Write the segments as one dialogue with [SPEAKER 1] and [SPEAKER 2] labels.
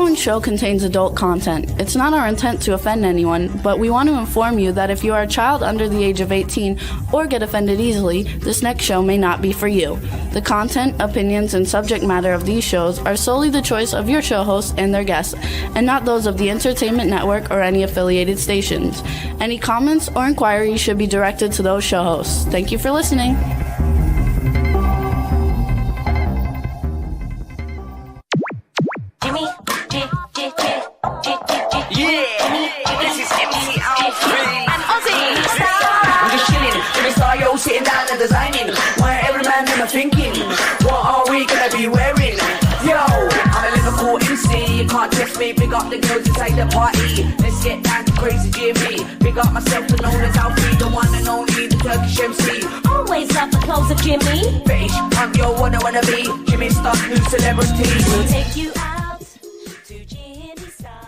[SPEAKER 1] following show contains adult content. It's not our intent to offend anyone, but we want to inform you that if you are a child under the age of 18 or get offended easily, this next show may not be for you. The content, opinions, and subject matter of these shows are solely the choice of your show hosts and their guests, and not those of the Entertainment Network or any affiliated stations. Any comments or inquiries should be directed to those show hosts. Thank you for listening.
[SPEAKER 2] Sitting down and designing, where every man them are thinking, what are we gonna be wearing? Yo, I'm a Liverpool MC, you can't test me. Big up the girls inside the party, let's get down to crazy Jimmy. Big up myself and known as Alfie, the one and only, the Turkish MC.
[SPEAKER 3] Always love the clothes of Jimmy.
[SPEAKER 2] Bitch, I'm your wanna be, Jimmy Star, new celebrity.
[SPEAKER 3] We'll take you out to Jimmy Star.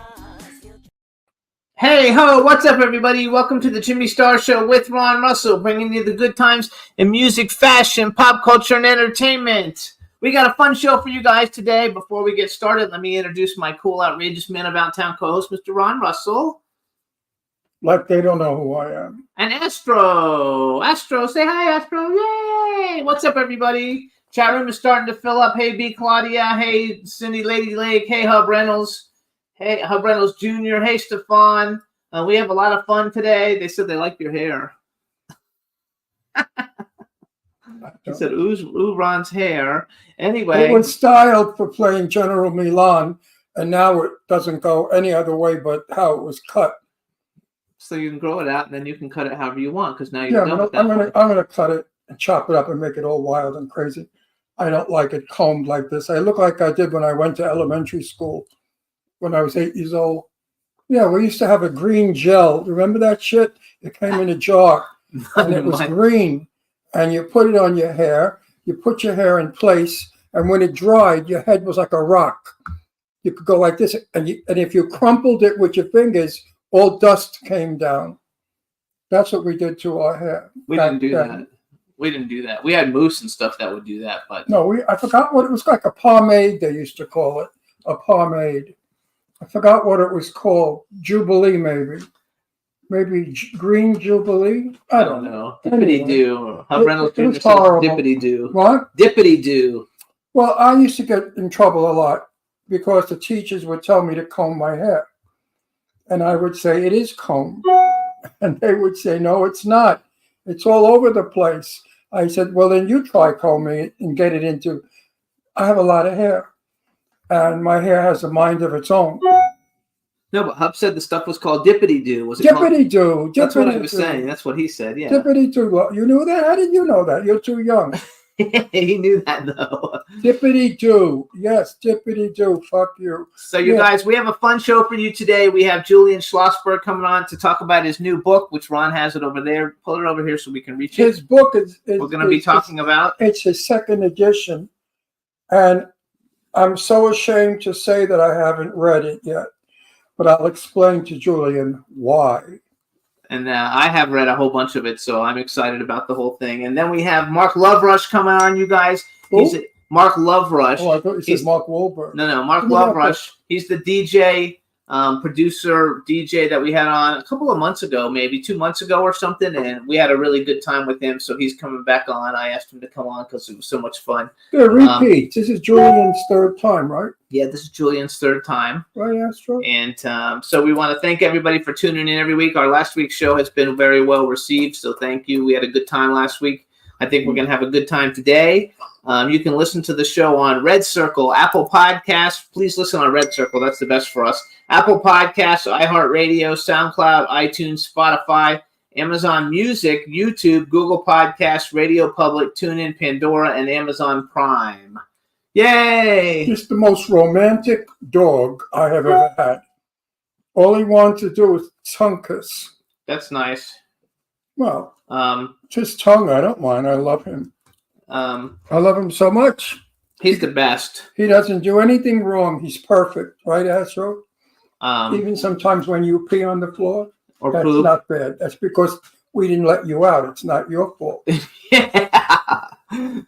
[SPEAKER 4] Hey ho, what's up everybody? Welcome to the Jimmy Star Show with Ron Russell, bringing you the good times in music, fashion, pop culture, and entertainment. We got a fun show for you guys today. Before we get started, let me introduce my cool, outrageous man about town co-host, Mr. Ron Russell.
[SPEAKER 5] Like they don't know who I am.
[SPEAKER 4] And Astro. Astro, say hi, Astro. Yay! What's up everybody? Chat room is starting to fill up. Hey B. Claudia. Hey Cindy Lady Lake. Hey Hub Reynolds. Hey, Hub Reynolds Jr. Hey, Stefan. We have a lot of fun today. They said they like your hair. He said, ooh, Ron's hair. Anyway.
[SPEAKER 5] It was styled for playing General Milan, and now it doesn't go any other way but how it was cut.
[SPEAKER 4] So you can grow it out, and then you can cut it however you want, because now you're done with that.
[SPEAKER 5] I'm gonna cut it and chop it up and make it all wild and crazy. I don't like it combed like this. I look like I did when I went to elementary school. When I was 8 years old. Yeah, we used to have a green gel. Remember that shit? It came in a jar and it was green. And you put it on your hair. You put your hair in place. And when it dried, your head was like a rock. You could go like this. And if you crumpled it with your fingers, all dust came down. That's what we did to our hair.
[SPEAKER 4] We didn't do that. We didn't do that. We had mousse and stuff that would do that. But
[SPEAKER 5] no, I forgot what it was, like a pomade, they used to call it. A pomade. I forgot what it was called. Jubilee, maybe Green Jubilee. I don't know.
[SPEAKER 4] Dippity doo. Hub Reynolds Jr. says dippity doo.
[SPEAKER 5] What?
[SPEAKER 4] Dippity doo.
[SPEAKER 5] Well, I used to get in trouble a lot because the teachers would tell me to comb my hair, and I would say it is combed, and they would say no, it's not. It's all over the place. I said, well, then you try combing it and get it into. I have a lot of hair. And my hair has a mind of its own.
[SPEAKER 4] No, but Hub said the stuff was called dippity-doo. Was it
[SPEAKER 5] Dippity-doo.
[SPEAKER 4] That's what I was saying. That's what he said, yeah.
[SPEAKER 5] Dippity-doo. You knew that? How did you know that? You're too young.
[SPEAKER 4] He knew that, though.
[SPEAKER 5] Dippity-doo. Yes, dippity-doo. Fuck you.
[SPEAKER 4] So, you guys, we have a fun show for you today. We have Julian Schlossberg coming on to talk about his new book, which Ron has it over there. Pull it over here so we can reach it.
[SPEAKER 5] His book is
[SPEAKER 4] we're going to be talking about.
[SPEAKER 5] It's his second edition. And I'm so ashamed to say that I haven't read it yet, but I'll explain to Julian why.
[SPEAKER 4] And I have read a whole bunch of it, so I'm excited about the whole thing. And then we have Mark Loverush coming on, you guys. Mark Loverush.
[SPEAKER 5] Oh, I thought you said Mark Wahlberg.
[SPEAKER 4] No, Mark Loverush. He's the DJ, producer, DJ that we had on a couple of months ago, maybe 2 months ago or something, and we had a really good time with him, so he's coming back on. I asked him to come on because it was so much fun.
[SPEAKER 5] Yeah, repeat. This is Julian's third time, right?
[SPEAKER 4] Yeah, this is Julian's third time.
[SPEAKER 5] Right, Astro?
[SPEAKER 4] And so we want to thank everybody for tuning in every week. Our last week's show has been very well received, so thank you. We had a good time last week. I think we're going to have a good time today. You can listen to the show on Red Circle, Apple Podcasts. Please listen on Red Circle. That's the best for us. Apple Podcasts, iHeartRadio, SoundCloud, iTunes, Spotify, Amazon Music, YouTube, Google Podcasts, Radio Public, TuneIn, Pandora, and Amazon Prime. Yay!
[SPEAKER 5] He's the most romantic dog I have ever had. All he wants to do is tongue kiss.
[SPEAKER 4] That's nice.
[SPEAKER 5] Well, just tongue, I don't mind. I love him. I love him so much.
[SPEAKER 4] He's the best.
[SPEAKER 5] He doesn't do anything wrong. He's perfect, right, Astro? Even sometimes when you pee on the floor,
[SPEAKER 4] or
[SPEAKER 5] that's
[SPEAKER 4] poop.
[SPEAKER 5] Not bad. That's because we didn't let you out. It's not your fault.
[SPEAKER 4] Yeah.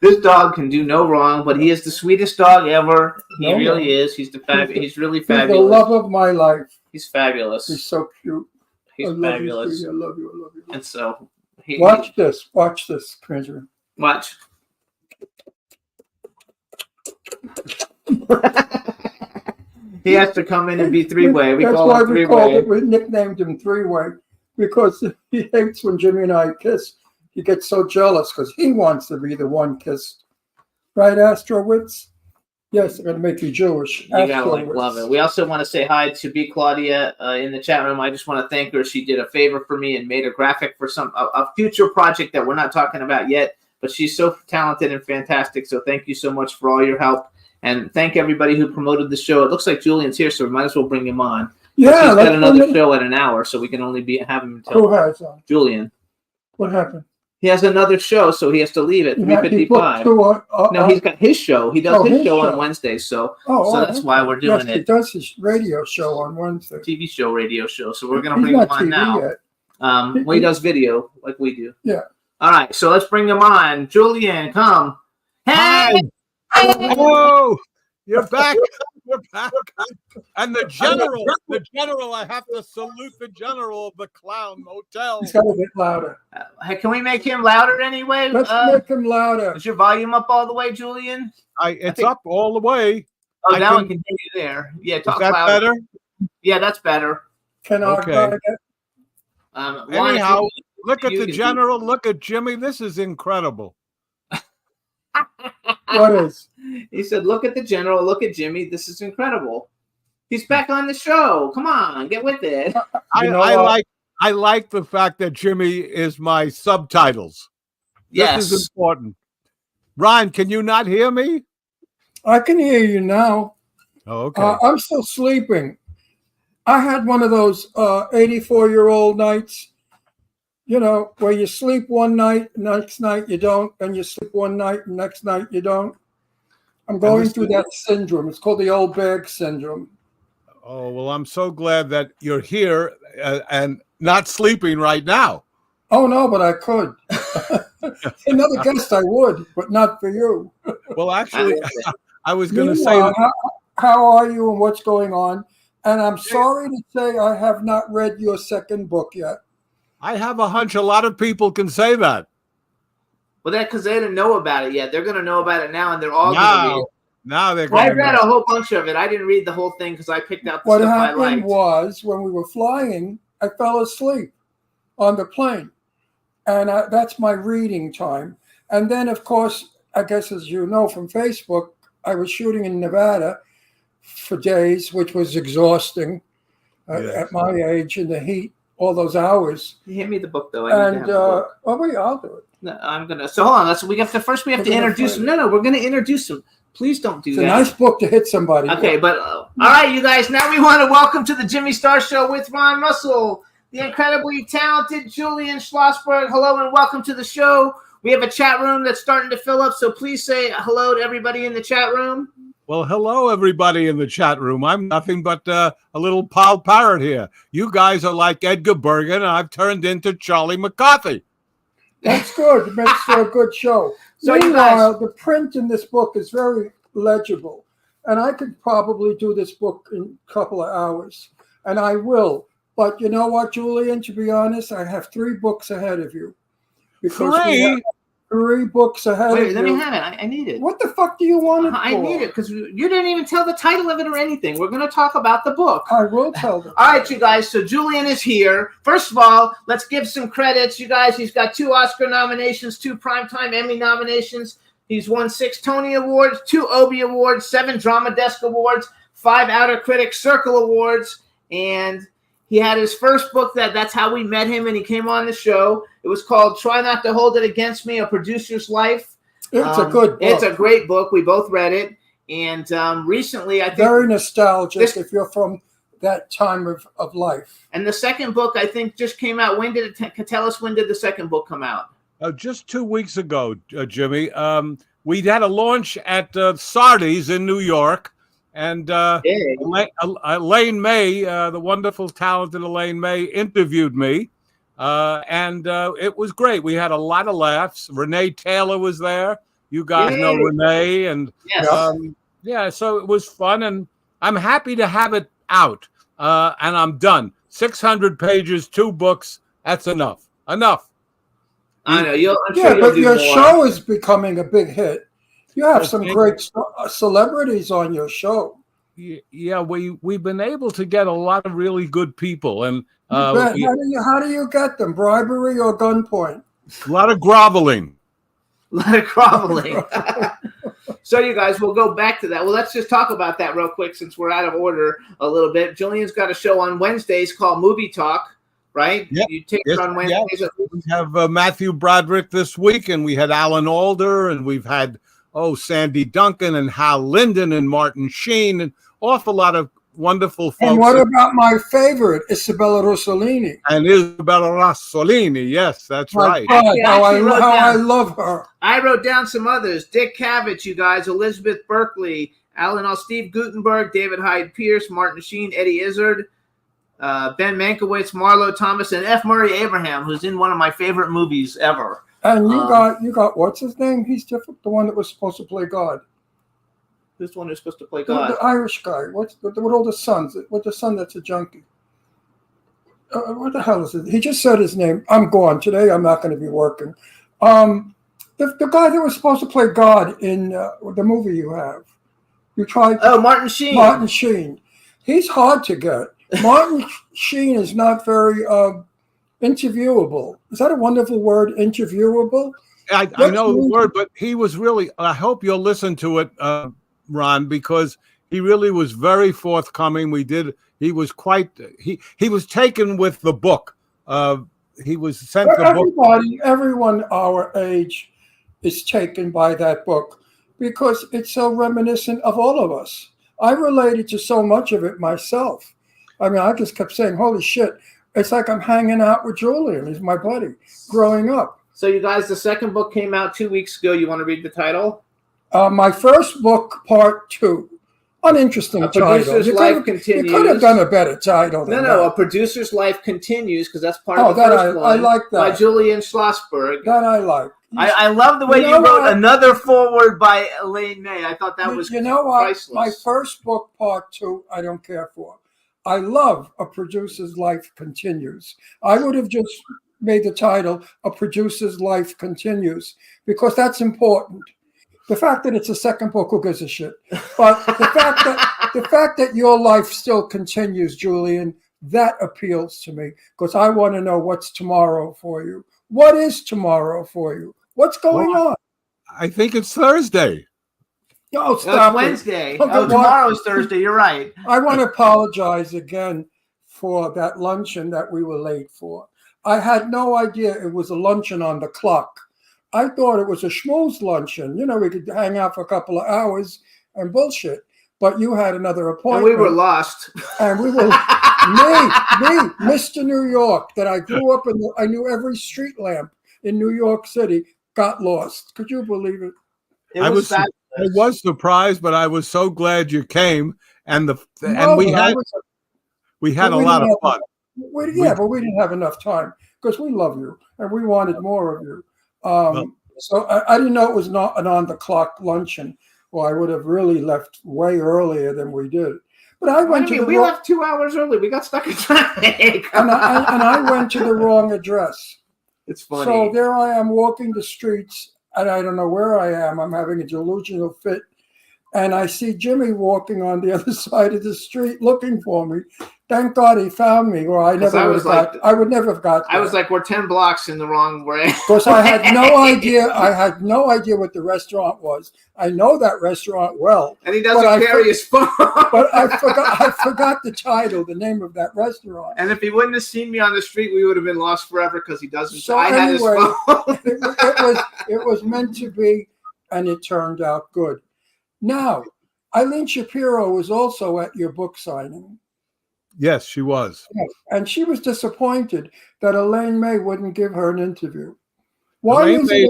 [SPEAKER 4] This dog can do no wrong, but he is the sweetest dog ever. He
[SPEAKER 5] No,
[SPEAKER 4] really
[SPEAKER 5] no.
[SPEAKER 4] is. He's he's really
[SPEAKER 5] He's the
[SPEAKER 4] fabulous.
[SPEAKER 5] love of my life.
[SPEAKER 4] He's fabulous.
[SPEAKER 5] He's so cute.
[SPEAKER 4] He's
[SPEAKER 5] I love
[SPEAKER 4] fabulous.
[SPEAKER 5] you, sweetie. I love you. I love you.
[SPEAKER 4] And so
[SPEAKER 5] Watch this. Watch this, Benjamin.
[SPEAKER 4] watch. He has to come in and be three-way. We
[SPEAKER 5] That's
[SPEAKER 4] call
[SPEAKER 5] why
[SPEAKER 4] him
[SPEAKER 5] we called
[SPEAKER 4] three-way.
[SPEAKER 5] it. We nicknamed him Three-Way because he hates when Jimmy and I kiss. He gets so jealous because he wants to be the one kissed. Right, Astrowitz? Yes, I'm going to make you Jewish.
[SPEAKER 4] You gotta
[SPEAKER 5] Astrowitz.
[SPEAKER 4] love it. We also want to say hi to B. Claudia in the chat room. I just want to thank her. She did a favor for me and made a graphic for a future project that we're not talking about yet. But she's so talented and fantastic. So thank you so much for all your help. And thank everybody who promoted the show. It looks like Julian's here, so we might as well bring him on.
[SPEAKER 5] Yeah,
[SPEAKER 4] He's got
[SPEAKER 5] let's
[SPEAKER 4] another
[SPEAKER 5] bring him-
[SPEAKER 4] show at an hour, so we can only have him
[SPEAKER 5] Who
[SPEAKER 4] until
[SPEAKER 5] has
[SPEAKER 4] Julian.
[SPEAKER 5] What happened?
[SPEAKER 4] He has another show, so he has to leave at
[SPEAKER 5] He booked
[SPEAKER 4] 3:55.
[SPEAKER 5] to
[SPEAKER 4] No, he's got his show. He does
[SPEAKER 5] Oh,
[SPEAKER 4] his
[SPEAKER 5] his
[SPEAKER 4] show on
[SPEAKER 5] show.
[SPEAKER 4] Wednesdays, so
[SPEAKER 5] oh,
[SPEAKER 4] that's why we're doing
[SPEAKER 5] yes, he
[SPEAKER 4] it.
[SPEAKER 5] does his radio show on Wednesday.
[SPEAKER 4] TV show, radio show. So we're gonna
[SPEAKER 5] He's
[SPEAKER 4] bring him
[SPEAKER 5] not
[SPEAKER 4] on
[SPEAKER 5] TV
[SPEAKER 4] now.
[SPEAKER 5] yet.
[SPEAKER 4] Well, he does video like we do.
[SPEAKER 5] Yeah.
[SPEAKER 4] All right, so let's bring him on. Julian, come. Hey.
[SPEAKER 6] Oh, you're back. You're back. And the general, I have to salute the general of the Clown Motel.
[SPEAKER 5] He's got to get louder.
[SPEAKER 4] Hey, can we make him louder anyway?
[SPEAKER 5] Let's make him louder.
[SPEAKER 4] Is your volume up all the way, Julian?
[SPEAKER 6] It's up all the way.
[SPEAKER 4] Oh,
[SPEAKER 6] I
[SPEAKER 4] now
[SPEAKER 6] can-
[SPEAKER 4] I can hear you there. Yeah,
[SPEAKER 6] Is
[SPEAKER 4] talk
[SPEAKER 6] that
[SPEAKER 4] louder.
[SPEAKER 6] better?
[SPEAKER 4] Yeah, that's better.
[SPEAKER 5] Can our
[SPEAKER 6] Okay.
[SPEAKER 5] guy get?
[SPEAKER 4] Why
[SPEAKER 6] Anyhow,
[SPEAKER 4] don't
[SPEAKER 6] look at
[SPEAKER 4] you
[SPEAKER 6] the
[SPEAKER 4] can-
[SPEAKER 6] general. Look at Jimmy. This is incredible.
[SPEAKER 5] What is?
[SPEAKER 4] He said, "Look at the general. Look at Jimmy. This is incredible. He's back on the show. Come on, get with it."
[SPEAKER 5] You know
[SPEAKER 6] I
[SPEAKER 5] what?
[SPEAKER 6] like the fact that Jimmy is my subtitles.
[SPEAKER 4] Yes.
[SPEAKER 6] This is important. Ron, can you not hear me?
[SPEAKER 5] I can hear you now.
[SPEAKER 6] Oh, okay.
[SPEAKER 5] I'm still sleeping. I had one of those 84-year-old nights, you know, where you sleep one night, next night you don't, and you sleep one night, and next night you don't. I'm going
[SPEAKER 6] this
[SPEAKER 5] through
[SPEAKER 6] is-
[SPEAKER 5] that syndrome. It's called the old bag syndrome.
[SPEAKER 6] Oh, well, I'm so glad that you're here and not sleeping right now.
[SPEAKER 5] Oh, no, but I could. Another guest I would, but not for you.
[SPEAKER 6] Well, actually, I was going to say,
[SPEAKER 5] Meanwhile, how are you and what's going on? And I'm sorry to say I have not read your second book yet.
[SPEAKER 6] I have a hunch a lot of people can say that.
[SPEAKER 4] Well, that because they didn't know about it yet. They're going to know about it now, and they're all going to read
[SPEAKER 6] Now,
[SPEAKER 4] it.
[SPEAKER 6] now they're
[SPEAKER 4] I
[SPEAKER 6] going
[SPEAKER 4] read a
[SPEAKER 6] to.
[SPEAKER 4] whole bunch of it. I didn't read the whole thing because I picked out the
[SPEAKER 5] What
[SPEAKER 4] stuff I
[SPEAKER 5] happened
[SPEAKER 4] liked.
[SPEAKER 5] was when we were flying, I fell asleep on the plane. And that's my reading time. And then, of course, I guess as you know from Facebook, I was shooting in Nevada for days, which was exhausting
[SPEAKER 6] Yes.
[SPEAKER 5] at my age in the heat, all those hours.
[SPEAKER 4] Hand me the book, though. I need to
[SPEAKER 5] And,
[SPEAKER 4] have the book.
[SPEAKER 5] oh, wait, I'll do it.
[SPEAKER 4] No, I'm gonna. So hold on. We have to first. We have
[SPEAKER 5] We're
[SPEAKER 4] to
[SPEAKER 5] gonna
[SPEAKER 4] introduce him.
[SPEAKER 5] find
[SPEAKER 4] No, we're gonna introduce him. Please don't do
[SPEAKER 5] It's a
[SPEAKER 4] that.
[SPEAKER 5] nice book to hit somebody.
[SPEAKER 4] Okay,
[SPEAKER 5] with.
[SPEAKER 4] but all right, you guys. Now we want to welcome to the Jimmy Star Show with Ron Russell, the incredibly talented Julian Schlossberg. Hello and welcome to the show. We have a chat room that's starting to fill up, so please say hello to everybody in the chat room.
[SPEAKER 6] Well, hello, everybody in the chat room. I'm nothing but a little Paul Parrot here. You guys are like Edgar Bergen, and I've turned into Charlie McCarthy.
[SPEAKER 5] That's good. It makes for a good show.
[SPEAKER 4] So you
[SPEAKER 5] Meanwhile,
[SPEAKER 4] guys-
[SPEAKER 5] the print in this book is very legible. And I could probably do this book in a couple of hours. And I will. But you know what, Julian? To be honest, I have 3 books ahead of you. Because we have 3 books ahead
[SPEAKER 4] Wait,
[SPEAKER 5] of
[SPEAKER 4] let
[SPEAKER 5] you.
[SPEAKER 4] me have it. I need it.
[SPEAKER 5] What the fuck do you want it for?
[SPEAKER 4] I need it because you didn't even tell the title of it or anything. We're going to talk about the book.
[SPEAKER 5] I will tell them.
[SPEAKER 4] All right, you guys. So Julian is here. First of all, let's give some credits. You guys, he's got 2 Oscar nominations, 2 Primetime Emmy nominations. He's won 6 Tony Awards, 2 Obie Awards, 7 Drama Desk Awards, 5 Outer Critics Circle Awards, and he had his first book that's how we met him, and he came on the show. It was called Try Not to Hold It Against Me, A Producer's Life.
[SPEAKER 5] It's a good book.
[SPEAKER 4] It's a great book. We both read it. And recently, I think...
[SPEAKER 5] Very nostalgic
[SPEAKER 4] this-
[SPEAKER 5] if you're from that time of life.
[SPEAKER 4] And the second book, I think, just came out. When did it tell us when did the second book come out?
[SPEAKER 6] Just 2 weeks ago, Jimmy, we had a launch at Sardi's in New York. And Elaine May, the wonderful, talented Elaine May, interviewed me. And it was great. We had a lot of laughs. Renee Taylor was there. You guys know
[SPEAKER 4] Yay.
[SPEAKER 6] Renee, and
[SPEAKER 4] Yes.
[SPEAKER 6] yeah, so it was fun, and I'm happy to have it out. And I'm done. 600 pages, 2 books. That's enough. Enough.
[SPEAKER 4] I know. I'm
[SPEAKER 5] Yeah,
[SPEAKER 4] sure you'll
[SPEAKER 5] but
[SPEAKER 4] do
[SPEAKER 5] your
[SPEAKER 4] more.
[SPEAKER 5] show is becoming a big hit. You have
[SPEAKER 6] Well,
[SPEAKER 5] some
[SPEAKER 6] thank
[SPEAKER 5] great celebrities on your show.
[SPEAKER 6] Yeah, we've been able to get a lot of really good people, and
[SPEAKER 5] You bet. How do you get them? Bribery or gunpoint?
[SPEAKER 6] a lot of groveling.
[SPEAKER 4] A lot of groveling. So, you guys, we'll go back to that. Well, let's just talk about that real quick since we're out of order a little bit. Jillian's got a show on Wednesdays called Movie Talk, right?
[SPEAKER 6] Yep.
[SPEAKER 4] You take
[SPEAKER 6] Yes,
[SPEAKER 4] it on Wednesdays.
[SPEAKER 6] yes. We have Matthew Broderick this week, and we had Alan Alda, and we've had Sandy Duncan and Hal Linden and Martin Sheen, and awful lot of wonderful folks.
[SPEAKER 5] And what about my favorite, Isabella Rossellini?
[SPEAKER 6] And Isabella Rossellini? Yes, that's
[SPEAKER 5] My
[SPEAKER 6] right.
[SPEAKER 5] God, how
[SPEAKER 4] actually wrote
[SPEAKER 5] I
[SPEAKER 4] down-
[SPEAKER 5] love her.
[SPEAKER 4] I wrote down some others. Dick Cavett, you guys, Elizabeth Berkley, Steve Gutenberg, David Hyde Pierce, Martin Sheen, Eddie Izzard, Ben Mankiewicz, Marlo Thomas, and F. Murray Abraham, who's in one of my favorite movies ever.
[SPEAKER 5] And you got what's his name? He's different. The one that was supposed to play God.
[SPEAKER 4] This one is supposed to play
[SPEAKER 5] The
[SPEAKER 4] God.
[SPEAKER 5] Irish guy. With all the sons? With the son that's a junkie. What the hell is it? He just said his name. I'm gone today. I'm not going to be working. The guy that was supposed to play God in the movie you have. You tried.
[SPEAKER 4] Oh, Martin Sheen.
[SPEAKER 5] Martin Sheen. He's hard to get. Martin Sheen is not very interviewable. Is that a wonderful word? Interviewable?
[SPEAKER 6] I know the word, but he was really, I hope you'll listen to it, Ron, because he really was very forthcoming. He was he was taken with the book. He was sent the book.
[SPEAKER 5] Everyone our age is taken by that book because it's so reminiscent of all of us. I related to so much of it myself. I mean, I just kept saying, holy shit, it's like I'm hanging out with Julian. He's my buddy growing up.
[SPEAKER 4] So, you guys, the second book came out 2 weeks ago. You want to read the title?
[SPEAKER 5] My first book, part 2. Uninteresting
[SPEAKER 4] A
[SPEAKER 5] title.
[SPEAKER 4] Producer's Life Continues.
[SPEAKER 5] You could have done a better title than
[SPEAKER 4] No,
[SPEAKER 5] that.
[SPEAKER 4] A Producer's Life Continues, because that's part
[SPEAKER 5] Oh,
[SPEAKER 4] of the
[SPEAKER 5] that
[SPEAKER 4] first one.
[SPEAKER 5] I like that.
[SPEAKER 4] By Julian Schlossberg.
[SPEAKER 5] That I like.
[SPEAKER 4] I love the way
[SPEAKER 5] You
[SPEAKER 4] you
[SPEAKER 5] know
[SPEAKER 4] wrote
[SPEAKER 5] what?
[SPEAKER 4] another foreword by Elaine May. I thought that was
[SPEAKER 5] You know what?
[SPEAKER 4] priceless.
[SPEAKER 5] My first book, part 2, I don't care for. I love A Producer's Life Continues. I would have just made the title A Producer's Life Continues because that's important. The fact that it's a second book, who gives a shit? But the fact that your life still continues, Julian, that appeals to me because I want to know what's tomorrow for you. What is tomorrow for you? What's going on?
[SPEAKER 6] I think it's Thursday.
[SPEAKER 5] No,
[SPEAKER 4] No,
[SPEAKER 5] stop
[SPEAKER 4] it's Wednesday.
[SPEAKER 5] Okay,
[SPEAKER 4] Oh,
[SPEAKER 5] what?
[SPEAKER 4] tomorrow's Thursday. You're right.
[SPEAKER 5] I want to apologize again for that luncheon that we were late for. I had no idea it was a luncheon on the clock. I thought it was a schmooze luncheon. You know, we could hang out for a couple of hours and bullshit. But you had another
[SPEAKER 4] And
[SPEAKER 5] appointment.
[SPEAKER 4] we were lost.
[SPEAKER 5] And we were me, Mr. New York, that I grew up in. I knew every street lamp in New York City. Got lost. Could you believe it?
[SPEAKER 6] I was surprised, but I was so glad you came, and we had a lot of fun.
[SPEAKER 5] But we didn't have enough time because we love you and we wanted more of you. So I didn't know it was not an on-the-clock luncheon. Well, I would have really left way earlier than we did. But I went to
[SPEAKER 4] we left 2 hours early. We got stuck in traffic.
[SPEAKER 5] and I went to the wrong address.
[SPEAKER 4] It's funny.
[SPEAKER 5] So there I am walking the streets, and I don't know where I am. I'm having a delusional fit. And I see Jimmy walking on the other side of the street looking for me. Thank God he found me, or I would never have got there.
[SPEAKER 4] I was like, we're 10 blocks in the wrong way.
[SPEAKER 5] Because I had no idea. I had no idea what the restaurant was. I know that restaurant well.
[SPEAKER 4] And he doesn't carry his phone.
[SPEAKER 5] But I forgot the title, the name of that restaurant.
[SPEAKER 4] And if he wouldn't have seen me on the street, we would have been lost forever because he doesn't.
[SPEAKER 5] So
[SPEAKER 4] I had his
[SPEAKER 5] anyway,
[SPEAKER 4] phone.
[SPEAKER 5] it was meant to be, and it turned out good. Now, Eileen Shapiro was also at your book signing.
[SPEAKER 6] Yes, she was.
[SPEAKER 5] And she was disappointed that Elaine May wouldn't give her an interview. Why
[SPEAKER 6] Elaine May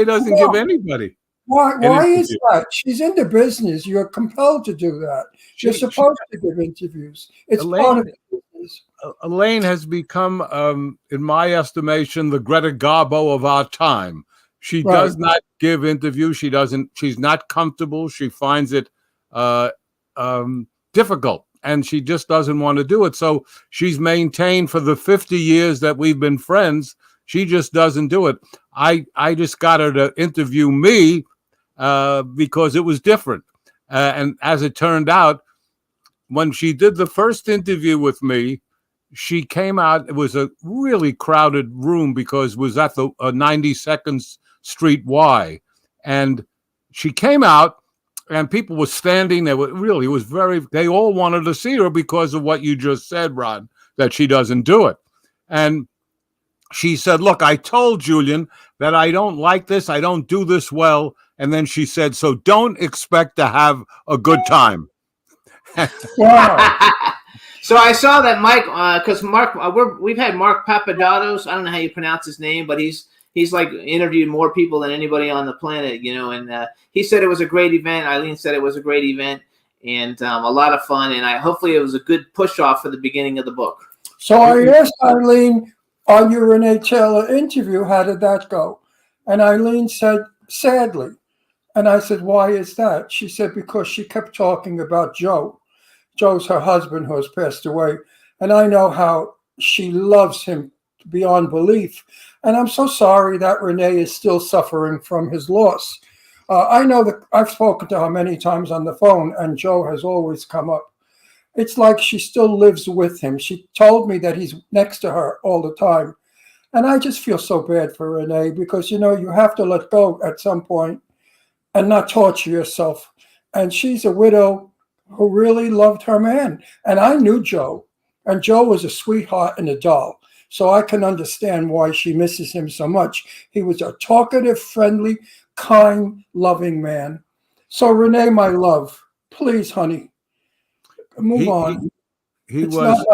[SPEAKER 6] doesn't give anybody.
[SPEAKER 5] Why is that? She's in the business. You're compelled to do that. You're supposed to give interviews. It's part of the business.
[SPEAKER 6] Elaine has become, in my estimation, the Greta Garbo of our time. She
[SPEAKER 5] Right.
[SPEAKER 6] does not give interviews. She's not comfortable. She finds it difficult, and she just doesn't want to do it. So she's maintained for the 50 years that we've been friends. She just doesn't do it. I just got her to interview me because it was different. And as it turned out, when she did the first interview with me, she came out. It was a really crowded room because it was at the 92nd Street Y. And she came out and people were standing there. They all wanted to see her because of what you just said, Rod, that she doesn't do it. And she said, look, I told Julian that I don't like this. I don't do this well. And then she said, so don't expect to have a good time.
[SPEAKER 5] Wow.
[SPEAKER 4] So I saw that Mike, because Mark, we've had Mark Papadopoulos. I don't know how you pronounce his name, but he's like interviewed more people than anybody on the planet, and he said it was a great event. Eileen said it was a great event and a lot of fun. And hopefully it was a good push off for the beginning of the book.
[SPEAKER 5] So I asked Eileen on your Renee Taylor interview, how did that go? And Eileen said, sadly. And I said, why is that? She said, because she kept talking about Joe. Joe's her husband who has passed away. And I know how she loves him beyond belief. And I'm so sorry that Renee is still suffering from his loss. I know that I've spoken to her many times on the phone, and Joe has always come up. It's like she still lives with him. She told me that he's next to her all the time. And I just feel so bad for Renee because, you have to let go at some point and not torture yourself. And she's a widow who really loved her man. And I knew Joe, and Joe was a sweetheart and a doll. So I can understand why she misses him so much. He was a talkative, friendly, kind, loving man. So Renee, my love, please, honey, move on.
[SPEAKER 6] He was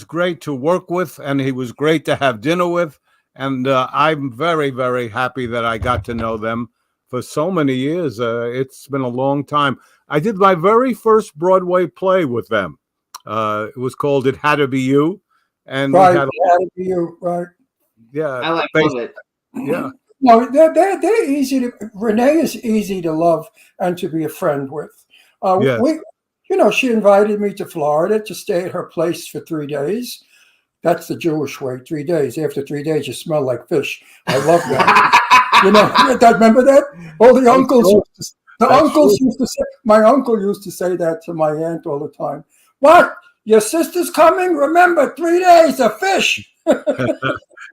[SPEAKER 6] great to work with, and he was great to have dinner with. And I'm very, very happy that I got to know them for so many years. It's been a long time. I did my very first Broadway play with them. It was called It Had to Be You. And
[SPEAKER 5] right,
[SPEAKER 6] we had
[SPEAKER 5] It Had to Be You, right.
[SPEAKER 6] Yeah.
[SPEAKER 4] I like it.
[SPEAKER 6] Yeah.
[SPEAKER 5] No, they're easy to. Renee is easy to love and to be a friend with.
[SPEAKER 6] Yes.
[SPEAKER 5] She invited me to Florida to stay at her place for 3 days. That's the Jewish way. 3 days. After 3 days, you smell like fish. I love that. Remember that? All the uncles. Used to say. My uncle used to say that to my aunt all the time. What? Your sister's coming? Remember, 3 days of fish.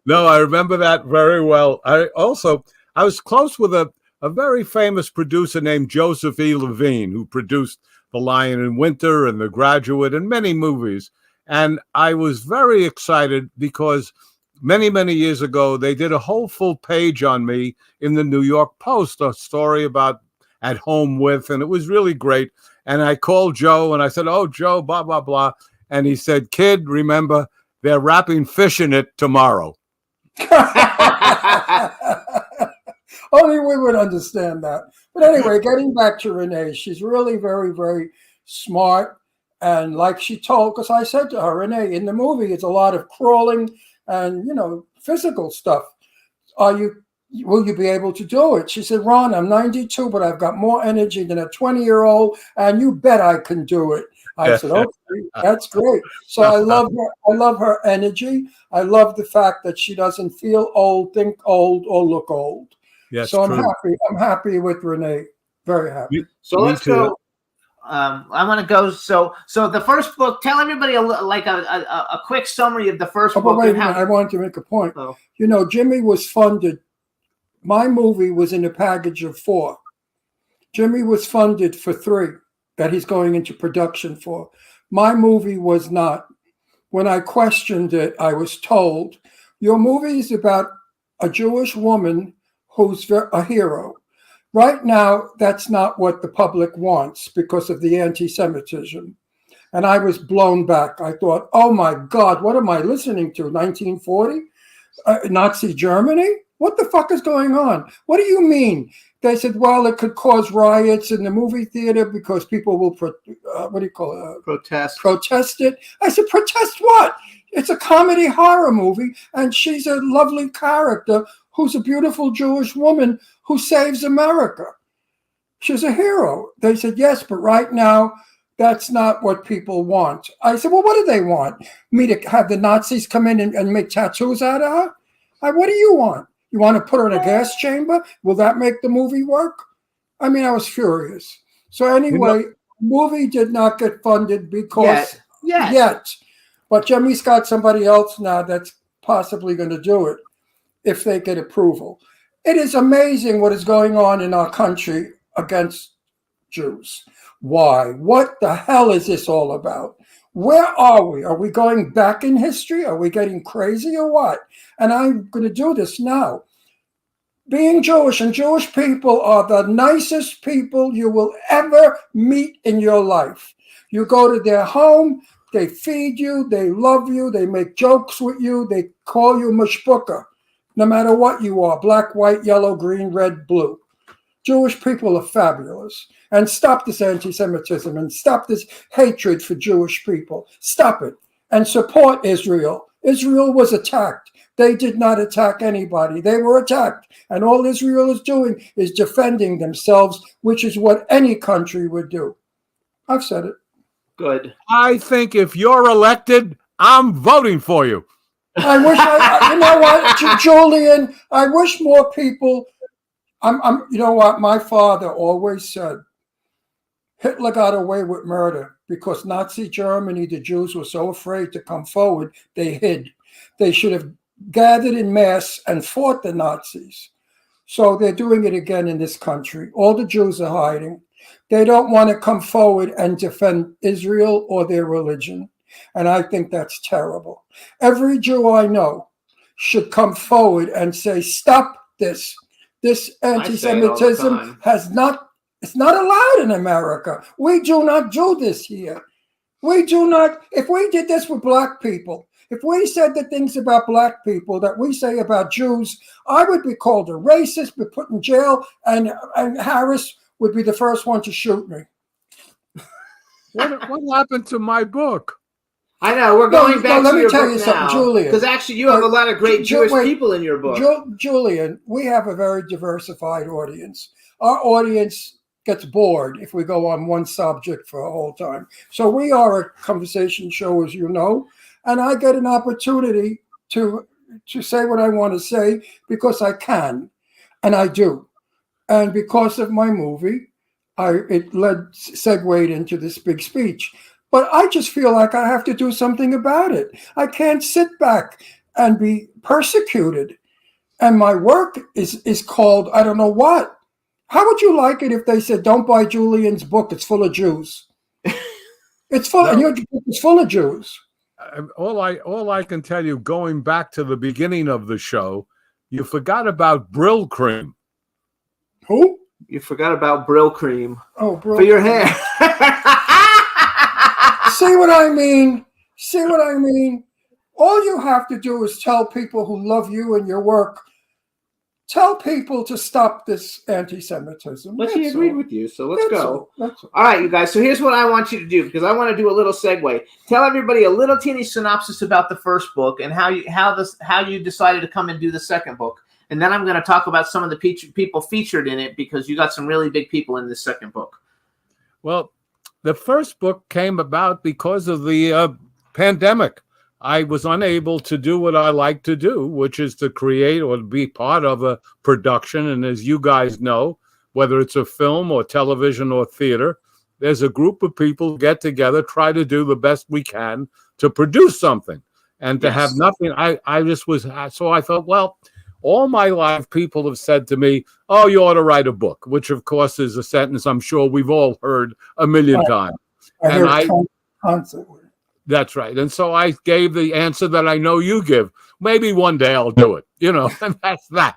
[SPEAKER 6] No, I remember that very well. I was close with a very famous producer named Joseph E. Levine, who produced The Lion in Winter and The Graduate and many movies. And I was very excited because many, many years ago, they did a whole full page on me in the New York Post, a story about At Home With, and it was really great. And I called Joe and I said, oh, Joe, blah, blah, blah. And he said, kid, remember, they're wrapping fish in it tomorrow.
[SPEAKER 5] Only we would understand that. But anyway, getting back to Renee, she's really very, very smart. And like she told, because I said to her, Renee, in the movie, it's a lot of crawling and, physical stuff. Will you be able to do it? She said, Ron, I'm 92, but I've got more energy than a 20-year-old, and you bet I can do it. I said, okay, that's great. So I love her. I love her energy. I love the fact that she doesn't feel old, think old, or look old.
[SPEAKER 6] Yes,
[SPEAKER 5] so I'm
[SPEAKER 6] true.
[SPEAKER 5] happy. I'm happy with Renee. Very happy.
[SPEAKER 4] So let's go. I want to go. So the first book. Tell everybody a quick summary of the first book.
[SPEAKER 5] Wait a minute, I wanted to make a point.
[SPEAKER 4] Oh.
[SPEAKER 5] Jimmy was funded. My movie was in a package of 4. Jimmy was funded for 3 that he's going into production for. My movie was not. When I questioned it, I was told, your movie is about a Jewish woman who's a hero. Right now, that's not what the public wants because of the anti-Semitism. And I was blown back. I thought, oh my God, what am I listening to? 1940? Nazi Germany? What the fuck is going on? What do you mean? They said, well, it could cause riots in the movie theater because people will, protest it. I said, protest what? It's a comedy horror movie, and she's a lovely character who's a beautiful Jewish woman who saves America. She's a hero. They said, yes, but right now, that's not what people want. I said, well, what do they want? Me to have the Nazis come in and make tattoos out of her? What do you want? You want to put her in a gas chamber? Will that make the movie work? I mean, I was furious. So anyway, the movie did not get funded because yet. But Jimmy's got somebody else now that's possibly going to do it if they get approval. It is amazing what is going on in our country against Jews. Why? What the hell is this all about? Where are we? Are we going back in history? Are we getting crazy or what? And I'm going to do this now. Being Jewish and Jewish people are the nicest people you will ever meet in your life. You go to their home, they feed you, they love you, they make jokes with you, they call you mishpucha, no matter what you are, black, white, yellow, green, red, blue. Jewish people are fabulous. And stop this anti-Semitism and stop this hatred for Jewish people. Stop it. And support Israel. Israel was attacked. They did not attack anybody. They were attacked. And all Israel is doing is defending themselves, which is what any country would do. I've said it.
[SPEAKER 4] Good.
[SPEAKER 6] I think if you're elected, I'm voting for you.
[SPEAKER 5] I wish you know what, Julian, I wish more people, you know what, my father always said, Hitler got away with murder because Nazi Germany, the Jews were so afraid to come forward, they hid. They should have gathered in mass and fought the Nazis. So they're doing it again in this country. All the Jews are hiding. They don't want to come forward and defend Israel or their religion. And I think that's terrible. Every Jew I know should come forward and say, stop this. This anti-Semitism it's not allowed in America. We do not do this here. We do not, if we did this with black people, if we said the things about black people that we say about Jews, I would be called a racist, be put in jail, and Harris would be the first one to shoot me.
[SPEAKER 6] What happened to my book?
[SPEAKER 4] I know, we're going back
[SPEAKER 5] let
[SPEAKER 4] to
[SPEAKER 5] me
[SPEAKER 4] your
[SPEAKER 5] tell
[SPEAKER 4] book
[SPEAKER 5] you something,
[SPEAKER 4] now.
[SPEAKER 5] Julian.
[SPEAKER 4] Because actually you have a lot of great Jewish people in your book.
[SPEAKER 5] Julian, we have a very diversified audience. Our audience gets bored if we go on one subject for a whole time. So we are a conversation show, as you know, and I get an opportunity to say what I want to say because I can, and I do. And because of my movie, it segued into this big speech. But I just feel like I have to do something about it. I can't sit back and be persecuted. And my work is called, I don't know what. How would you like it if they said, don't buy Julian's book, it's full of Jews? It's full, and your book is full of Jews.
[SPEAKER 6] All I can tell you, going back to the beginning of the show, you forgot about Brill Cream.
[SPEAKER 5] Who?
[SPEAKER 4] You forgot about Brill Cream.
[SPEAKER 5] Oh, Brill
[SPEAKER 4] for your hair.
[SPEAKER 5] See what I mean? See what I mean? All you have to do is tell people who love you and your work, tell people to stop this anti-Semitism.
[SPEAKER 4] But she agreed with you, so let's go.
[SPEAKER 5] All
[SPEAKER 4] right, you guys. So here's what I want you to do, because I want to do a little segue. Tell everybody a little teeny synopsis about the first book and how you decided to come and do the second book. And then I'm going to talk about some of the people featured in it, because you got some really big people in this second book.
[SPEAKER 6] Well, the first book came about because of the pandemic. I was unable to do what I like to do, which is to create or be part of a production. And as you guys know, whether it's a film or television or theater, there's a group of people get together, try to do the best we can to produce something. And to have nothing, I just was, so I thought, well, all my life, people have said to me, oh, you ought to write a book, which, of course, is a sentence I'm sure we've all heard a million times.
[SPEAKER 5] I hear it constantly.
[SPEAKER 6] That's right. And so I gave the answer that I know you give. Maybe one day I'll do it, and that's that.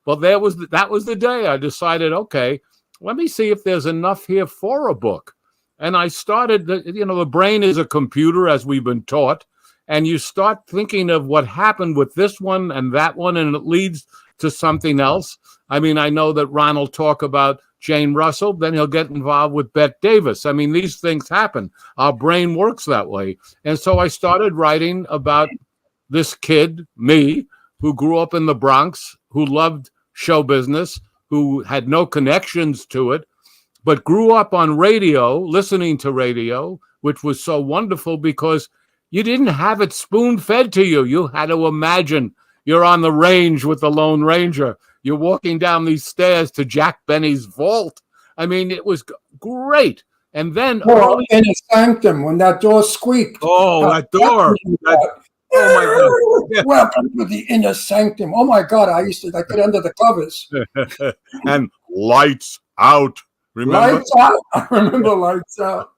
[SPEAKER 6] Well, that was the day I decided, okay, let me see if there's enough here for a book. And I started, the brain is a computer, as we've been taught. And you start thinking of what happened with this one and that one, and it leads to something else. I mean, I know that Ron will talk about Jane Russell, then he'll get involved with Bette Davis. I mean, these things happen. Our brain works that way. And so I started writing about this kid, me, who grew up in the Bronx, who loved show business, who had no connections to it, but grew up on radio, listening to radio, which was so wonderful because you didn't have it spoon-fed to you. You had to imagine you're on the range with the Lone Ranger. You're walking down these stairs to Jack Benny's vault. I mean, it was great. And then
[SPEAKER 5] in a sanctum, when that door squeaked.
[SPEAKER 6] Oh, that door. Oh, my God.
[SPEAKER 5] Welcome to the inner sanctum. Oh, my God. I used to get under the covers.
[SPEAKER 6] And lights out. Remember?
[SPEAKER 5] Lights out. I remember lights out.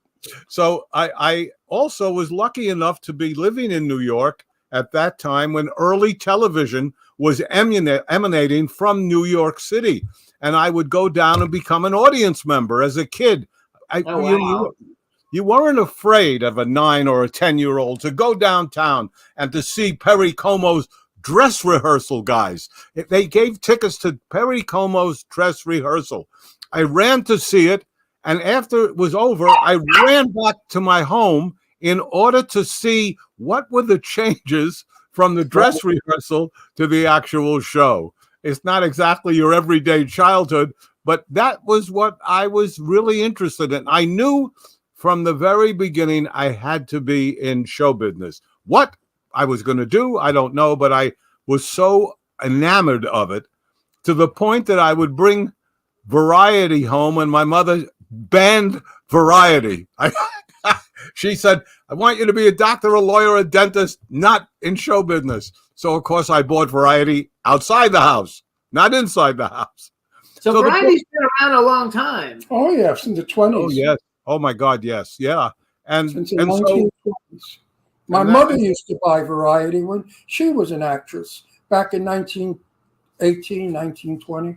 [SPEAKER 6] So I also was lucky enough to be living in New York at that time when early television was emanating from New York City. And I would go down and become an audience member as a kid. You weren't afraid of a 9 or a 10-year-old to go downtown and to see Perry Como's dress rehearsal, guys. They gave tickets to Perry Como's dress rehearsal. I ran to see it, and after it was over, I ran back to my home in order to see what were the changes from the dress rehearsal to the actual show. It's not exactly your everyday childhood, but that was what I was really interested in. I knew from the very beginning I had to be in show business. What I was going to do, I don't know, but I was so enamored of it to the point that I would bring Variety home, and my mother banned Variety. She said, I want you to be a doctor, a lawyer, a dentist, not in show business. So, of course, I bought Variety outside the house, not inside the house.
[SPEAKER 4] So Variety's been around a long time.
[SPEAKER 5] Oh, yeah, since the 20s.
[SPEAKER 6] Oh, yes. Oh, my God, yes. Yeah.
[SPEAKER 5] Since the 1920s. My mother used to buy Variety when she was an actress back in 1918, 1920.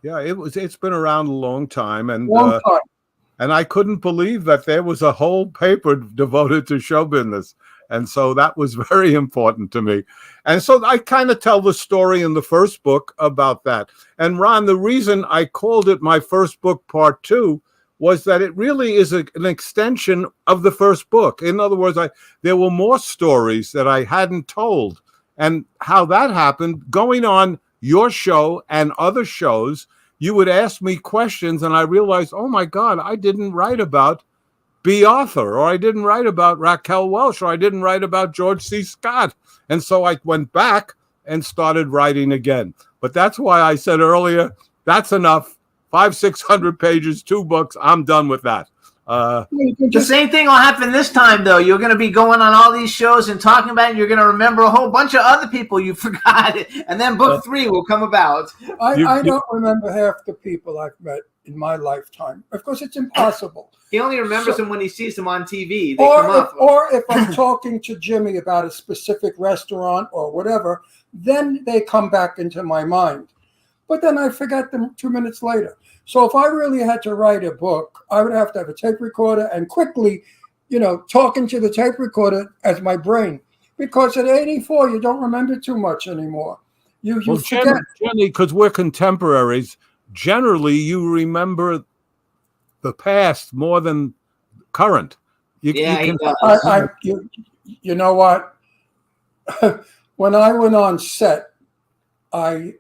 [SPEAKER 6] Yeah, it's been around a long time. And
[SPEAKER 5] long time.
[SPEAKER 6] And I couldn't believe that there was a whole paper devoted to show business. And so that was very important to me. And so I kind of tell the story in the first book about that. And Ron, the reason I called it my first book, part 2, was that it really is an extension of the first book. In other words, there were more stories that I hadn't told. And how that happened, going on your show and other shows, you would ask me questions, and I realized, oh, my God, I didn't write about B. Arthur, or I didn't write about Raquel Welch, or I didn't write about George C. Scott. And so I went back and started writing again. But that's why I said earlier, that's enough. 500-600 pages, 2 books. I'm done with that.
[SPEAKER 4] The same thing will happen this time, though. You're going to be going on all these shows and talking about it. And you're going to remember a whole bunch of other people you forgot. And then book 3 will come about.
[SPEAKER 5] I don't remember half the people I've met in my lifetime. Of course, it's impossible.
[SPEAKER 4] He only remembers them when he sees them on TV. Or
[SPEAKER 5] if I'm talking to Jimmy about a specific restaurant or whatever, then they come back into my mind. But then I forget them 2 minutes later. So if I really had to write a book, I would have to have a tape recorder and quickly, talking to the tape recorder as my brain. Because at 84, you don't remember too much anymore. You forget.
[SPEAKER 6] Jenny, because we're contemporaries, generally you remember the past more than current. You
[SPEAKER 5] know what? When I went on set, I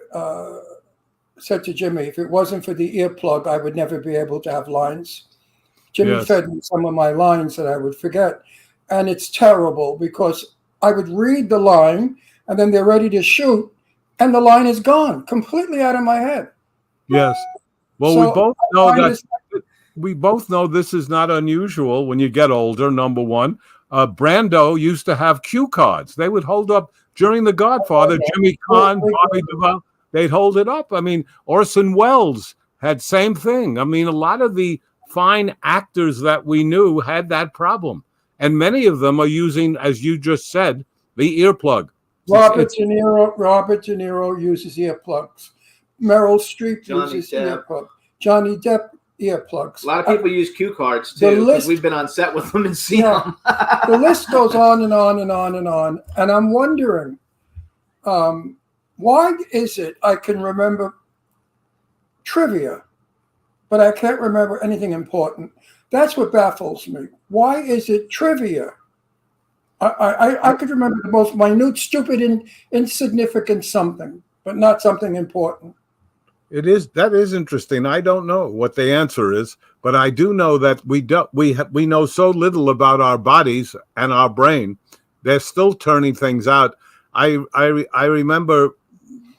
[SPEAKER 5] said to Jimmy, if it wasn't for the earplug, I would never be able to have lines. Jimmy fed me some of my lines that I would forget. And it's terrible because I would read the line and then they're ready to shoot and the line is gone, completely out of my head.
[SPEAKER 6] Yes. Well,
[SPEAKER 5] So
[SPEAKER 6] we both know this is not unusual when you get older, number one. Brando used to have cue cards. They would hold up during The Godfather, Jimmy Caan, Bobby Duvall. They'd hold it up. I mean, Orson Welles had same thing. I mean, a lot of the fine actors that we knew had that problem. And many of them are using, as you just said, the earplug.
[SPEAKER 5] Robert De Niro uses earplugs. Meryl Streep uses earplugs. Johnny Depp earplugs.
[SPEAKER 4] A lot of people use cue cards too. Because we've been on set with them and seen them.
[SPEAKER 5] The list goes on and on and on and on. And I'm wondering, why is it I can remember trivia, but I can't remember anything important? That's what baffles me. Why is it trivia? I could remember the most minute, stupid, insignificant something, but not something important.
[SPEAKER 6] That is interesting. I don't know what the answer is, but I do know that we know so little about our bodies and our brain. They're still turning things out. I remember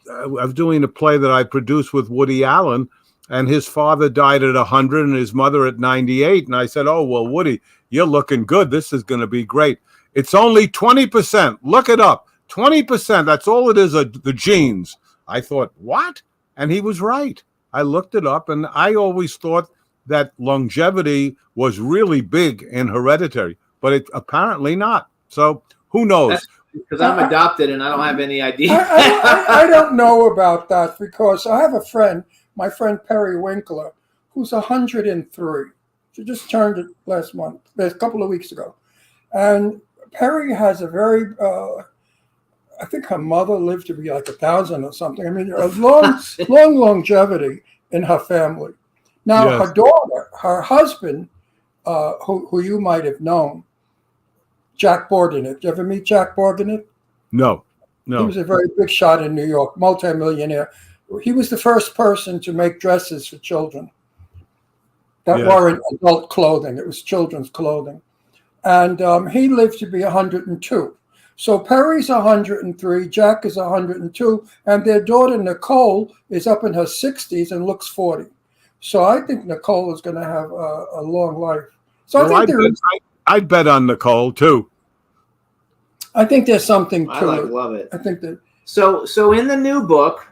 [SPEAKER 6] I was doing a play that I produced with Woody Allen, and his father died at 100 and his mother at 98. And I said, "Oh, well, Woody, you're looking good. This is going to be great." It's only 20%. Look it up. 20%. That's all it is, the genes. I thought, what? And he was right. I looked it up, and I always thought that longevity was really big in hereditary, but it's apparently not. So who knows?
[SPEAKER 4] Because I'm adopted and I don't have any idea.
[SPEAKER 5] I don't know about that because I have a friend, my friend Perry Winkler, who's 103. She just turned it a couple of weeks ago. And Perry has a very, I think her mother lived to be like 1,000 or something. I mean, a long longevity in her family. Now,
[SPEAKER 6] Yes.
[SPEAKER 5] her daughter, her husband, who you might have known, Jack Borganet. Did you ever meet Jack Borganet?
[SPEAKER 6] No.
[SPEAKER 5] He was a very big shot in New York, multimillionaire. He was the first person to make dresses for children that
[SPEAKER 6] Yes.
[SPEAKER 5] weren't adult clothing. It was children's clothing. And he lived to be 102. So Perry's 103, Jack is 102, and their daughter Nicole is up in her 60s and looks 40. So I think Nicole is going to have a long life. So
[SPEAKER 6] Well, I'd bet on Nicole too.
[SPEAKER 5] I think there's something to
[SPEAKER 4] I
[SPEAKER 5] it.
[SPEAKER 4] love it.
[SPEAKER 5] I think that
[SPEAKER 4] So in the new book,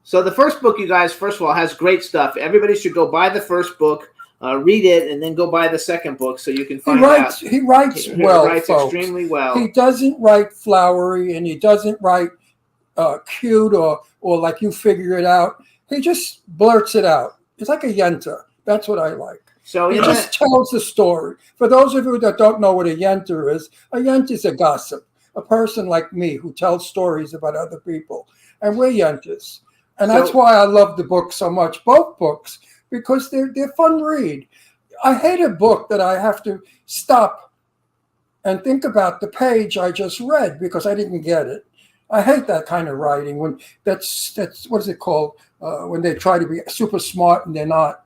[SPEAKER 4] so the first book, you guys, first of all, has great stuff. Everybody should go buy the first book, read it, and then go buy the second book so you can find out.
[SPEAKER 5] he writes
[SPEAKER 4] He
[SPEAKER 5] well,
[SPEAKER 4] writes
[SPEAKER 5] folks.
[SPEAKER 4] extremely well.
[SPEAKER 5] He doesn't write flowery, and he doesn't write cute or like you figure it out. He just blurts it out. It's like a yenta. That's what I like.
[SPEAKER 4] So
[SPEAKER 5] He
[SPEAKER 4] in
[SPEAKER 5] just tells the story. For those of you that don't know what a yenter is a gossip, a person like me who tells stories about other people. And we're yentas. And that's
[SPEAKER 4] So-
[SPEAKER 5] why I love the book so much, both books, because they're fun read. I hate a book that I have to stop and think about the page I just read because I didn't get it. I hate that kind of writing when that's what is it called when they try to be super smart and they're not.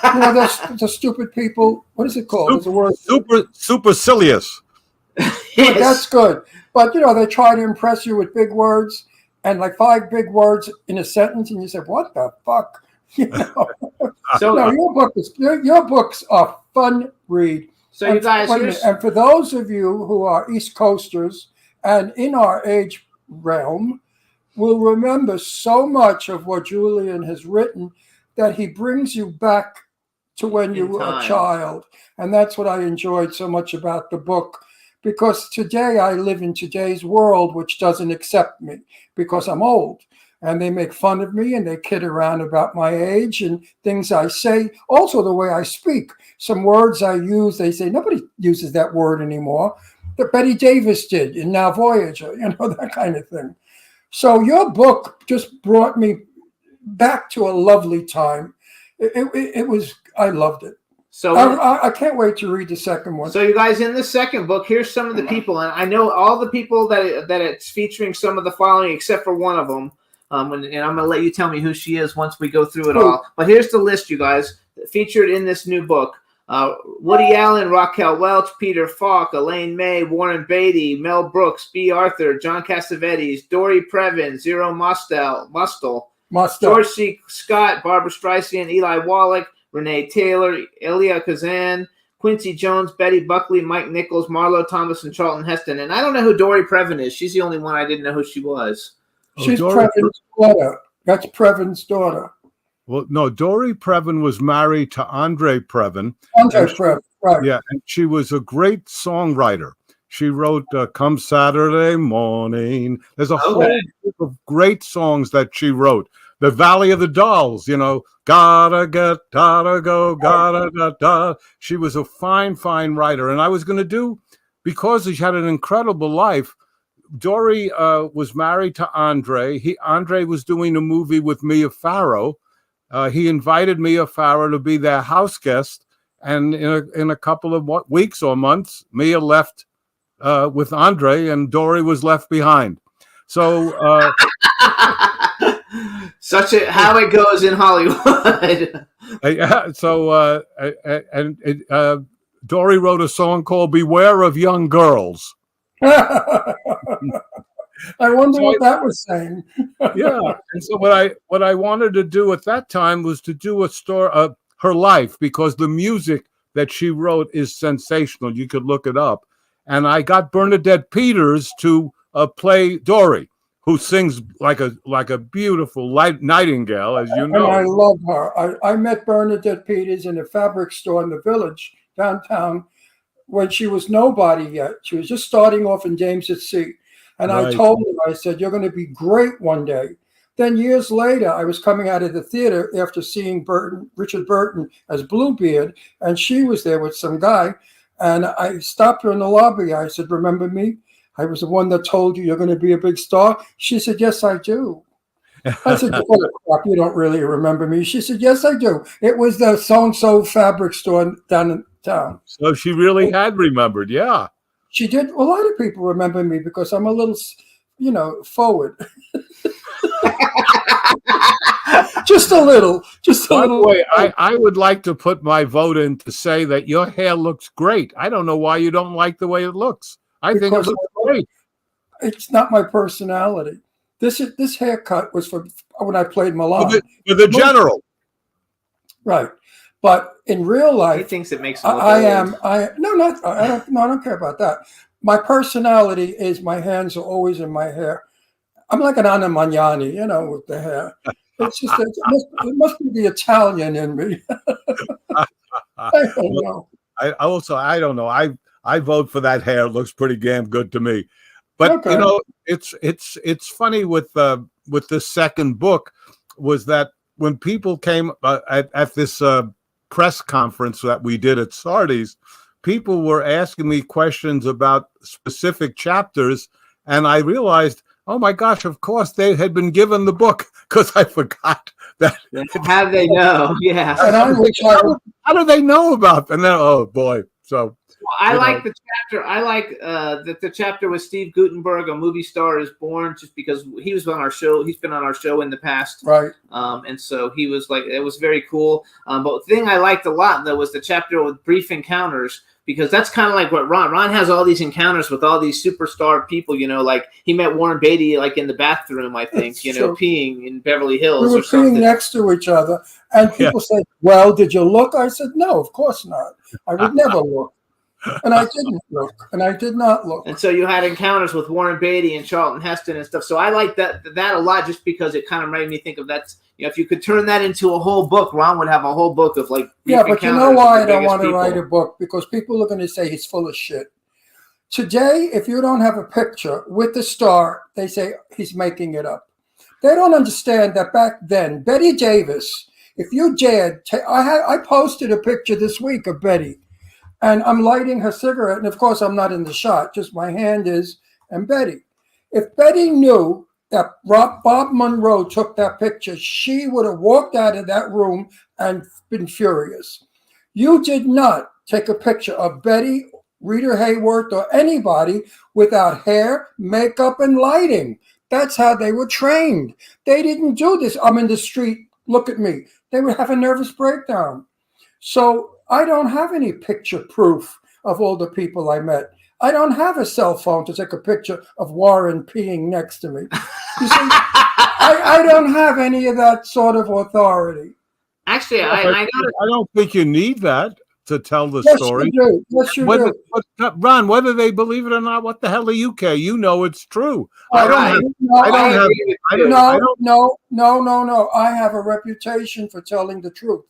[SPEAKER 5] You know, the stupid people. What is it called? There's a word.
[SPEAKER 6] Supercilious.
[SPEAKER 5] But that's good. But you know, they try to impress you with big words and like 5 big words in a sentence, and you say, "What the fuck?" You know.
[SPEAKER 4] So,
[SPEAKER 5] No, your books are fun read.
[SPEAKER 4] so you guys,
[SPEAKER 5] Wait a minute, and for those of you who are East Coasters and in our age realm, will remember so much of what Julian has written that he brings you back to when you
[SPEAKER 4] In
[SPEAKER 5] were a
[SPEAKER 4] time.
[SPEAKER 5] child. And that's what I enjoyed so much about the book. Because today I live in today's world, which doesn't accept me because I'm old. And they make fun of me and they kid around about my age and things I say. Also, the way I speak. Some words I use, they say, nobody uses that word anymore. That Betty Davis did in Now Voyager, you know, that kind of thing. So your book just brought me back to a lovely time. It was, I loved it.
[SPEAKER 4] so
[SPEAKER 5] I can't wait to read the second one.
[SPEAKER 4] So you guys, in the second book, here's some of the people, and I know all the people that it's featuring some of the following, except for one of them. And I'm gonna let you tell me who she is once we go through it all. But here's the list, you guys, featured in this new book: Woody Allen, Raquel Welch, Peter Falk, Elaine May, Warren Beatty, Mel Brooks, B. Arthur, John Cassavetes, Dory Previn, Zero Mustel, George C. Scott, Barbara Streisand, Eli Wallach, Renee Taylor, Elia Kazan, Quincy Jones, Betty Buckley, Mike Nichols, Marlo Thomas, and Charlton Heston. And I don't know who Dory Previn is. She's the only one I didn't know who she was.
[SPEAKER 5] She's
[SPEAKER 6] Dory
[SPEAKER 5] Previn's daughter. That's Previn's daughter.
[SPEAKER 6] Well, no, Dory Previn was married to Andre Previn.
[SPEAKER 5] Andre Previn, right.
[SPEAKER 6] Yeah, and she was a great songwriter. She wrote Come Saturday Morning. There's a whole group of great songs that she wrote. The Valley of the Dolls, you know, gotta go, da. She was a fine writer. And I was going to do, because she had an incredible life, Dory was married to Andre. Andre was doing a movie with Mia Farrow. He invited Mia Farrow to be their house guest. And in a couple of weeks or months, Mia left with Andre and Dory was left behind. So
[SPEAKER 4] Such how it goes in Hollywood.
[SPEAKER 6] Dory wrote a song called "Beware of Young Girls."
[SPEAKER 5] I wonder what that was saying.
[SPEAKER 6] Yeah, and so what I wanted to do at that time was to do a story of her life, because the music that she wrote is sensational. You could look it up, and I got Bernadette Peters to play Dory, who sings like a beautiful nightingale, as you know.
[SPEAKER 5] And I love her. I met Bernadette Peters in a fabric store in the Village downtown when she was nobody yet. She was just starting off in James at Sea. And
[SPEAKER 6] Right.
[SPEAKER 5] I told her, I said, you're going to be great one day. Then years later, I was coming out of the theater after seeing Richard Burton as Bluebeard, and she was there with some guy. And I stopped her in the lobby. I said, remember me? I was the one that told you you're going to be a big star. She said, yes, I do. I said, oh, crap, you don't really remember me. She said, yes, I do. It was the so-and-so fabric store down in town.
[SPEAKER 6] So she really had remembered, yeah.
[SPEAKER 5] She did. A lot of people remember me because I'm a little, forward. Just a little.
[SPEAKER 6] By the way, I would like to put my vote in to say that your hair looks great. I don't know why you don't like the way it looks. I think it looks great.
[SPEAKER 5] It's not my personality. This haircut was for when I played Milan.
[SPEAKER 6] For the general.
[SPEAKER 5] Right. But in real life,
[SPEAKER 4] He thinks it makes him look
[SPEAKER 5] I
[SPEAKER 4] old.
[SPEAKER 5] don't care about that. My personality is my hands are always in my hair. I'm like an Anna Magnani, with the hair. It's just it must be the Italian in me. I don't know.
[SPEAKER 6] I don't know. I vote for that hair. It looks pretty damn good to me. But
[SPEAKER 5] Okay.
[SPEAKER 6] it's funny with this second book was that when people came at this press conference that we did at Sardi's, people were asking me questions about specific chapters, and I realized, oh my gosh, of course they had been given the book, because I forgot that.
[SPEAKER 4] How do they know? Yeah.
[SPEAKER 5] And I wish I would.
[SPEAKER 6] How do they know about? And then, oh boy, so.
[SPEAKER 4] I
[SPEAKER 6] You
[SPEAKER 4] like the chapter. I like that the chapter with Steve Guttenberg, A Movie Star is Born, just because he was on our show. He's been on our show in the past.
[SPEAKER 5] Right.
[SPEAKER 4] And so he was like, it was very cool. But the thing I liked a lot, though, was the chapter with Brief Encounters, because that's kind of like what Ron has all these encounters with all these superstar people, like he met Warren Beatty, like in the bathroom, I think,
[SPEAKER 5] It's true.
[SPEAKER 4] peeing in Beverly Hills
[SPEAKER 5] We were
[SPEAKER 4] or something.
[SPEAKER 5] peeing next to each other, and people said, well, did you look? I said, no, of course not. I would never look. And I didn't look, and I did not look.
[SPEAKER 4] And so you had encounters with Warren Beatty and Charlton Heston and stuff. So I like that a lot, just because it kind of made me think of that. If you could turn that into a whole book, Ron would have a whole book of like.
[SPEAKER 5] Yeah, but you know
[SPEAKER 4] encounters
[SPEAKER 5] why
[SPEAKER 4] with
[SPEAKER 5] I
[SPEAKER 4] the
[SPEAKER 5] don't
[SPEAKER 4] biggest
[SPEAKER 5] want to
[SPEAKER 4] people.
[SPEAKER 5] write a book? Because people are going to say he's full of shit. Today, if you don't have a picture with the star, they say he's making it up. They don't understand that back then, Betty Davis, if you dared, I posted a picture this week of Betty, and I'm lighting her cigarette, and of course I'm not in the shot, just my hand is, and Betty. If Betty knew that Bob Monroe took that picture, she would have walked out of that room and been furious. You did not take a picture of Betty, Rita Hayworth, or anybody without hair, makeup, and lighting. That's how they were trained. They didn't do this. I'm in the street, look at me. They would have a nervous breakdown. So I don't have any picture proof of all the people I met. I don't have a cell phone to take a picture of Warren peeing next to me. You see, I don't have any of that sort of authority.
[SPEAKER 4] Actually, I
[SPEAKER 6] don't think you need that to tell the
[SPEAKER 5] Yes,
[SPEAKER 6] story.
[SPEAKER 5] you do. Yes, you do.
[SPEAKER 6] Ron, whether they believe it or not, what the hell do you care? You know it's true.
[SPEAKER 4] All right.
[SPEAKER 5] No,
[SPEAKER 6] I don't have.
[SPEAKER 5] No. I have a reputation for telling the truth.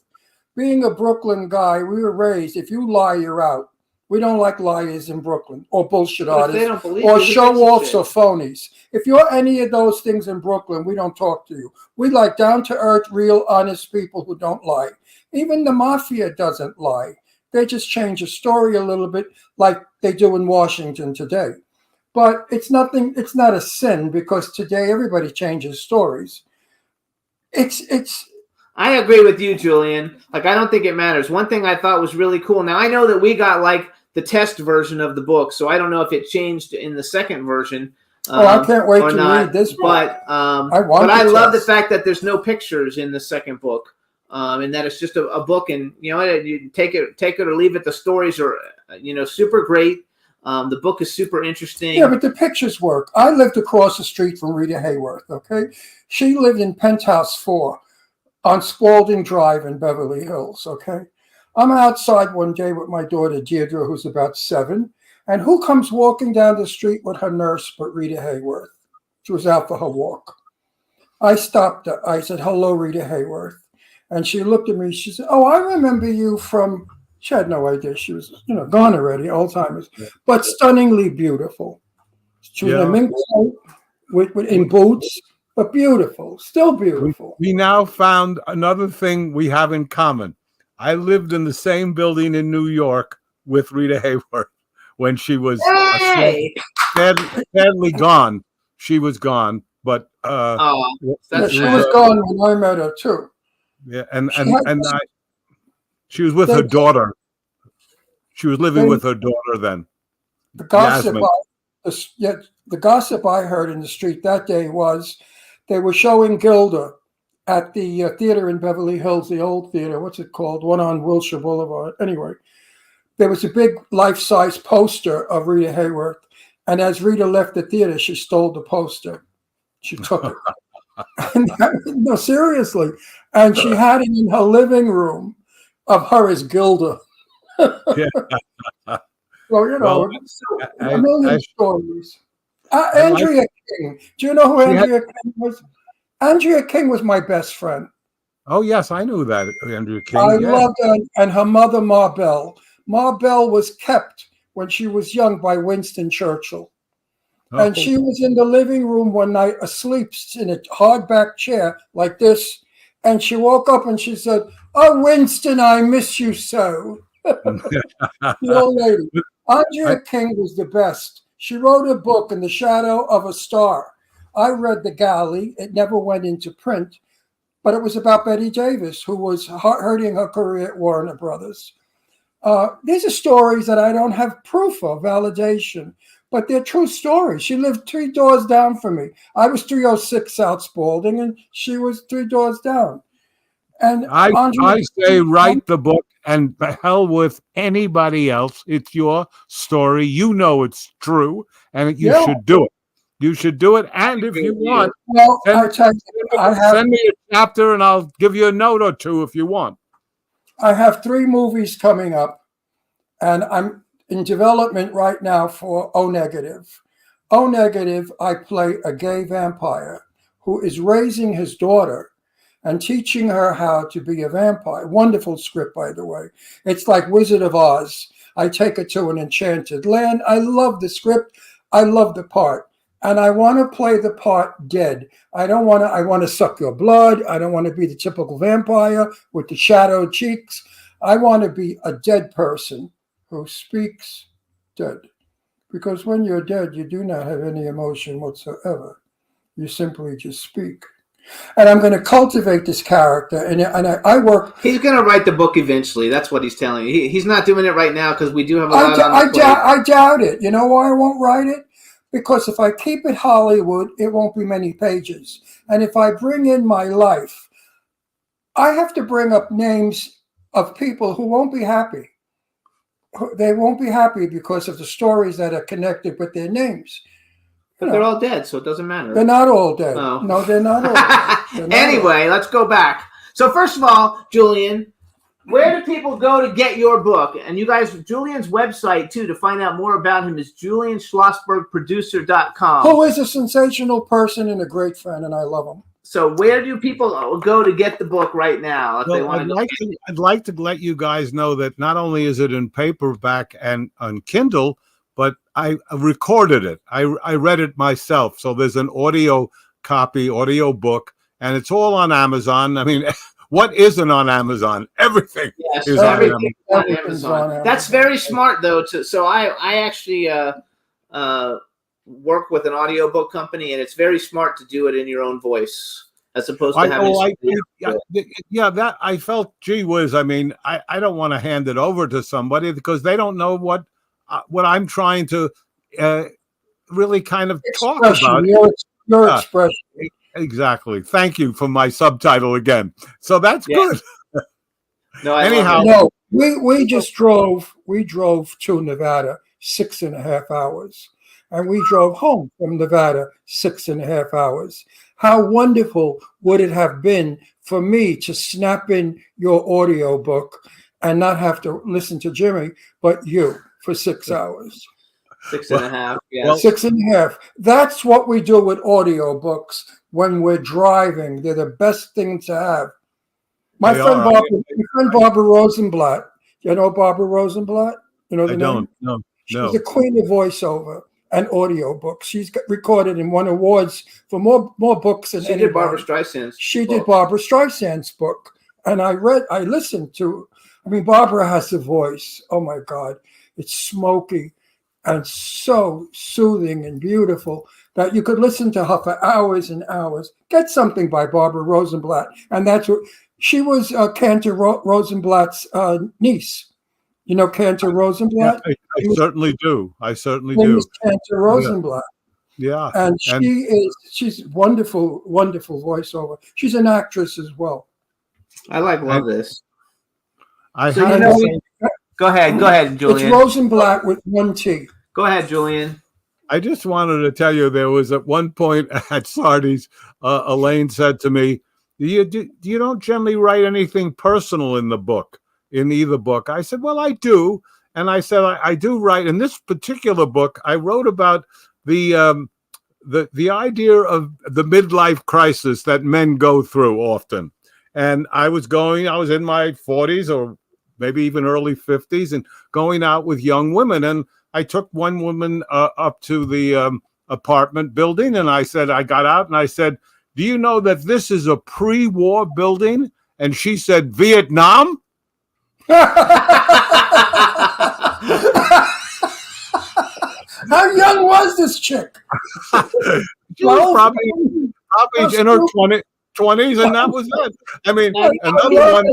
[SPEAKER 5] Being a Brooklyn guy, we were raised, if you lie, you're out. We don't like liars in Brooklyn, or bullshit
[SPEAKER 4] But if they
[SPEAKER 5] artists,
[SPEAKER 4] don't believe
[SPEAKER 5] or
[SPEAKER 4] you, who
[SPEAKER 5] show-offs
[SPEAKER 4] gives a
[SPEAKER 5] or phonies. If you're any of those things in Brooklyn, we don't talk to you. We like down-to-earth, real, honest people who don't lie. Even the mafia doesn't lie. They just change the story a little bit like they do in Washington today. But it's not a sin, because today everybody changes stories.
[SPEAKER 4] I agree with you, Julian. Like, I don't think it matters. One thing I thought was really cool. Now, I know that we got like the test version of the book, so I don't know if it changed in the second version.
[SPEAKER 5] I can't wait
[SPEAKER 4] or
[SPEAKER 5] to
[SPEAKER 4] not,
[SPEAKER 5] read this book.
[SPEAKER 4] But I love the fact that there's no pictures in the second book, and that it's just a book, and you take it or leave it. The stories are super great. The book is super interesting.
[SPEAKER 5] Yeah, but the pictures work. I lived across the street from Rita Hayworth. Okay, she lived in Penthouse 4 on Spalding Drive in Beverly Hills. Okay, I'm outside one day with my daughter Deirdre, who's about 7. And who comes walking down the street with her nurse but Rita Hayworth? She was out for her walk. I stopped her. I said, "Hello, Rita Hayworth." And she looked at me. She said, "Oh, I remember you from..." She had no idea. She was, gone already, Alzheimer's, but stunningly beautiful. She was in a mink coat in boots, but beautiful, still beautiful.
[SPEAKER 6] We now found another thing we have in common. I lived in the same building in New York with Rita Hayworth. When she was sadly gone. She was gone, but
[SPEAKER 5] she was gone when I met her too.
[SPEAKER 6] Yeah, and she was with her daughter. She was living with her daughter then.
[SPEAKER 5] The gossip I heard in the street that day was they were showing Gilda at the theater in Beverly Hills, the old theater. What's it called? One on Wilshire Boulevard. Anyway. There was a big life-size poster of Rita Hayworth, and as Rita left the theater, she stole the poster. She took it. No, seriously. And she had it in her living room of her as Gilda. Well, a million stories. Andrea King. Do you know who Andrea King was? Andrea King was my best friend.
[SPEAKER 6] Oh, yes, I knew that, Andrea King.
[SPEAKER 5] I loved her, and her mother, Ma Bell. Ma Bell was kept when she was young by Winston Churchill. And she was in the living room one night asleep in a hardback chair like this. And she woke up and she said, "Oh, Winston, I miss you so." The old lady. Andrea King was the best. She wrote a book, In the Shadow of a Star. I read The Galley. It never went into print. But it was about Betty Davis, who was hurting her career at Warner Brothers. These are stories that I don't have proof of, validation, but they're true stories. She lived 3 doors down from me. I was 306 South Spalding, and she was 3 doors down. And
[SPEAKER 6] I say write the book, and the hell with anybody else. It's your story. You know it's true, and you should do it. You should do it, and if you want, send me a chapter, and I'll give you a note or 2 if you want.
[SPEAKER 5] I have 3 movies coming up, and I'm in development right now for O Negative. O Negative, I play a gay vampire who is raising his daughter and teaching her how to be a vampire. Wonderful script, by the way. It's like Wizard of Oz. I take her to an enchanted land. I love the script. I love the part. And I want to play the part dead. I want to suck your blood. I don't want to be the typical vampire with the shadowed cheeks. I want to be a dead person who speaks dead. Because when you're dead, you do not have any emotion whatsoever. You simply just speak. And I'm going to cultivate this character. And I work.
[SPEAKER 4] He's going to write the book eventually. That's what he's telling you. He's not doing it right now because we do have a lot on the plate.
[SPEAKER 5] I doubt it. You know why I won't write it? Because if I keep it Hollywood, it won't be many pages. And if I bring in my life, I have to bring up names of people who won't be happy. They won't be happy because of the stories that are connected with their names.
[SPEAKER 4] But they're all dead, so it doesn't matter.
[SPEAKER 5] They're not all dead.
[SPEAKER 4] Oh.
[SPEAKER 5] No, they're not all dead.
[SPEAKER 4] Anyway, let's go back. So first of all, Julian, where do people go to get your book? And you guys, Julian's website, too, to find out more about him is julianschlossbergproducer.com.
[SPEAKER 5] Who is a sensational person and a great friend, and I love him.
[SPEAKER 4] So where do people go to get the book right now if they want
[SPEAKER 6] I'd like to let you guys know that not only is it in paperback and on Kindle, but I recorded it. I read it myself. So there's an audio copy, audio book, and it's all on Amazon. I mean, what isn't on Amazon? Everything is on Amazon.
[SPEAKER 4] That's very smart, though. So I actually work with an audiobook company, and it's very smart to do it in your own voice as opposed to having.
[SPEAKER 6] That I felt, gee whiz. I mean, I don't want to hand it over to somebody because they don't know what I'm trying to really kind of talk about
[SPEAKER 5] Expression,
[SPEAKER 6] it.
[SPEAKER 5] your
[SPEAKER 6] Yeah.
[SPEAKER 5] expression.
[SPEAKER 6] Exactly. Thank you for my subtitle again. So that's
[SPEAKER 4] Yeah.
[SPEAKER 6] good.
[SPEAKER 4] No, I
[SPEAKER 6] Anyhow,
[SPEAKER 4] love it.
[SPEAKER 5] No, we drove to Nevada 6.5 hours. And we drove home from Nevada 6.5 hours. How wonderful would it have been for me to snap in your audio book and not have to listen to Jimmy, but you for 6 hours?
[SPEAKER 4] 6.5. Yes.
[SPEAKER 6] Well,
[SPEAKER 5] 6.5. That's what we do with audio books when we're driving. They're the best thing to have. My
[SPEAKER 6] They
[SPEAKER 5] friend
[SPEAKER 6] are.
[SPEAKER 5] Barbara Rosenblatt. You know Barbara Rosenblatt? You know the
[SPEAKER 6] I
[SPEAKER 5] name?
[SPEAKER 6] don't.
[SPEAKER 5] She's
[SPEAKER 6] No.
[SPEAKER 5] the queen of voiceover and audiobooks. She's got recorded and won awards for more books than
[SPEAKER 4] She
[SPEAKER 5] anybody.
[SPEAKER 4] did Barbara Streisand's
[SPEAKER 5] She
[SPEAKER 4] book.
[SPEAKER 5] did Barbara Streisand's book. And I listened to, I mean, Barbara has a voice. Oh my God. It's smoky and so soothing and beautiful that you could listen to her for hours and hours. Get something by Barbara Rosenblatt. And that's what she was, Cantor Rosenblatt's niece. You know Cantor
[SPEAKER 6] Yeah,
[SPEAKER 5] Rosenblatt?
[SPEAKER 6] I certainly do. I certainly
[SPEAKER 5] Name
[SPEAKER 6] do.
[SPEAKER 5] is Cantor Rosenblatt.
[SPEAKER 6] Yeah.
[SPEAKER 5] And
[SPEAKER 6] And
[SPEAKER 5] she's wonderful, wonderful voiceover. She's an actress as well.
[SPEAKER 4] I love this.
[SPEAKER 6] I
[SPEAKER 4] So,
[SPEAKER 6] have
[SPEAKER 4] you know,
[SPEAKER 6] to say,
[SPEAKER 4] Go ahead, Julian.
[SPEAKER 5] It's Rosenblatt with one T.
[SPEAKER 4] Go ahead, Julian.
[SPEAKER 6] I just wanted to tell you there was at one point at Sardi's, Elaine said to me, you don't generally write anything personal in the book, in either book. I said, well, I do. And I said, I do write. In this particular book, I wrote about the idea of the midlife crisis that men go through often. And I was in my 40s or maybe even early 50s and going out with young women. And I took one woman up to the apartment building, and I got out and I said, do you know that this is a pre-war building? And she said, Vietnam?
[SPEAKER 5] How young was this chick?
[SPEAKER 6] She was probably in her 20s, and that was it. I mean, another one.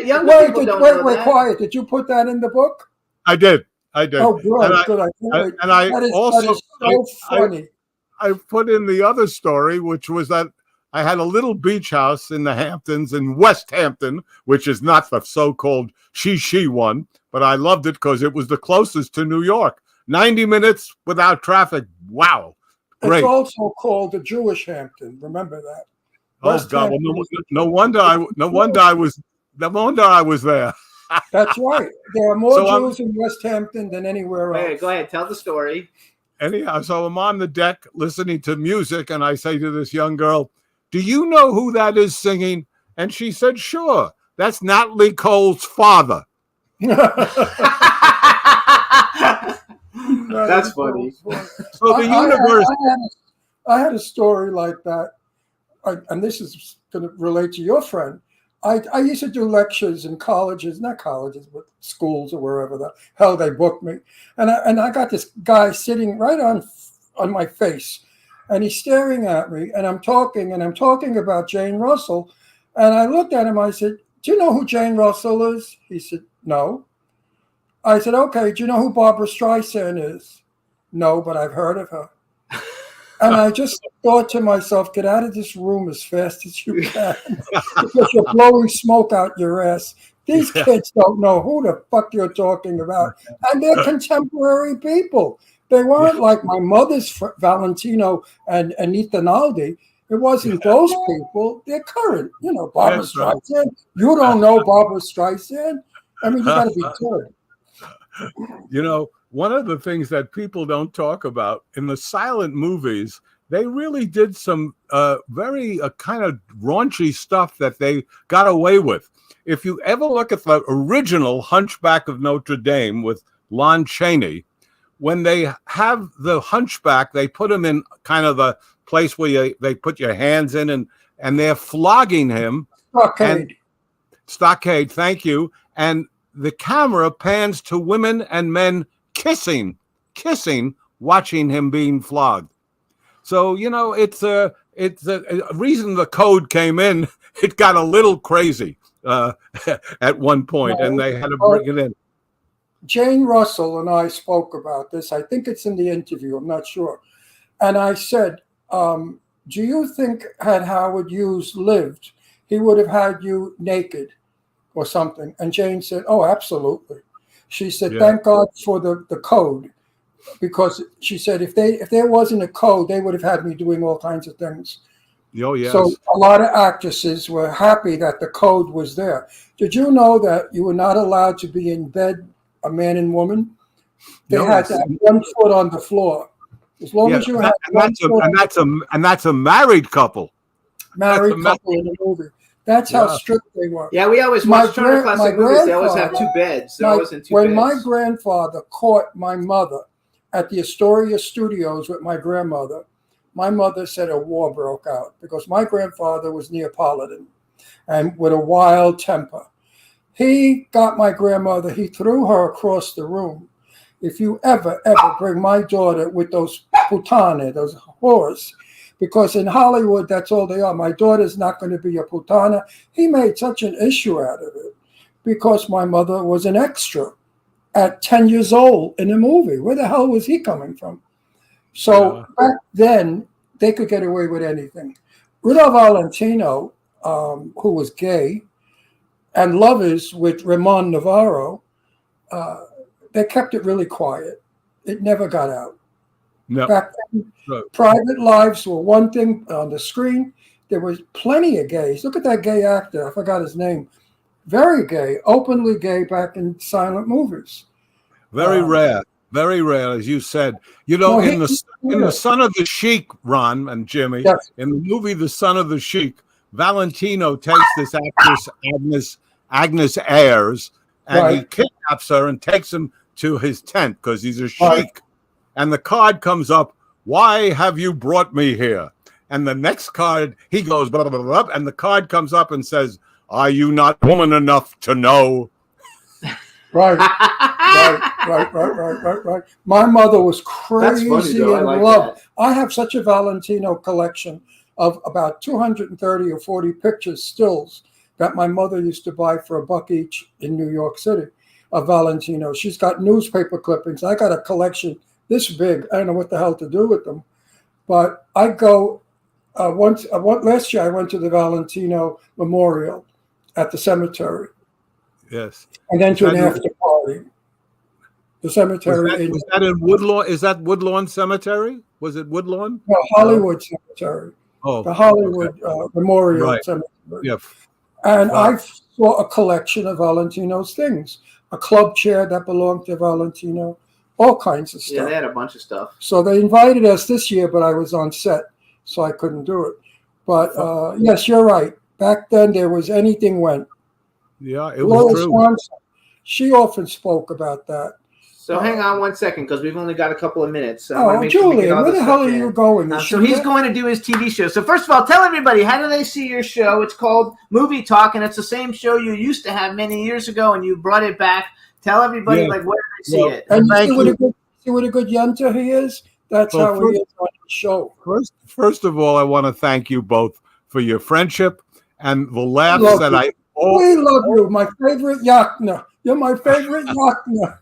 [SPEAKER 4] Young
[SPEAKER 5] Wait,
[SPEAKER 4] people don't know that.
[SPEAKER 5] quiet. Did you put that in the book?
[SPEAKER 6] I did.
[SPEAKER 5] Oh, good, good. I can't wait.
[SPEAKER 6] And I
[SPEAKER 5] that is
[SPEAKER 6] also
[SPEAKER 5] so funny.
[SPEAKER 6] I put in the other story, which was that I had a little beach house in the Hamptons in West Hampton, which is not the so-called she one, but I loved it because it was the closest to New York. 90 minutes without traffic. Wow. Great.
[SPEAKER 5] It's also called the Jewish Hampton. Remember that.
[SPEAKER 6] Oh
[SPEAKER 5] West
[SPEAKER 6] God!
[SPEAKER 5] Hampton
[SPEAKER 6] Well,
[SPEAKER 5] is-
[SPEAKER 6] no wonder I was there.
[SPEAKER 5] That's right. There are more
[SPEAKER 6] So
[SPEAKER 5] Jews in West Hampton than anywhere else.
[SPEAKER 4] Hey, go ahead, tell the story.
[SPEAKER 6] Anyhow, so I'm on the deck listening to music, and I say to this young girl, "Do you know who that is singing?" And she said, "Sure, that's Natalie Cole's father."
[SPEAKER 4] That's funny.
[SPEAKER 6] So the universe.
[SPEAKER 5] I had a story like that, and this is going to relate to your friend. I used to do lectures in colleges, not colleges, but schools or wherever the hell they booked me. And I got this guy sitting right on my face, and he's staring at me, and I'm talking about Jane Russell. And I looked at him, I said, do you know who Jane Russell is? He said, no. I said, okay, do you know who Barbara Streisand is? No, but I've heard of her. And I just thought to myself, get out of this room as fast as you can because you're blowing smoke out your ass. These kids don't know who the fuck you're talking about. And they're contemporary people. They weren't like my mother's Valentino and Anita Naldi. It wasn't those people. They're current. You know, Barbara Streisand. You don't know Barbara Streisand? I mean, you got to be good.
[SPEAKER 6] You know, one of the things that people don't talk about in the silent movies, they really did some very kind of raunchy stuff that they got away with. If you ever look at the original Hunchback of Notre Dame with Lon Chaney, when they have the hunchback, they put him in kind of the place where they put your hands in and they're flogging him. Stockade, thank you. And the camera pans to women and men kissing, watching him being flogged. So, you know, it's a reason the code came in. It got a little crazy at one point, and they had to bring it in.
[SPEAKER 5] Jane Russell and I spoke about this. I think it's in the interview. I'm not sure. And I said, do you think had Howard Hughes lived, he would have had you naked or something? And Jane said, oh, absolutely. She said,
[SPEAKER 6] Yeah.
[SPEAKER 5] thank God for the code. Because she said, if there wasn't a code, they would have had me doing all kinds of things.
[SPEAKER 6] Oh, yes.
[SPEAKER 5] So a lot of actresses were happy that the code was there. Did you know that you were not allowed to be in bed, a man and woman? They
[SPEAKER 6] No,
[SPEAKER 5] had to have one foot on the floor. As long
[SPEAKER 6] Yeah,
[SPEAKER 5] as you
[SPEAKER 6] and
[SPEAKER 5] had one
[SPEAKER 6] that's a,
[SPEAKER 5] foot on
[SPEAKER 6] and that's a married couple.
[SPEAKER 5] married
[SPEAKER 6] that's a
[SPEAKER 5] couple in the movie. That's how
[SPEAKER 6] Yeah.
[SPEAKER 5] strict they were.
[SPEAKER 4] Yeah, we always
[SPEAKER 5] My
[SPEAKER 4] watch Turner Classic
[SPEAKER 5] my
[SPEAKER 4] Movies. They always have
[SPEAKER 5] grandfather-
[SPEAKER 4] two beds. There
[SPEAKER 5] My-
[SPEAKER 4] always in two
[SPEAKER 5] when
[SPEAKER 4] beds.
[SPEAKER 5] my grandfather caught my mother at the Astoria Studios with my grandmother, my mother said a war broke out because my grandfather was Neapolitan and with a wild temper. He got my grandmother, he threw her across the room. If you ever bring my daughter with those putane, those whores, because in Hollywood, that's all they are. My daughter's not going to be a putana. He made such an issue out of it because my mother was an extra at 10 years old in a movie. Where the hell was he coming from? So back then, they could get away with anything. Rudolph Valentino, who was gay, and Lovers with Ramon Navarro, they kept it really quiet. It never got out.
[SPEAKER 6] No.
[SPEAKER 5] Back then,
[SPEAKER 6] Right.
[SPEAKER 5] private lives were one thing on the screen. There was plenty of gays. Look at that gay actor. I forgot his name. Very gay, openly gay back in silent movies.
[SPEAKER 6] Very rare, as you said. You know, in the Son of the Sheik, Ron and Jimmy,
[SPEAKER 5] Yes.
[SPEAKER 6] in the movie The Son of the Sheik, Valentino takes this actress Agnes Ayres, and he
[SPEAKER 5] Right.
[SPEAKER 6] kidnaps her and takes him to his tent because he's a sheik.
[SPEAKER 5] Right.
[SPEAKER 6] And the card comes up, "Why have you brought me here?" And the next card, he goes, blah, blah, blah, blah, and the card comes up and says, "Are you not woman enough to know?"
[SPEAKER 5] Right. Right. My mother was crazy
[SPEAKER 4] That's funny, though. I
[SPEAKER 5] in
[SPEAKER 4] like
[SPEAKER 5] love.
[SPEAKER 4] that.
[SPEAKER 5] I have such a Valentino collection of about 230 or 40 pictures, stills, that my mother used to buy for $1 each in New York City of Valentino. She's got newspaper clippings. I got a collection this big. I don't know what the hell to do with them. But I go, last year I went to the Valentino Memorial at the cemetery.
[SPEAKER 6] Yes.
[SPEAKER 5] And then to an
[SPEAKER 6] Is that-
[SPEAKER 5] after party. The cemetery
[SPEAKER 6] Was that in Woodlawn? Is that Woodlawn Cemetery? Was it Woodlawn?
[SPEAKER 5] Hollywood Cemetery,
[SPEAKER 6] Oh,
[SPEAKER 5] the Hollywood Memorial
[SPEAKER 6] Right.
[SPEAKER 5] Cemetery.
[SPEAKER 6] yeah.
[SPEAKER 5] And
[SPEAKER 6] Wow.
[SPEAKER 5] I saw a collection of Valentino's things, a club chair that belonged to Valentino, all kinds of
[SPEAKER 4] Yeah,
[SPEAKER 5] stuff.
[SPEAKER 4] they had a bunch of stuff.
[SPEAKER 5] So they invited us this year, but I was on set, so I couldn't do it. But yes, you're right. Back then, there was anything went.
[SPEAKER 6] Yeah, it was
[SPEAKER 5] Lois
[SPEAKER 6] true.
[SPEAKER 5] Swanson, she often spoke about that.
[SPEAKER 4] So hang on one second because we've only got a couple of minutes. So I
[SPEAKER 5] Oh,
[SPEAKER 4] wanna make sure we get
[SPEAKER 5] Julian,
[SPEAKER 4] all
[SPEAKER 5] where
[SPEAKER 4] this
[SPEAKER 5] the hell
[SPEAKER 4] stuff
[SPEAKER 5] are
[SPEAKER 4] in.
[SPEAKER 5] you going?
[SPEAKER 4] So he's going to do his TV show. So first of all, tell everybody, how do they see your show? It's called Movie Talk, and it's the same show you used to have many years ago, and you brought it back. Tell everybody,
[SPEAKER 6] Yeah.
[SPEAKER 4] where do they see
[SPEAKER 6] Well,
[SPEAKER 4] it?
[SPEAKER 5] And you
[SPEAKER 6] Thank
[SPEAKER 5] see what,
[SPEAKER 6] you.
[SPEAKER 5] a good yenter he is? That's
[SPEAKER 6] Well,
[SPEAKER 5] how
[SPEAKER 6] first-
[SPEAKER 5] he is on the show.
[SPEAKER 6] First of all, I want to thank you both for your friendship and the laughs
[SPEAKER 5] Love
[SPEAKER 6] that
[SPEAKER 5] you.
[SPEAKER 6] I
[SPEAKER 5] We love you, my favorite Yachner. You're my favorite Yachner.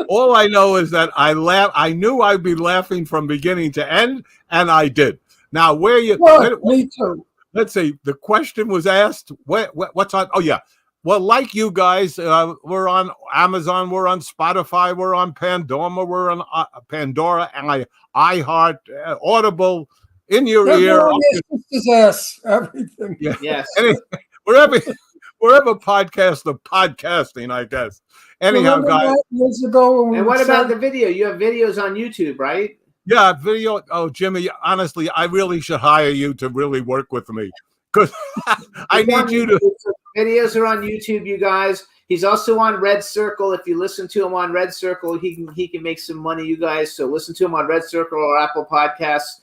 [SPEAKER 6] all I know is that I laugh. I knew I'd be laughing from beginning to end, and I did. Now,
[SPEAKER 5] Well, me too.
[SPEAKER 6] let's see. The question was asked. What's on? Oh yeah. Well, like you guys, we're on Amazon, we're on Spotify, we're on Pandora, we're on Pandora, and iHeart, Audible, in your
[SPEAKER 5] They're
[SPEAKER 6] ear.
[SPEAKER 5] going your sister's ass, everything.
[SPEAKER 6] Yeah.
[SPEAKER 4] Yes.
[SPEAKER 6] Wherever podcasts are podcasting, I guess. Anyhow,
[SPEAKER 5] Remember
[SPEAKER 6] guys.
[SPEAKER 5] that years ago when
[SPEAKER 4] And
[SPEAKER 5] we
[SPEAKER 4] what
[SPEAKER 5] said-
[SPEAKER 4] about the video? You have videos on YouTube, right?
[SPEAKER 6] Yeah, video. Oh, Jimmy, honestly, I really should hire you to really work with me because I need you to.
[SPEAKER 4] Videos are on YouTube, you guys. He's also on Red Circle. If you listen to him on Red Circle, he can make some money, you guys. So listen to him on Red Circle or Apple Podcasts.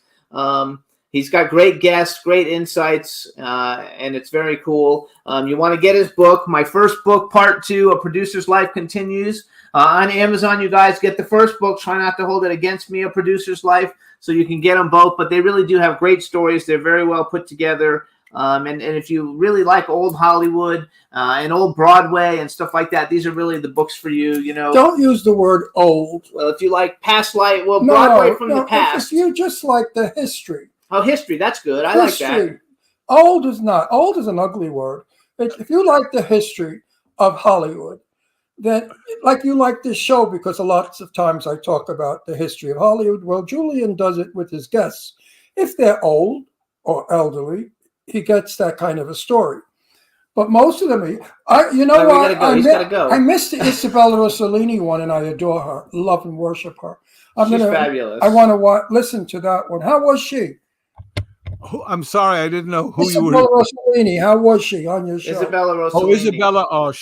[SPEAKER 4] He's got great guests, great insights, and it's very cool. You want to get his book, My First Book, Part 2, A Producer's Life Continues. On Amazon, you guys get the first book, Try Not to Hold It Against Me, A Producer's Life, so you can get them both. But they really do have great stories. They're very well put together. And if you really like old Hollywood and old Broadway and stuff like that, these are really the books for you. You know,
[SPEAKER 5] Don't use the word old.
[SPEAKER 4] well, if you like past life, well, Broadway from the
[SPEAKER 5] If
[SPEAKER 4] past.
[SPEAKER 5] you just like the history.
[SPEAKER 4] Oh, history, that's good. I like that.
[SPEAKER 5] History. Old is not. Old is an ugly word. If you like the history of Hollywood, then like you like this show, because a lots of times I talk about the history of Hollywood. Well, Julian does it with his guests. If they're old or elderly, he gets that kind of a story. But most of them, you know
[SPEAKER 4] Oh, we
[SPEAKER 5] what?
[SPEAKER 4] gotta go. He's gotta go.
[SPEAKER 5] I missed the Isabella Rossellini one, and I adore her, love and worship her.
[SPEAKER 4] She's fabulous.
[SPEAKER 5] I want to listen to that one. How was she?
[SPEAKER 6] I'm sorry, I didn't know who you
[SPEAKER 5] Isabella
[SPEAKER 6] were.
[SPEAKER 5] Rossellini, how was she on your show?
[SPEAKER 4] Isabella Rossellini.
[SPEAKER 6] Oh, Isabella. Oh,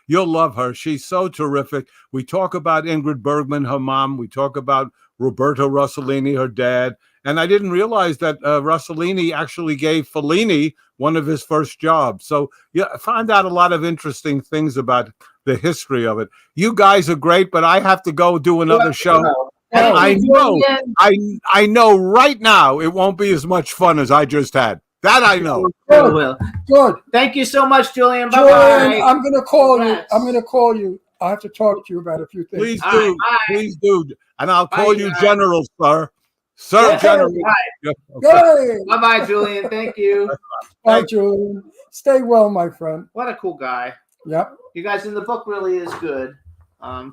[SPEAKER 6] you'll love her. She's so terrific. We talk about Ingrid Bergman, her mom. We talk about Roberto Rossellini, her dad. And I didn't realize that Rossellini actually gave Fellini one of his first jobs. So yeah, I found out a lot of interesting things about the history of it. You guys are great, but I have to go do another show. And I know right now it won't be as much fun as I just had. That I know.
[SPEAKER 4] Good. Will.
[SPEAKER 5] Good.
[SPEAKER 4] Thank you so much, Julian. Bye
[SPEAKER 5] Julian,
[SPEAKER 4] bye.
[SPEAKER 5] I'm going to call
[SPEAKER 4] Congrats.
[SPEAKER 5] you. I'm going to call you. I have to talk to you about a few things.
[SPEAKER 6] Please
[SPEAKER 4] All
[SPEAKER 6] do.
[SPEAKER 4] right, bye.
[SPEAKER 6] Please do. And I'll call
[SPEAKER 4] Bye,
[SPEAKER 6] you
[SPEAKER 4] guys.
[SPEAKER 6] General, sir. Sir,
[SPEAKER 5] Yeah.
[SPEAKER 6] General.
[SPEAKER 4] Bye.
[SPEAKER 6] Yeah, okay.
[SPEAKER 5] Yay!
[SPEAKER 4] Bye bye, Julian. Thank you.
[SPEAKER 5] Bye, Julian. Stay well, my friend.
[SPEAKER 4] What a cool guy.
[SPEAKER 5] Yep.
[SPEAKER 4] You guys, in the book really is good.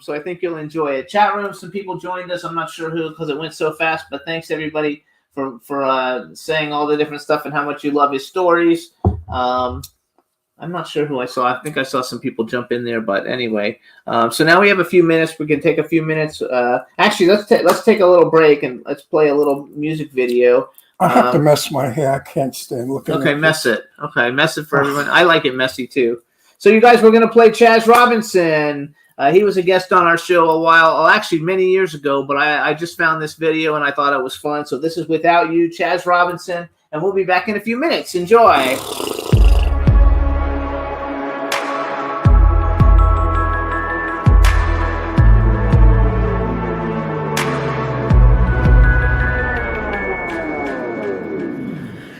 [SPEAKER 4] So I think you'll enjoy it. Chat room, some people joined us. I'm not sure who because it went so fast, but thanks everybody for saying all the different stuff and how much you love his stories. I'm not sure who I saw. I think I saw some people jump in there, but anyway. So now we have a few minutes. We can take a few minutes. Actually, let's take a little break and let's play a little music video.
[SPEAKER 5] I have to mess my hair. I can't stand looking
[SPEAKER 4] Okay,
[SPEAKER 5] at
[SPEAKER 4] mess it. Okay, mess it for everyone. I like it messy too. So you guys, we're going to play Chaz Robinson. He was a guest on our show a while, actually many years ago, but I just found this video and I thought it was fun. So this is Without You, Chaz Robinson, and we'll be back in a few minutes. Enjoy.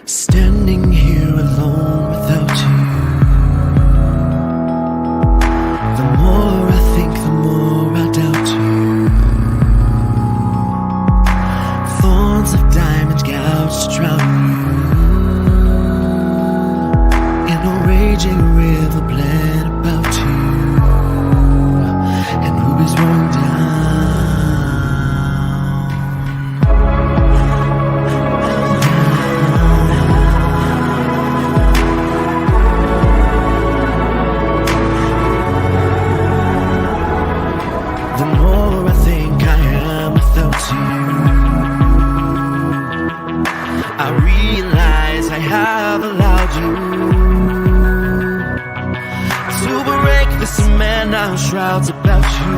[SPEAKER 7] Standing here alone without you. The more I think, the more I doubt you. Thorns of diamond gouts to drown you. In a raging river bled about you. And rubies rolling down. The more I think I am without you, I realize I have allowed you to break the cement now shrouds about you.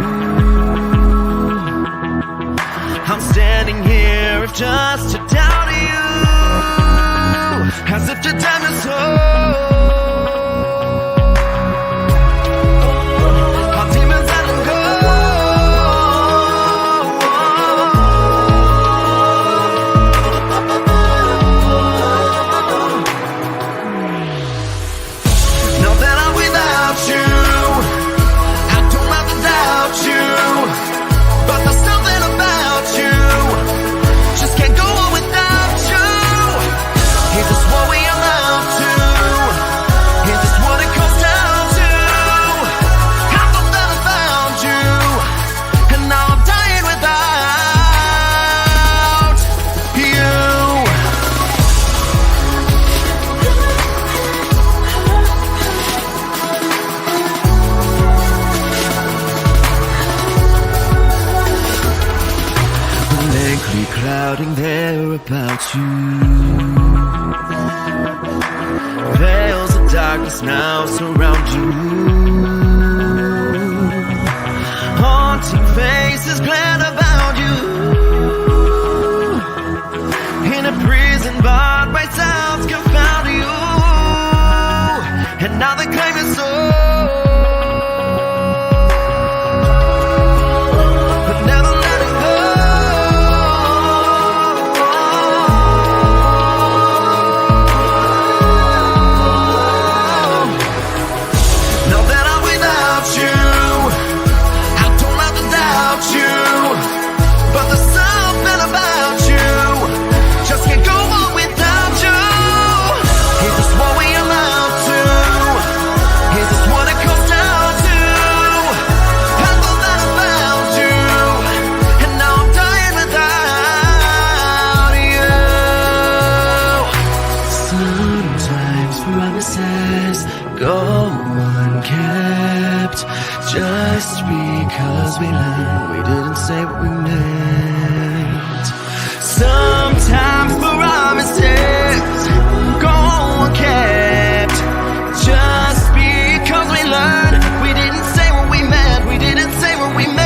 [SPEAKER 7] I'm standing here if just to doubt you, as if to damn me so. Our demons let them go. Now that I'm without you, I don't have to doubt you. But there's something about you, just can't go on without you. Is this what we amount to? Is this what it comes down to? I thought that I found you, and now I'm dying without you. Blankly clouding there about you. Veils of darkness now surround you. Haunting faces glad about you. In a prison barred by sounds confound you. And now they claim it's so. But never letting go. Cause we learned we didn't say what we meant. Sometimes promises go unkept. Just because we learned we didn't say what we meant. We didn't say what we meant.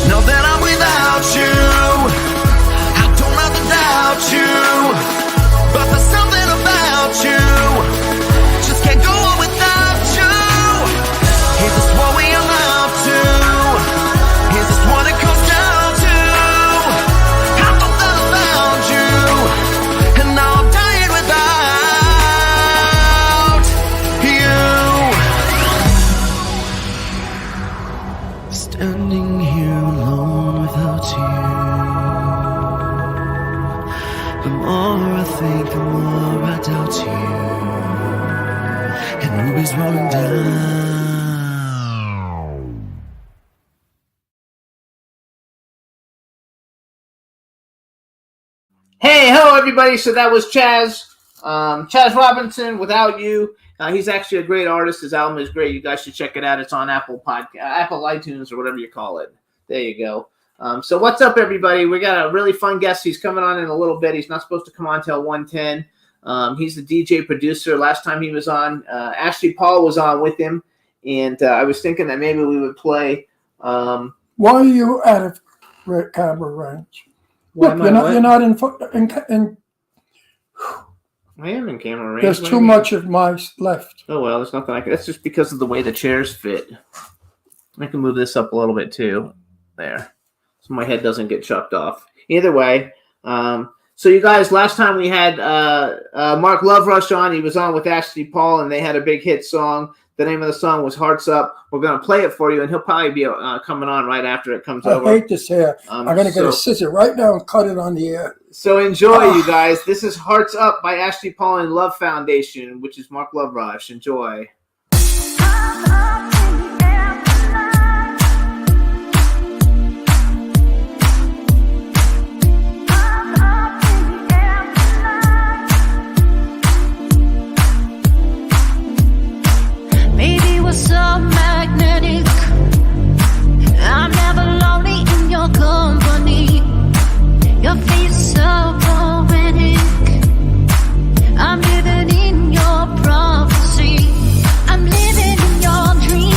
[SPEAKER 7] Now that I'm without you, I don't have to doubt you. But there's something about you, just can't go on without you. Is this what we amount to? Is this what it comes down to? I thought that I found you, and now I'm dying without you. Standing here alone without you. The more I think, the more I doubt you. And rubies rolling down.
[SPEAKER 4] Hey ho, everybody! So that was Chaz Robinson. Without You. He's actually a great artist. His album is great. You guys should check it out. It's on Apple iTunes, or whatever you call it. There you go. So what's up, everybody? We got a really fun guest. He's coming on in a little bit. He's not supposed to come on till 1:10. He's the DJ producer. Last time he was on, Ashley Paul was on with him, and I was thinking that maybe we would play.
[SPEAKER 5] Why are you out of camera range? Look, you're not in.
[SPEAKER 4] I am in camera range.
[SPEAKER 5] There's too much of my left.
[SPEAKER 4] Oh well, there's nothing I can. That's just because of the way the chairs fit. I can move this up a little bit too. There. So my head doesn't get chopped off. Either way, so you guys, last time we had Mark Loverush on. He was on with Ashley Paul, and they had a big hit song. The name of the song was Hearts Up. We're going to play it for you, and he'll probably be coming on right after it comes over.
[SPEAKER 5] I hate this hair. I'm going to get a scissor right now and cut it on the air.
[SPEAKER 4] So enjoy, you guys. This is Hearts Up by Ashley Paul and Love Foundation, which is Mark Loverush. Enjoy.
[SPEAKER 3] Baby, we're so magnetic. I'm never lonely in your company. Your face so poetic. I'm living in your prophecy. I'm living in your dream.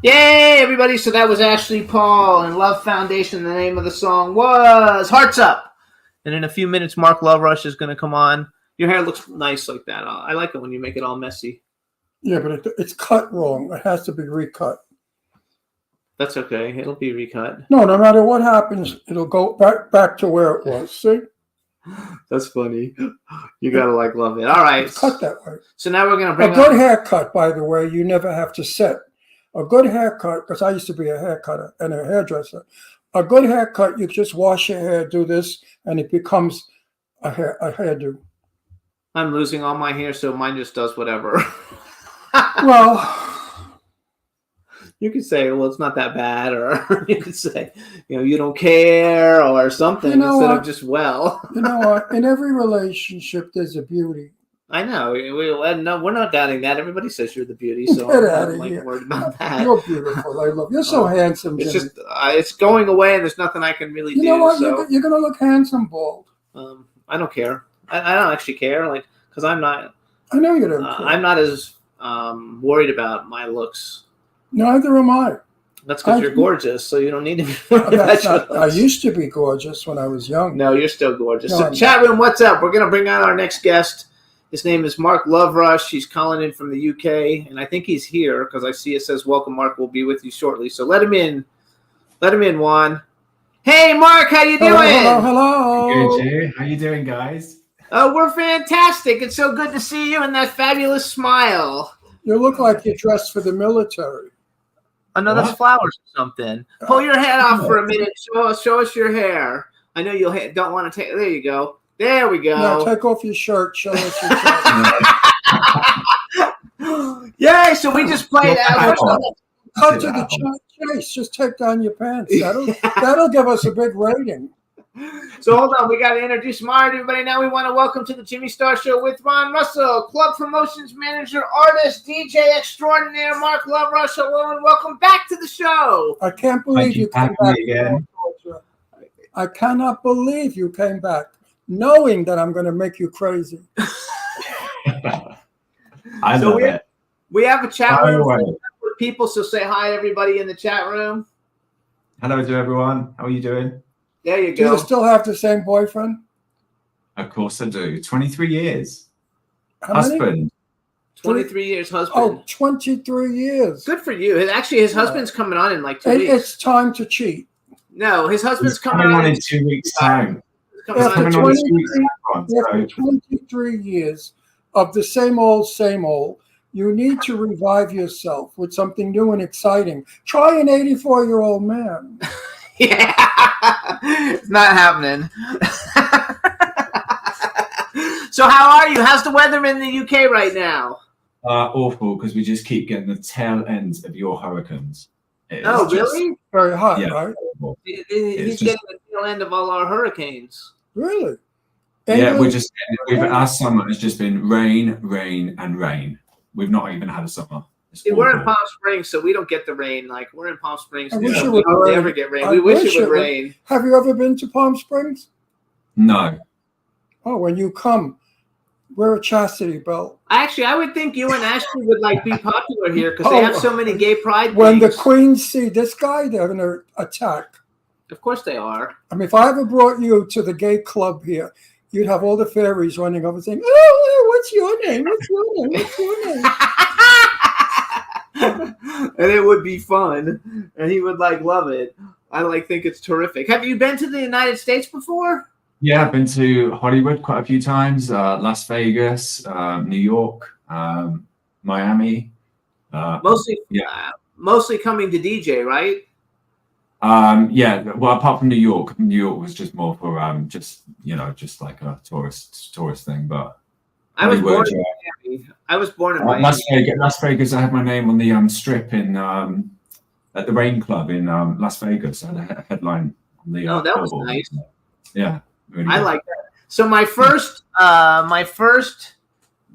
[SPEAKER 4] Yay, everybody. So that was Ashley Paul and Love Foundation. The name of the song was Hearts Up. And in a few minutes, Mark Loverush is going to come on. Your hair looks nice like that. I like it when you make it all messy.
[SPEAKER 5] Yeah, but it's cut wrong. It has to be recut.
[SPEAKER 4] That's okay. It'll be recut.
[SPEAKER 5] No matter what happens, it'll go back to where it was. See?
[SPEAKER 4] That's funny. You got to love it. All right.
[SPEAKER 5] It's cut that way.
[SPEAKER 4] So now we're going to bring
[SPEAKER 5] A good haircut, by the way, you never have to set. A good haircut, because I used to be a haircutter and a hairdresser. A good haircut, you just wash your hair, do this, and it becomes a hairdo.
[SPEAKER 4] I'm losing all my hair, so mine just does whatever.
[SPEAKER 5] Well,
[SPEAKER 4] you could say, well, it's not that bad, or you could say, you don't care, or something instead of just well.
[SPEAKER 5] You know what? In every relationship, there's a beauty.
[SPEAKER 4] I know. No, we're not doubting that. Everybody says you're the beauty, so
[SPEAKER 5] Get
[SPEAKER 4] I'm
[SPEAKER 5] out
[SPEAKER 4] not
[SPEAKER 5] of here.
[SPEAKER 4] worried about that.
[SPEAKER 5] You're beautiful. I love you. You're so handsome,
[SPEAKER 4] It's
[SPEAKER 5] Jimmy.
[SPEAKER 4] just it's going away, and there's nothing I can really do.
[SPEAKER 5] You know what?
[SPEAKER 4] So,
[SPEAKER 5] You're going to look handsome bald.
[SPEAKER 4] I don't care. I don't actually care, because I'm not.
[SPEAKER 5] I know you don't care.
[SPEAKER 4] I'm not as worried about my looks.
[SPEAKER 5] Neither am I.
[SPEAKER 4] That's because you're gorgeous, so you don't need to be worried about your looks.
[SPEAKER 5] I used to be gorgeous when I was young.
[SPEAKER 4] No, you're still gorgeous.
[SPEAKER 5] No,
[SPEAKER 4] So,
[SPEAKER 5] I'm
[SPEAKER 4] chat room, what's up? We're going to bring on our next guest. His name is Mark Loverush. He's calling in from the UK, and I think he's here because I see it says, welcome, Mark. We'll be with you shortly. So let him in. Let him in, Juan. Hey, Mark, how you doing?
[SPEAKER 5] Hello.
[SPEAKER 8] Good, Jay. How you doing, guys?
[SPEAKER 4] We're fantastic. It's so good to see you and that fabulous smile.
[SPEAKER 5] You look like you're dressed for the military.
[SPEAKER 4] Another
[SPEAKER 8] What?
[SPEAKER 4] flowers or something. Pull your head off for a minute. Show us your hair. I know you don't want to take. There you go. There we go.
[SPEAKER 5] Now take off your shirt. Show us your shirt.
[SPEAKER 4] Yay! So we just played.
[SPEAKER 5] Cut to the chase. Just take down your pants. That'll give us a big rating.
[SPEAKER 4] So hold on, we got to introduce Mark. Everybody, now we want to welcome to the Jimmy Star Show with Ron Russell, Club Promotions Manager, Artist, DJ Extraordinaire, Mark Loverush. Hello and welcome back to the show.
[SPEAKER 5] I can't believe you came
[SPEAKER 8] Thank
[SPEAKER 5] back
[SPEAKER 8] you again.
[SPEAKER 5] I cannot believe you came back, knowing that I'm going to make you crazy.
[SPEAKER 8] I
[SPEAKER 4] So
[SPEAKER 8] love
[SPEAKER 4] we-
[SPEAKER 8] it.
[SPEAKER 4] We have a chat
[SPEAKER 8] By the
[SPEAKER 4] room
[SPEAKER 8] way,
[SPEAKER 4] for people, so say hi, everybody in the chat room.
[SPEAKER 8] hello to everyone. How are you doing?
[SPEAKER 4] There you
[SPEAKER 5] Do
[SPEAKER 4] go.
[SPEAKER 5] you still have the same boyfriend?
[SPEAKER 8] Of course I do. 23 years.
[SPEAKER 5] How many?
[SPEAKER 8] Husband.
[SPEAKER 4] 23 years husband.
[SPEAKER 5] Oh, 23 years.
[SPEAKER 4] Good for you. Actually, his husband's coming on in like 2 weeks.
[SPEAKER 5] It's time to cheat.
[SPEAKER 4] No, his husband's
[SPEAKER 8] He's
[SPEAKER 4] coming
[SPEAKER 8] coming
[SPEAKER 4] on
[SPEAKER 8] on in 2 weeks' time.
[SPEAKER 4] coming
[SPEAKER 5] After
[SPEAKER 4] on.
[SPEAKER 8] Coming on in 2 weeks'
[SPEAKER 5] 23
[SPEAKER 8] time.
[SPEAKER 5] After 23 years of the same old, you need to revive yourself with something new and exciting. Try an 84-year-old man.
[SPEAKER 4] Yeah, it's not happening. So how are you? How's the weather in the UK right now?
[SPEAKER 8] Awful, because we just keep getting the tail ends of your hurricanes. It is
[SPEAKER 4] Oh,
[SPEAKER 8] just
[SPEAKER 4] really?
[SPEAKER 5] Very hot,
[SPEAKER 8] Yeah.
[SPEAKER 5] right?
[SPEAKER 8] awful.
[SPEAKER 4] He's
[SPEAKER 8] It's
[SPEAKER 4] getting the tail end of all our hurricanes.
[SPEAKER 5] Really?
[SPEAKER 8] Yeah,
[SPEAKER 5] England-
[SPEAKER 8] we're just, our summer has just been rain, rain, and rain. We've not even had a summer. It's
[SPEAKER 4] See, we're in
[SPEAKER 8] awful.
[SPEAKER 4] Palm Springs, so we don't get the rain. Like, we're in Palm Springs.
[SPEAKER 5] I
[SPEAKER 4] We
[SPEAKER 5] wish
[SPEAKER 4] don't
[SPEAKER 5] it would rain.
[SPEAKER 4] ever get rain.
[SPEAKER 5] I
[SPEAKER 4] We wish
[SPEAKER 5] wish
[SPEAKER 4] it
[SPEAKER 5] it
[SPEAKER 4] would
[SPEAKER 5] would.
[SPEAKER 4] rain.
[SPEAKER 5] Have you ever been to Palm Springs?
[SPEAKER 8] No.
[SPEAKER 5] Oh, when you come, wear a chastity belt.
[SPEAKER 4] Actually, I would think you and Ashley would like be popular here because they have so many gay pride
[SPEAKER 5] When the
[SPEAKER 4] things.
[SPEAKER 5] queens see this guy, they're going to attack.
[SPEAKER 4] Of course they are.
[SPEAKER 5] I mean, if I ever brought you to the gay club here, you'd have all the fairies running over saying, "Oh, what's your name? What's your name? What's your name?"
[SPEAKER 4] And it would be fun, and he would love it. I think it's terrific. Have you been to the United States before?
[SPEAKER 8] Yeah, I've been to Hollywood quite a few times, Las Vegas, New York, Miami.
[SPEAKER 4] Mostly,
[SPEAKER 8] Yeah.
[SPEAKER 4] mostly coming to DJ, right?
[SPEAKER 8] Yeah, well, apart from New York was just more for just like a tourist thing. But
[SPEAKER 4] I was born
[SPEAKER 8] Hollywood,
[SPEAKER 4] in Miami. I was born in Miami.
[SPEAKER 8] Las Vegas. I had my name on the strip in at the Rain Club in Las Vegas. I had a headline on the.
[SPEAKER 4] Oh, that was
[SPEAKER 8] billboard.
[SPEAKER 4] nice.
[SPEAKER 8] Yeah, really
[SPEAKER 4] I
[SPEAKER 8] good.
[SPEAKER 4] like that. So my first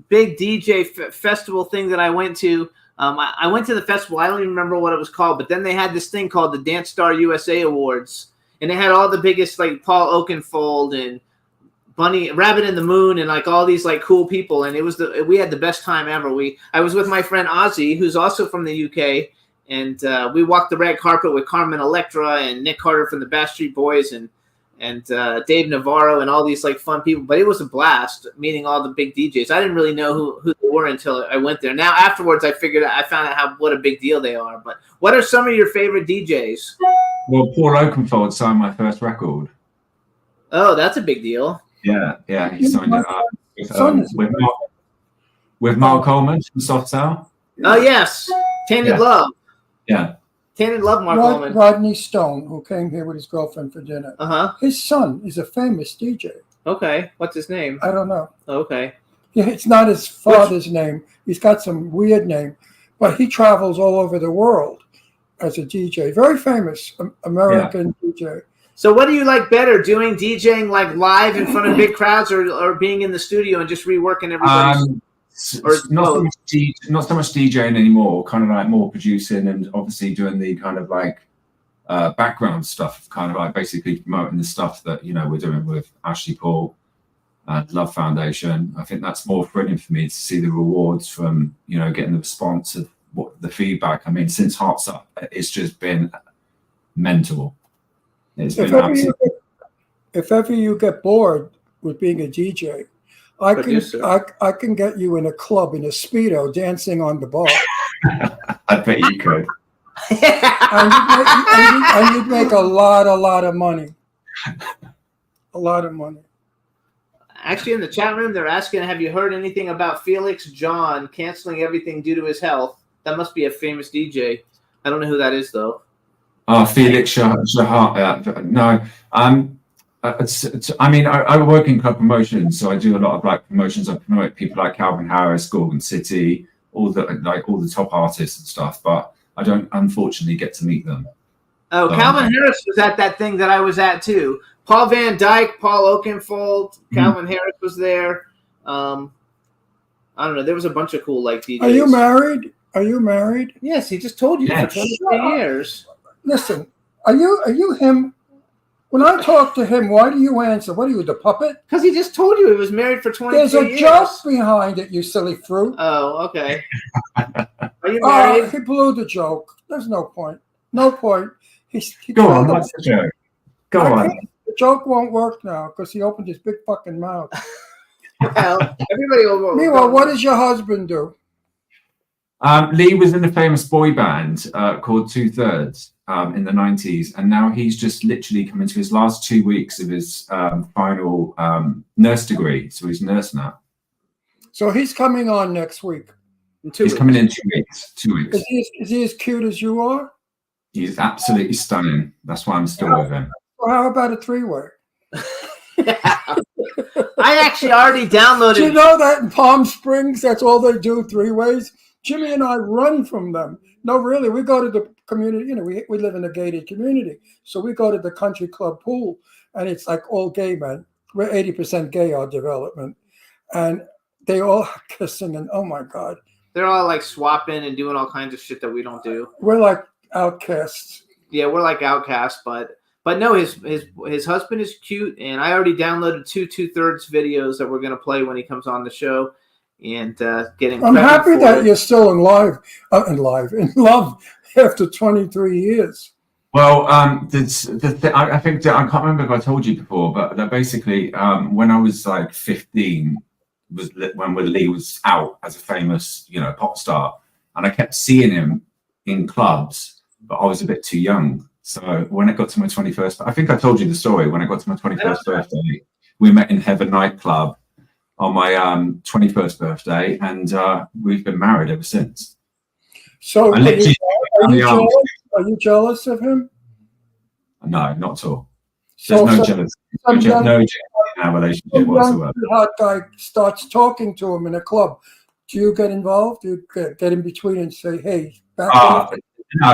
[SPEAKER 4] big DJ festival thing that I went to. I went to the festival. I don't even remember what it was called, but then they had this thing called the Dance Star USA Awards, and they had all the biggest like Paul Oakenfold and Bunny Rabbit in the Moon and all these cool people, and we had the best time ever. I was with my friend Ozzy, who's also from the UK, and we walked the red carpet with Carmen Electra and Nick Carter from the Backstreet Boys and Dave Navarro and all these like fun people. But it was a blast meeting all the big DJs. I didn't really know who they were until I went there. Now afterwards, I found out what a big deal they are. But what are some of your favorite DJs?
[SPEAKER 8] Well, Paul Oakenfold signed my first record.
[SPEAKER 4] Oh, that's a big deal.
[SPEAKER 8] Yeah, he signed it with Mark Coleman from Soft Cell.
[SPEAKER 4] Oh yes, Tainted Love.
[SPEAKER 8] Yeah.
[SPEAKER 4] Tainted Love, Mark Coleman.
[SPEAKER 5] Rodney Stone, who came here with his girlfriend for dinner. His son is a famous DJ.
[SPEAKER 4] Okay, what's his name?
[SPEAKER 5] I don't know.
[SPEAKER 4] Okay.
[SPEAKER 5] Yeah, it's not his father's name. He's got some weird name, but he travels all over the world as a DJ. Very famous American DJ.
[SPEAKER 4] So what do you like better, doing DJing like live in front of big crowds or being in the studio and just reworking everybody's...
[SPEAKER 8] Not so much DJing anymore, kind of like more producing and obviously doing the kind of like background stuff, kind of like basically promoting the stuff that, we're doing with Ashley Paul and Love Foundation. I think that's more thrilling for me to see the rewards from, getting the response of what the feedback. I mean, since Hearts Up, it's just been mental. It's been absolutely...
[SPEAKER 5] If ever you get bored with being a DJ, I can get you in a club in a Speedo dancing on the bar.
[SPEAKER 8] I bet you could.
[SPEAKER 5] and you'd make a lot of money. A lot of money.
[SPEAKER 4] Actually, in the chat room, they're asking, have you heard anything about Felix John canceling everything due to his health? That must be a famous DJ. I don't know who that is, though.
[SPEAKER 8] Oh, Felix Shahar. No. I mean, I work in club promotions, so I do a lot of like promotions. I promote people like Calvin Harris, Gorgon City, all the top artists and stuff. But I don't, unfortunately, get to meet them.
[SPEAKER 4] Oh, Calvin Harris was at that thing that I was at too. Paul Van Dyke, Paul Oakenfold, Calvin Harris was there. I don't know. There was a bunch of cool like DJs.
[SPEAKER 5] Are you married? Are you married?
[SPEAKER 4] Yes, he just told you for 23 years.
[SPEAKER 5] Listen, are you him? When I talk to him, why do you answer? What are you, the puppet?
[SPEAKER 4] Because he just told you he was married for 23 years.
[SPEAKER 5] There's a joke behind it, you silly fruit.
[SPEAKER 4] Oh, okay. Are you married?
[SPEAKER 5] He blew the joke. There's no point. No point.
[SPEAKER 8] Go on, what's the joke? Go on.
[SPEAKER 5] The joke won't work now because he opened his big fucking mouth.
[SPEAKER 4] Well, everybody will.
[SPEAKER 5] Meanwhile, what does your husband do?
[SPEAKER 8] Lee was in a famous boy band called Two Thirds in the 90s, and now he's just literally come into his last 2 weeks of his final nurse degree, so he's a nurse now.
[SPEAKER 5] So he's coming on next week.
[SPEAKER 8] He's coming in 2 weeks. 2 weeks.
[SPEAKER 5] Is he as cute as you are?
[SPEAKER 8] He's absolutely stunning. That's why I'm still with him.
[SPEAKER 5] Well, how about a three-way?
[SPEAKER 4] I actually already downloaded.
[SPEAKER 5] Do you know that in Palm Springs, that's all they do, three-ways? Jimmy and I run from them. No, really, we go to the community. We live in a gated community. So we go to the country club pool, and it's like all gay men. We're 80% gay, our development. And they all are kissing, and oh, my God.
[SPEAKER 4] They're all like swapping and doing all kinds of shit that we don't do.
[SPEAKER 5] We're like outcasts.
[SPEAKER 4] Yeah, we're like outcasts, but no, his husband is cute, and I already downloaded two thirds videos that we're gonna play when he comes on the show, and getting.
[SPEAKER 5] I'm happy that you're still in love after 23 years.
[SPEAKER 8] Well, I think I can't remember if I told you before, but that basically when I was like 15 was when Lee was out as a famous pop star, and I kept seeing him in clubs, but I was a bit too young. So when it got to my 21st, I think I told you the story. When I got to my 21st birthday, we met in Heaven nightclub on my 21st birthday, and we've been married ever since.
[SPEAKER 5] So are you jealous of him?
[SPEAKER 8] No, not at all. There's no jealousy. No jealousy in our relationship whatsoever.
[SPEAKER 5] Hot guy starts talking to him in a club. Do you get involved? Do you get in between and say, "Hey, back up"?
[SPEAKER 8] No.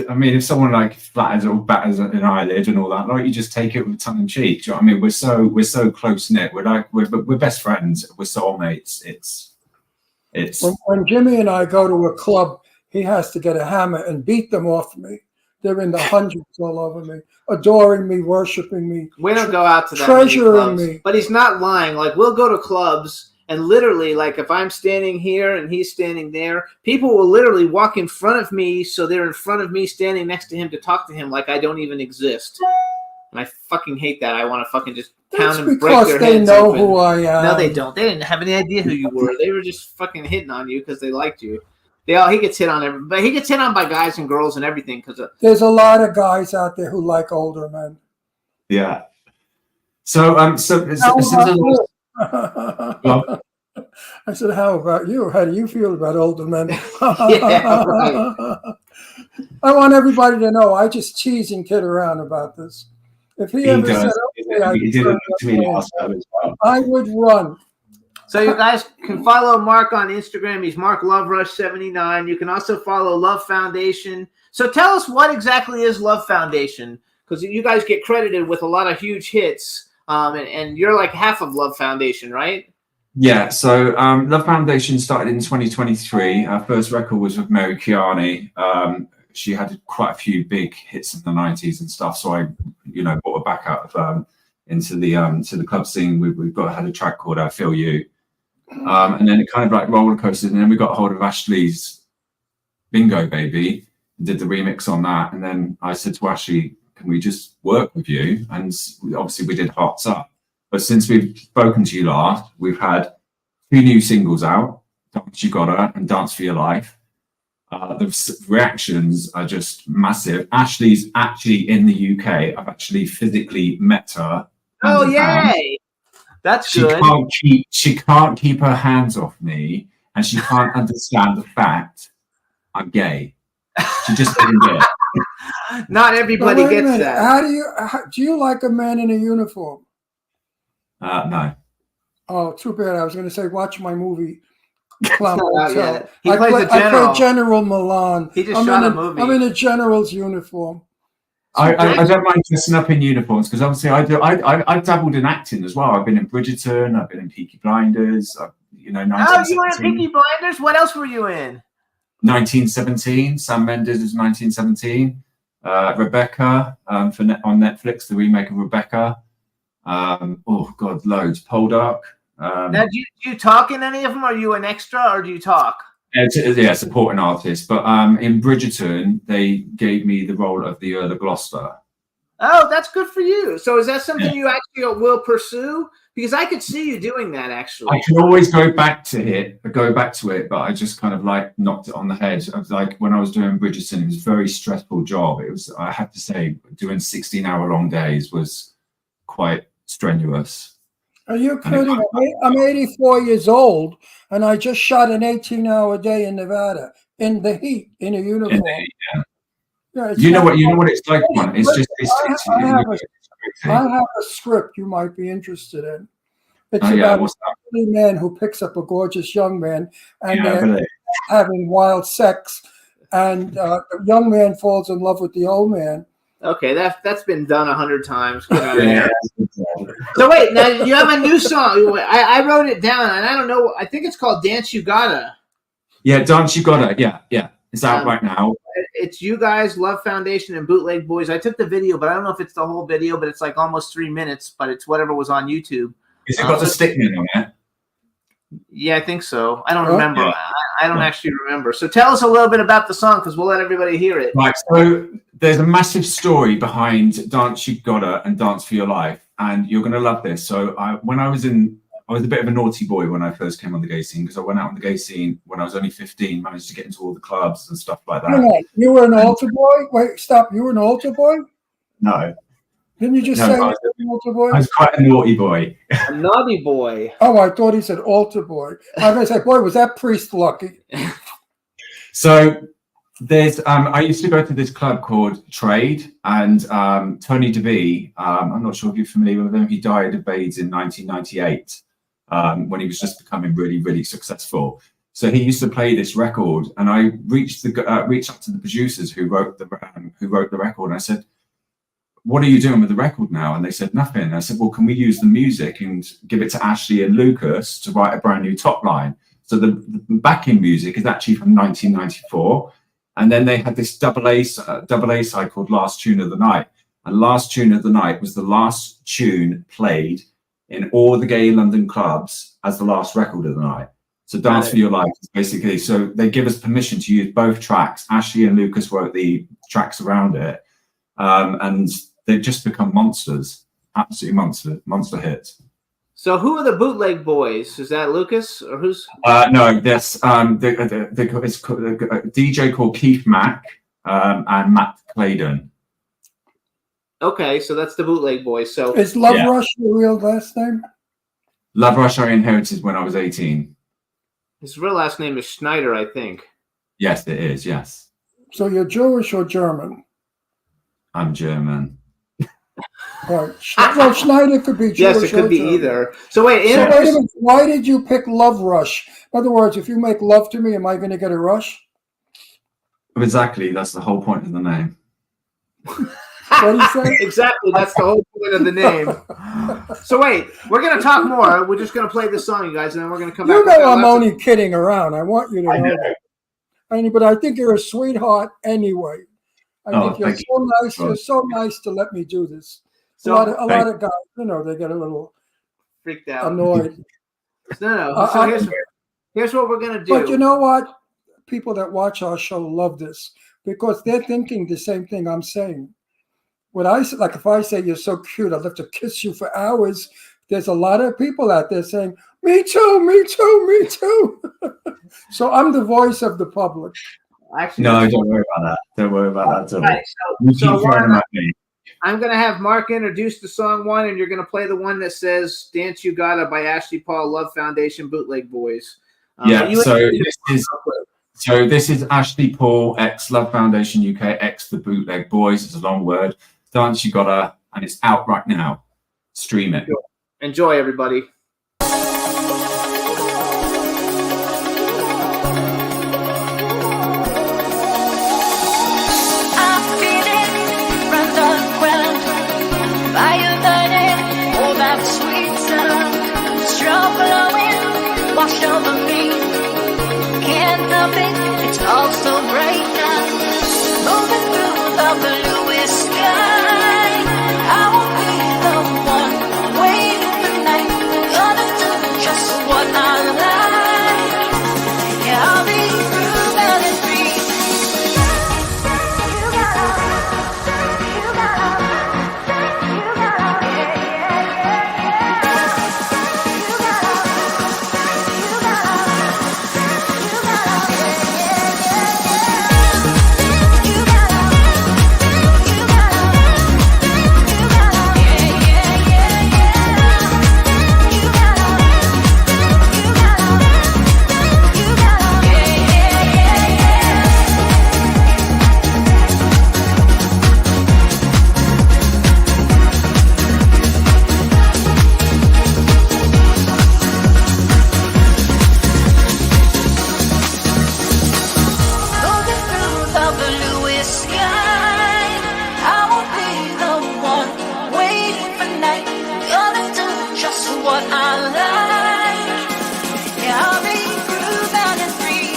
[SPEAKER 8] I mean, if someone like flatters or batters an eyelid and all that, like, you just take it with tongue in cheek. Do you know what I mean? We're so close knit. We're best friends. We're soulmates. It's
[SPEAKER 5] when Jimmy and I go to a club, he has to get a hammer and beat them off me. They're in the hundreds all over me, adoring me, worshiping me.
[SPEAKER 4] We don't go out to that
[SPEAKER 5] treasuring me.
[SPEAKER 4] But he's not lying. Like, we'll go to clubs And literally, like if I'm standing here and he's standing there, people will literally walk in front of me, so they're in front of me, standing next to him to talk to him like I don't even exist. And I fucking hate that. I want to fucking just pound and break
[SPEAKER 5] because
[SPEAKER 4] their
[SPEAKER 5] they
[SPEAKER 4] heads
[SPEAKER 5] know
[SPEAKER 4] open.
[SPEAKER 5] who I am.
[SPEAKER 4] No, they don't. They didn't have any idea who you were. They were just fucking hitting on you because they liked you. He gets hit on but he gets hit on by guys and girls and everything because
[SPEAKER 5] There's a lot of guys out there who like older men.
[SPEAKER 8] Yeah. So
[SPEAKER 5] How about you?
[SPEAKER 8] Well,
[SPEAKER 5] I said, how about you? How do you feel about older men?
[SPEAKER 4] Yeah, right.
[SPEAKER 5] I want everybody to know I just tease and kid around about this. If he ever said, okay,
[SPEAKER 8] he did it to me last time as well.
[SPEAKER 5] I would run.
[SPEAKER 4] So you guys can follow Mark on Instagram. He's Mark LoveRush79. You can also follow Love Foundation. So tell us what exactly is Love Foundation, because you guys get credited with a lot of huge hits, and you're like half of Love Foundation, right?
[SPEAKER 8] Yeah, so Love Foundation started in 2023. Our first record was with Mary Kiani. She had quite a few big hits in the 90s and stuff, so I, brought her back out of into the club scene. We've had a track called I Feel You, and then it kind of like roller coasted, and then we got a hold of Ashley's Bingo Baby, did the remix on that, and then I said to Ashley, can we just work with you? And obviously we did Hearts Up. But since we've spoken to you last, we've had 2 new singles out, Dance You Gotta and Dance for Your Life. The reactions are just massive. Ashley's actually in the UK. I've actually physically met her.
[SPEAKER 4] Oh, yay! That's
[SPEAKER 8] She
[SPEAKER 4] good.
[SPEAKER 8] can't keep her hands off me, and she can't understand the fact I'm gay. She just doesn't get it.
[SPEAKER 4] Not everybody
[SPEAKER 5] Wait a
[SPEAKER 4] gets
[SPEAKER 5] minute.
[SPEAKER 4] that.
[SPEAKER 5] Do you like a man in a uniform?
[SPEAKER 8] No.
[SPEAKER 5] Oh, too bad. I was going to say, watch my movie.
[SPEAKER 4] Not out yet. He
[SPEAKER 5] I
[SPEAKER 4] plays a
[SPEAKER 5] play
[SPEAKER 4] general.
[SPEAKER 5] General Milan.
[SPEAKER 4] He just shot a
[SPEAKER 5] I'm
[SPEAKER 4] movie.
[SPEAKER 5] in a general's uniform.
[SPEAKER 8] I don't mind dressing up in uniforms because obviously I've dabbled in acting as well. I've been in Bridgerton. I've been in Peaky Blinders.
[SPEAKER 4] Oh, you were in Peaky Blinders? What else were you in?
[SPEAKER 8] 1917. Sam Mendes was 1917. Rebecca on Netflix, the remake of Rebecca. Oh God, loads. Poldark.
[SPEAKER 4] Now, do you talk in any of them? Are you an extra or do you talk?
[SPEAKER 8] Yeah, supporting artist. But in Bridgerton, they gave me the role of the Earl of Gloucester.
[SPEAKER 4] Oh, that's good for you. So is that something you actually will pursue? Because I could see you doing that, actually.
[SPEAKER 8] I can always go back to it, but I just kind of like knocked it on the head. I was like, when I was doing Bridgerton, it was a very stressful job. I have to say, doing 16-hour-long days was quite strenuous.
[SPEAKER 5] Are you kidding? I'm 84 years old, and I just shot an 18-hour day in Nevada in the heat in a uniform. Yeah,
[SPEAKER 8] you know what it's like, man. It's just
[SPEAKER 5] I have a script you might be interested in. It's
[SPEAKER 8] about
[SPEAKER 5] a man who picks up a gorgeous young man, and they're having wild sex, and the young man falls in love with the old man.
[SPEAKER 4] Okay, that's been done 100 times. So wait, now you have a new song. I wrote it down, and I don't know. I think it's called "Dance You Gotta."
[SPEAKER 8] Yeah, Dance You Gotta. Yeah. It's out right now.
[SPEAKER 4] It's you guys, Love Foundation, and Bootleg Boys. I took the video, but I don't know if it's the whole video. But it's like almost 3 minutes. But it's whatever was on YouTube.
[SPEAKER 8] Has it got the stickman on it?
[SPEAKER 4] Yeah, I think so. I don't remember. Yeah. I don't actually remember. So tell us a little bit about the song, because we'll let everybody hear it.
[SPEAKER 8] Right. So there's a massive story behind Dance You Gotta and Dance for Your Life, and you're going to love this. So I was a bit of a naughty boy when I first came on the gay scene, because I went out on the gay scene when I was only 15, managed to get into all the clubs and stuff like that.
[SPEAKER 5] No, you were an altar boy? Wait, stop. You were an altar boy?
[SPEAKER 8] No.
[SPEAKER 5] Didn't you just say you were an altar boy?
[SPEAKER 8] I was quite a naughty boy.
[SPEAKER 4] A naughty boy.
[SPEAKER 5] Oh, I thought he said altar boy. I was going to say, boy, was that priest lucky?
[SPEAKER 8] So there's I used to go to this club called Trade, and Tony DeVee, I'm not sure if you're familiar with him. He died of AIDS in 1998 when he was just becoming really, really successful. So he used to play this record, and I reached out to the producers who wrote the record, and I said, "What are you doing with the record now?" And they said, "Nothing." And I said, "Well, can we use the music and give it to Ashley and Lucas to write a brand new top line?" So the backing music is actually from 1994. And then they had this double A side called Last Tune of the Night. And Last Tune of the Night was the last tune played in all the gay London clubs as the last record of the night. So Dance for Your Life is basically, so they give us permission to use both tracks. Ashley and Lucas wrote the tracks around it. And they've just become monsters, absolutely monster hits.
[SPEAKER 4] So who are the Bootleg Boys? Is that Lucas or who's?
[SPEAKER 8] No, there's it's a DJ called Keith Mack and Matt Claydon.
[SPEAKER 4] Okay, so that's the Bootleg Boys. So
[SPEAKER 5] Is Love Rush your real last name?
[SPEAKER 8] Love Rush I inherited when I was 18.
[SPEAKER 4] his real last name is Schneider, I think.
[SPEAKER 8] Yes, it is. Yes,
[SPEAKER 5] So you're Jewish or German?
[SPEAKER 8] I'm German.
[SPEAKER 5] Right. Well, Schneider could be Jewish.
[SPEAKER 4] Yes, it could
[SPEAKER 5] or
[SPEAKER 4] be
[SPEAKER 5] German.
[SPEAKER 4] either. So wait,
[SPEAKER 5] So
[SPEAKER 4] introduce-
[SPEAKER 5] wait a minute, why did you pick Love Rush? In other words, if you make love to me, am I going to get a rush?
[SPEAKER 8] Exactly. That's the whole point of the name.
[SPEAKER 5] What do you say?
[SPEAKER 4] exactly, that's the whole point of the name. So wait, we're gonna talk more. We're just gonna play this song, you guys, and then we're gonna come back.
[SPEAKER 5] You
[SPEAKER 4] with
[SPEAKER 5] know
[SPEAKER 4] our
[SPEAKER 5] I'm
[SPEAKER 4] lesson.
[SPEAKER 5] only kidding around. I want you to know that. But I think you're a sweetheart anyway. I think you're
[SPEAKER 8] thank
[SPEAKER 5] so nice. You're so nice to let me do this.
[SPEAKER 4] So-
[SPEAKER 5] a lot of guys, they get a little
[SPEAKER 4] freaked out.
[SPEAKER 5] annoyed.
[SPEAKER 4] No. So here's what we're gonna do.
[SPEAKER 5] But you know what? People that watch our show love this because they're thinking the same thing I'm saying. When I say, like, if I say you're so cute, I'd love to kiss you for hours. There's a lot of people out there saying, "Me too, me too, me too." So I'm the voice of the public.
[SPEAKER 4] Actually,
[SPEAKER 8] No, don't worry about that. Don't worry about that at all.
[SPEAKER 4] Right,
[SPEAKER 8] You
[SPEAKER 4] so
[SPEAKER 8] keep throwing them at me.
[SPEAKER 4] I'm gonna have Mark introduce the song one, and you're gonna play the one that says "Dance You Gotta" by Ashley Paul, Love Foundation, Bootleg Boys.
[SPEAKER 8] Yeah,
[SPEAKER 4] but
[SPEAKER 8] so this is Ashley Paul x Love Foundation UK x the Bootleg Boys. It's a long word. Dance You Gotta, and it's out right now. Stream it.
[SPEAKER 4] Enjoy, everybody.
[SPEAKER 3] I feel it from the ground. Fire burning, all that sweet sound. Stroke glowing, wash over me. Can't help it, it's all so bright now. Moving through the bluest sky. I won't be the one waiting for night. Gonna do just what I like. Yeah, I'll be grooving and free. Moving through the bluest sky. I won't be the one waiting for night. Gonna do just what I like. Yeah, I'll be grooving and free.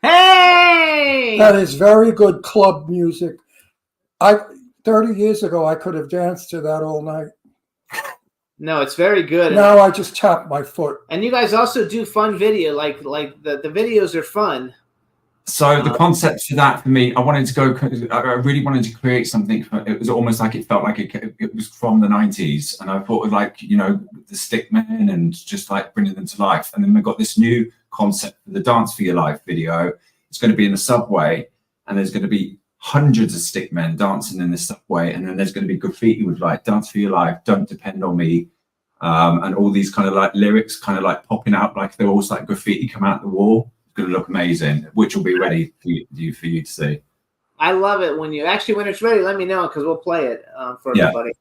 [SPEAKER 4] Hey!
[SPEAKER 5] That is very good club music. 30 years ago, I could have danced to that all night.
[SPEAKER 4] No, it's very good.
[SPEAKER 5] Now I just tap my foot.
[SPEAKER 4] And you guys also do fun video, like the videos are fun.
[SPEAKER 8] So the concept for that for me, I really wanted to create something. It was almost like it felt like it was from the 90s. And I thought of like, you know, the stick men and just like bringing them to life. And then we got this new concept for the Dance for Your Life video. It's going to be in the subway, and there's going to be hundreds of stick men dancing in the subway. And then there's going to be graffiti with like "Dance for Your Life, Don't Depend on Me." And all these kind of like lyrics kind of like popping out like they're almost like graffiti come out the wall. It's going to look amazing, which will be ready for you to see.
[SPEAKER 4] I love it when it's ready, let me know, because we'll play it for everybody.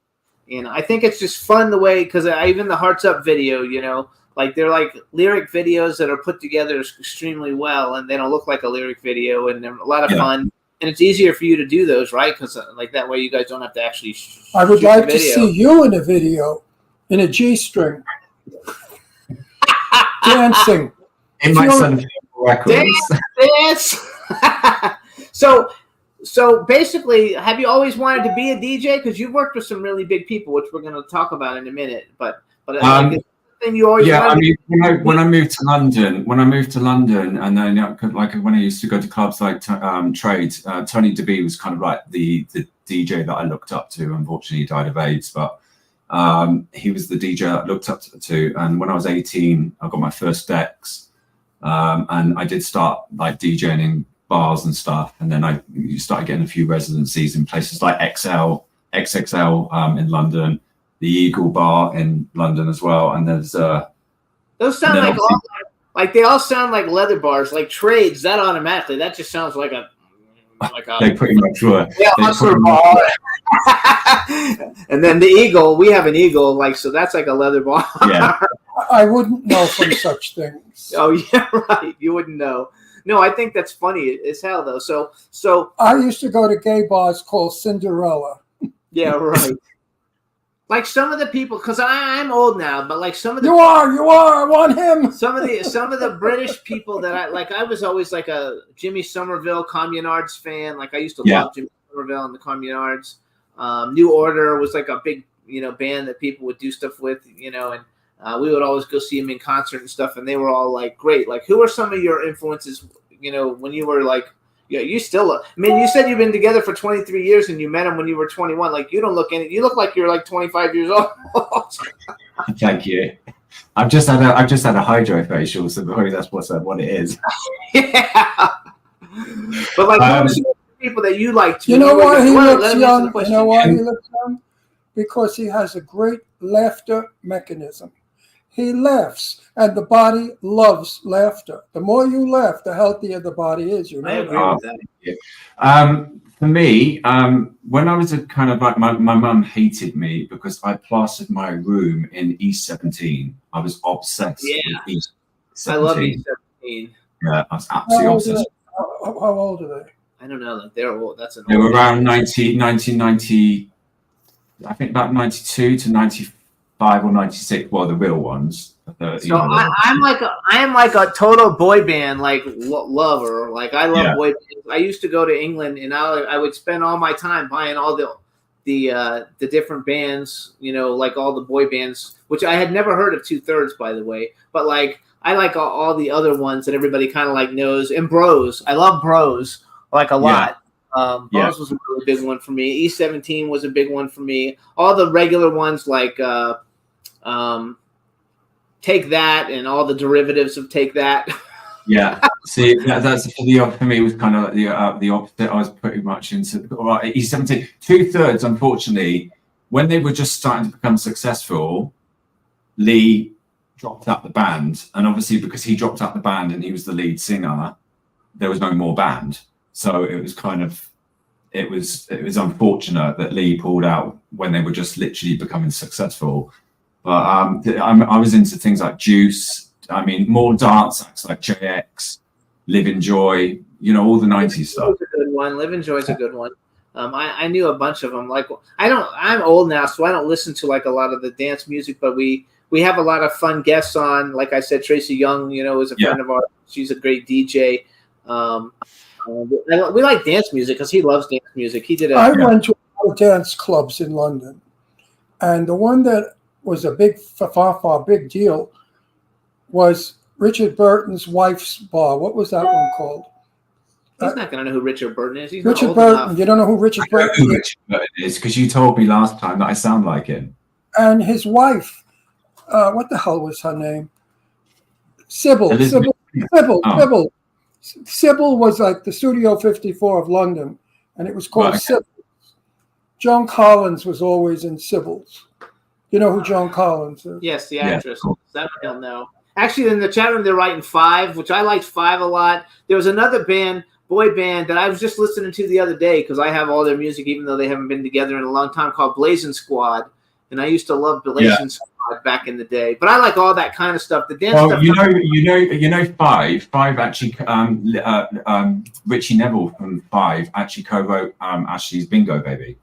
[SPEAKER 4] And I think it's just fun the way, because even the Hearts Up video, you know, like they're like lyric videos that are put together extremely well, and they don't look like a lyric video, and they're a lot of fun. And it's easier for you to do those, right? Because like that way you guys don't have to actually
[SPEAKER 5] I would like to see you in a video in a G-string dancing.
[SPEAKER 8] In my son records.
[SPEAKER 4] Dance. So basically, have you always wanted to be a DJ? Because you've worked with some really big people, which we're going to talk about in a minute. But thing you always
[SPEAKER 8] I mean, when I moved to London, and then like when I used to go to clubs like Trade, Tony DeBee was kind of like the DJ that I looked up to. Unfortunately, he died of AIDS, but he was the DJ that I looked up to. And when I was 18, I got my first decks, and I did start like DJing in bars and stuff. And then I started getting a few residencies in places like XXL in London, the Eagle Bar in London as well. And there's
[SPEAKER 4] those sound like they all sound like leather bars, like Trades. That automatically, that just sounds like a
[SPEAKER 8] they pretty much were.
[SPEAKER 4] Yeah, hustler bar. And then the Eagle, we have an Eagle, like, so that's like a leather bar.
[SPEAKER 8] Yeah.
[SPEAKER 5] I wouldn't know from such things.
[SPEAKER 4] Oh yeah, right. You wouldn't know. No, I think that's funny as hell though. So
[SPEAKER 5] I used to go to gay bars called Cinderella.
[SPEAKER 4] Yeah, right. Like some of the people, because I'm old now, but like some of the
[SPEAKER 5] you are. I want him.
[SPEAKER 4] Some of the British people that I was always like a Jimmy Somerville Communards fan. Like I used to love Jimmy Somerville and the Communards. New Order was like a big band that people would do stuff with, and we would always go see them in concert and stuff. And they were all like great. Like who are some of your influences? When you were like. Yeah, you still look. I mean, you said you've been together for 23 years and you met him when you were 21. Like, you don't look any. You look like you're like 25 years old.
[SPEAKER 8] Thank you. I've just had a hydrofacial, so maybe that's what it is.
[SPEAKER 4] Yeah. But like, people that you like.
[SPEAKER 5] You know why he looks young? You know why he looks young? Because he has a great laughter mechanism. He laughs, and the body loves laughter. The more you laugh, the healthier the body is. You know.
[SPEAKER 4] I agree with that.
[SPEAKER 8] For me, when I was a kind of like my mum hated me because I plastered my room in E17. I was obsessed with E17.
[SPEAKER 4] I love E17.
[SPEAKER 8] Yeah, I was absolutely obsessed.
[SPEAKER 5] How old are they?
[SPEAKER 4] I don't know. They're old.
[SPEAKER 8] They were around 1990. I think about 92 to 95 or 96. Well, the real ones.
[SPEAKER 4] So I am like a total boy band lover. Like I love boy bands. I used to go to England and I would spend all my time buying all the different bands, like all the boy bands, which I had never heard of 2/3, by the way. But like I like all the other ones that everybody kind of like knows. And Bros, I love Bros like a lot. Bros was a really big one for me. E17 was a big one for me. All the regular ones like Take That and all the derivatives of Take That.
[SPEAKER 8] Yeah, see, that's for me was kind of like the opposite. I was pretty much into E17. 2/3, unfortunately, when they were just starting to become successful, Lee dropped out the band, and obviously because he dropped out the band and he was the lead singer, there was no more band. So it was kind of it was unfortunate that Lee pulled out when they were just literally becoming successful. But I was into things like Juice. I mean, more dance acts like JX, Live Enjoy, all the 90s stuff.
[SPEAKER 4] A good one. Live Enjoy is a good one. I knew a bunch of them. Like I'm old now, so I don't listen to like a lot of the dance music, but we have a lot of fun guests on. Like I said, Tracy Young, is a friend of ours. She's a great DJ. We like dance music because he loves dance music. He did.
[SPEAKER 5] I went to a lot of dance clubs in London, and the one that was a big big deal was Richard Burton's wife's bar. What was that one called?
[SPEAKER 4] He's not going to know who Richard Burton is. He's
[SPEAKER 5] Richard
[SPEAKER 4] not old
[SPEAKER 5] Burton.
[SPEAKER 4] enough.
[SPEAKER 5] You don't know who Richard
[SPEAKER 8] I know
[SPEAKER 5] Burton
[SPEAKER 8] who
[SPEAKER 5] is?
[SPEAKER 8] Richard Burton is because you told me last time that I sound like him.
[SPEAKER 5] And his wife, what the hell was her name? Sybil.
[SPEAKER 8] Elizabeth.
[SPEAKER 5] Sybil.
[SPEAKER 8] Oh.
[SPEAKER 5] Sybil. Sybil was like the Studio 54 of London, and it was called
[SPEAKER 8] Right.
[SPEAKER 5] Sybil. Joan Collins was always in Sybil's. You know who Joan Collins is?
[SPEAKER 4] Yes, the
[SPEAKER 8] Yeah,
[SPEAKER 4] actress.
[SPEAKER 8] cool.
[SPEAKER 4] That he'll know. Actually, in the chat room, they're writing Five, which I liked Five a lot. There was another band, boy band, that I was just listening to the other day because I have all their music, even though they haven't been together in a long time, called Blazing Squad. And I used to love Blazing Squad back in the day. But I like all that kind of stuff. The dance
[SPEAKER 8] Well,
[SPEAKER 4] stuff.
[SPEAKER 8] you know, Five actually, Richie Neville from Five actually co-wrote Ashley's Bingo Baby.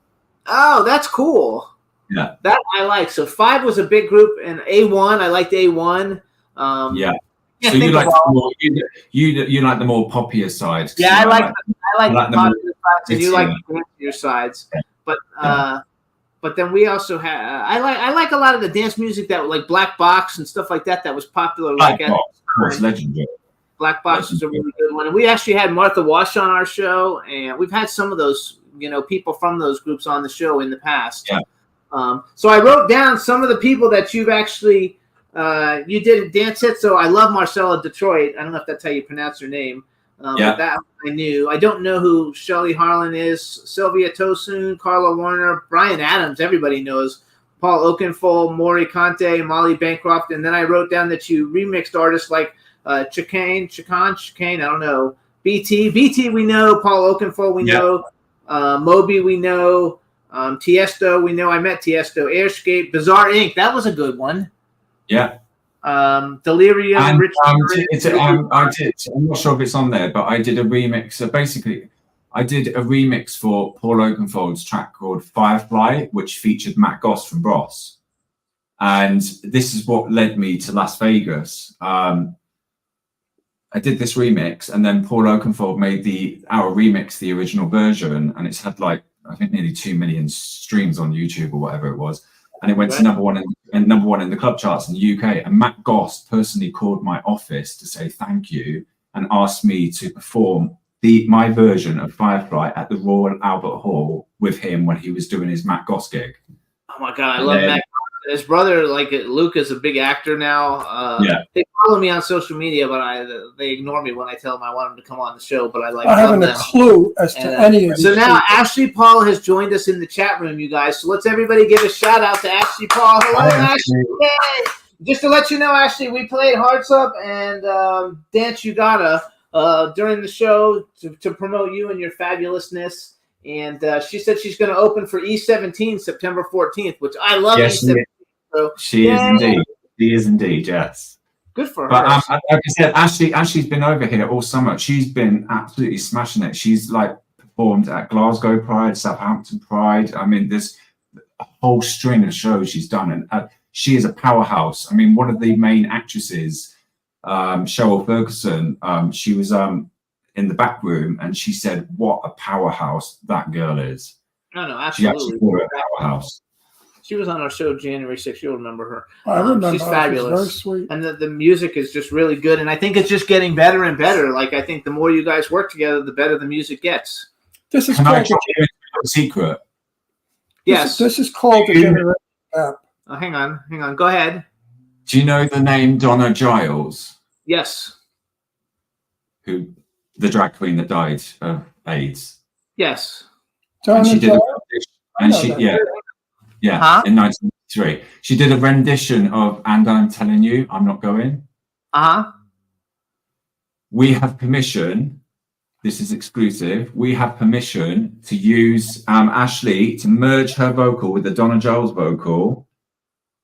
[SPEAKER 4] Oh, that's cool.
[SPEAKER 8] Yeah.
[SPEAKER 4] That I like. So Five was a big group, and A1, I liked A1.
[SPEAKER 8] Yeah.
[SPEAKER 4] can't
[SPEAKER 8] So you
[SPEAKER 4] think
[SPEAKER 8] like
[SPEAKER 4] of
[SPEAKER 8] the
[SPEAKER 4] all-
[SPEAKER 8] more, you like the more poppier side.
[SPEAKER 4] Yeah, I like the
[SPEAKER 8] I like the more
[SPEAKER 4] popular sides, and you like
[SPEAKER 8] ritzy.
[SPEAKER 4] the fancier sides.
[SPEAKER 8] Yeah.
[SPEAKER 4] But then we also have I like a lot of the dance music that like Black Box and stuff like that was popular.
[SPEAKER 8] Black
[SPEAKER 4] Like
[SPEAKER 8] Box, of course, legendary.
[SPEAKER 4] Black Box is a really good one, and we actually had Martha Wash on our show, and we've had some of those people from those groups on the show in the past.
[SPEAKER 8] Yeah.
[SPEAKER 4] So I wrote down some of the people that you've actually you did dance hit. So I love Marcella Detroit. I don't know if that's how you pronounce her name.
[SPEAKER 8] Yeah.
[SPEAKER 4] But that I knew. I don't know who Shelley Harlan is. Sylvia Tosun, Carla Warner, Brian Adams. Everybody knows. Paul Oakenfold, Maury Conte, Molly Bancroft. And then I wrote down that you remixed artists like Chicane. I don't know. BT we know. Paul Oakenfold we know. Moby we know. Tiesto we know. I met Tiesto. Airscape. Bizarre Inc. That was a good one.
[SPEAKER 8] Yeah.
[SPEAKER 4] Delirium.
[SPEAKER 8] And
[SPEAKER 4] Rich
[SPEAKER 8] I did. I'm not sure if it's on there, but I did a remix. So basically, I did a remix for Paul Oakenfold's track called Firefly, which featured Matt Goss from Bros. And this is what led me to Las Vegas. I did this remix, and then Paul Oakenfold made our remix, the original version, and it's had like I think nearly 2 million streams on YouTube or whatever it was. And it went to number one in the club charts in the UK. And Matt Goss personally called my office to say thank you and asked me to perform my version of Firefly at the Royal Albert Hall with him when he was doing his Matt Goss gig.
[SPEAKER 4] Oh my god, I love Matt. His brother, like Luke, is a big actor now. They follow me on social media, but they ignore me when I tell them I want them to come on the show. But I
[SPEAKER 5] haven't a clue as to any of these.
[SPEAKER 4] So now
[SPEAKER 5] people.
[SPEAKER 4] Ashley Paul has joined us in the chat room, you guys. So let's everybody give a shout out to Ashley Paul. Hello, Ashley. Yay! Just to let you know, Ashley, we played Hearts Up and Dance You Gotta during the show to promote you and your fabulousness. And she said she's going to open for E17 September 14th, which I love.
[SPEAKER 8] Yes,
[SPEAKER 4] E17. So,
[SPEAKER 8] she is indeed. She is indeed, yes.
[SPEAKER 4] Good for her.
[SPEAKER 8] But like I said, Ashley's been over here all summer. She's been absolutely smashing it. She's like performed at Glasgow Pride, Southampton Pride. I mean, there's a whole string of shows she's done, and she is a powerhouse. I mean, one of the main actresses, Cheryl Ferguson, she was in the back room, and she said, "What a powerhouse that girl is."
[SPEAKER 4] No,
[SPEAKER 8] She
[SPEAKER 4] absolutely.
[SPEAKER 8] actually called her a powerhouse.
[SPEAKER 4] She was on our show January 6th. You'll remember her.
[SPEAKER 5] I remember.
[SPEAKER 4] She's
[SPEAKER 5] her.
[SPEAKER 4] fabulous.
[SPEAKER 5] She's very sweet.
[SPEAKER 4] And the music is just really good. And I think it's just getting better and better. Like, I think the more you guys work together, the better the music gets.
[SPEAKER 5] This is
[SPEAKER 8] Can I
[SPEAKER 5] called.
[SPEAKER 8] tell you a secret?
[SPEAKER 4] Yes.
[SPEAKER 5] This is called the generation gap.
[SPEAKER 4] Hang on. Go ahead.
[SPEAKER 8] Do you know the name Donna Giles,
[SPEAKER 4] Yes.
[SPEAKER 8] who the drag queen that died of AIDS?
[SPEAKER 4] Yes.
[SPEAKER 5] Donna
[SPEAKER 8] And she did a
[SPEAKER 5] Giles?
[SPEAKER 8] rendition, and
[SPEAKER 5] I
[SPEAKER 8] she
[SPEAKER 5] know that.
[SPEAKER 4] Huh?
[SPEAKER 8] in 1993. She did a rendition of "And I'm Telling You, I'm Not Going."
[SPEAKER 4] Uh-huh.
[SPEAKER 8] We have permission. This is exclusive. We have permission to use Ashley to merge her vocal with the Donna Giles vocal,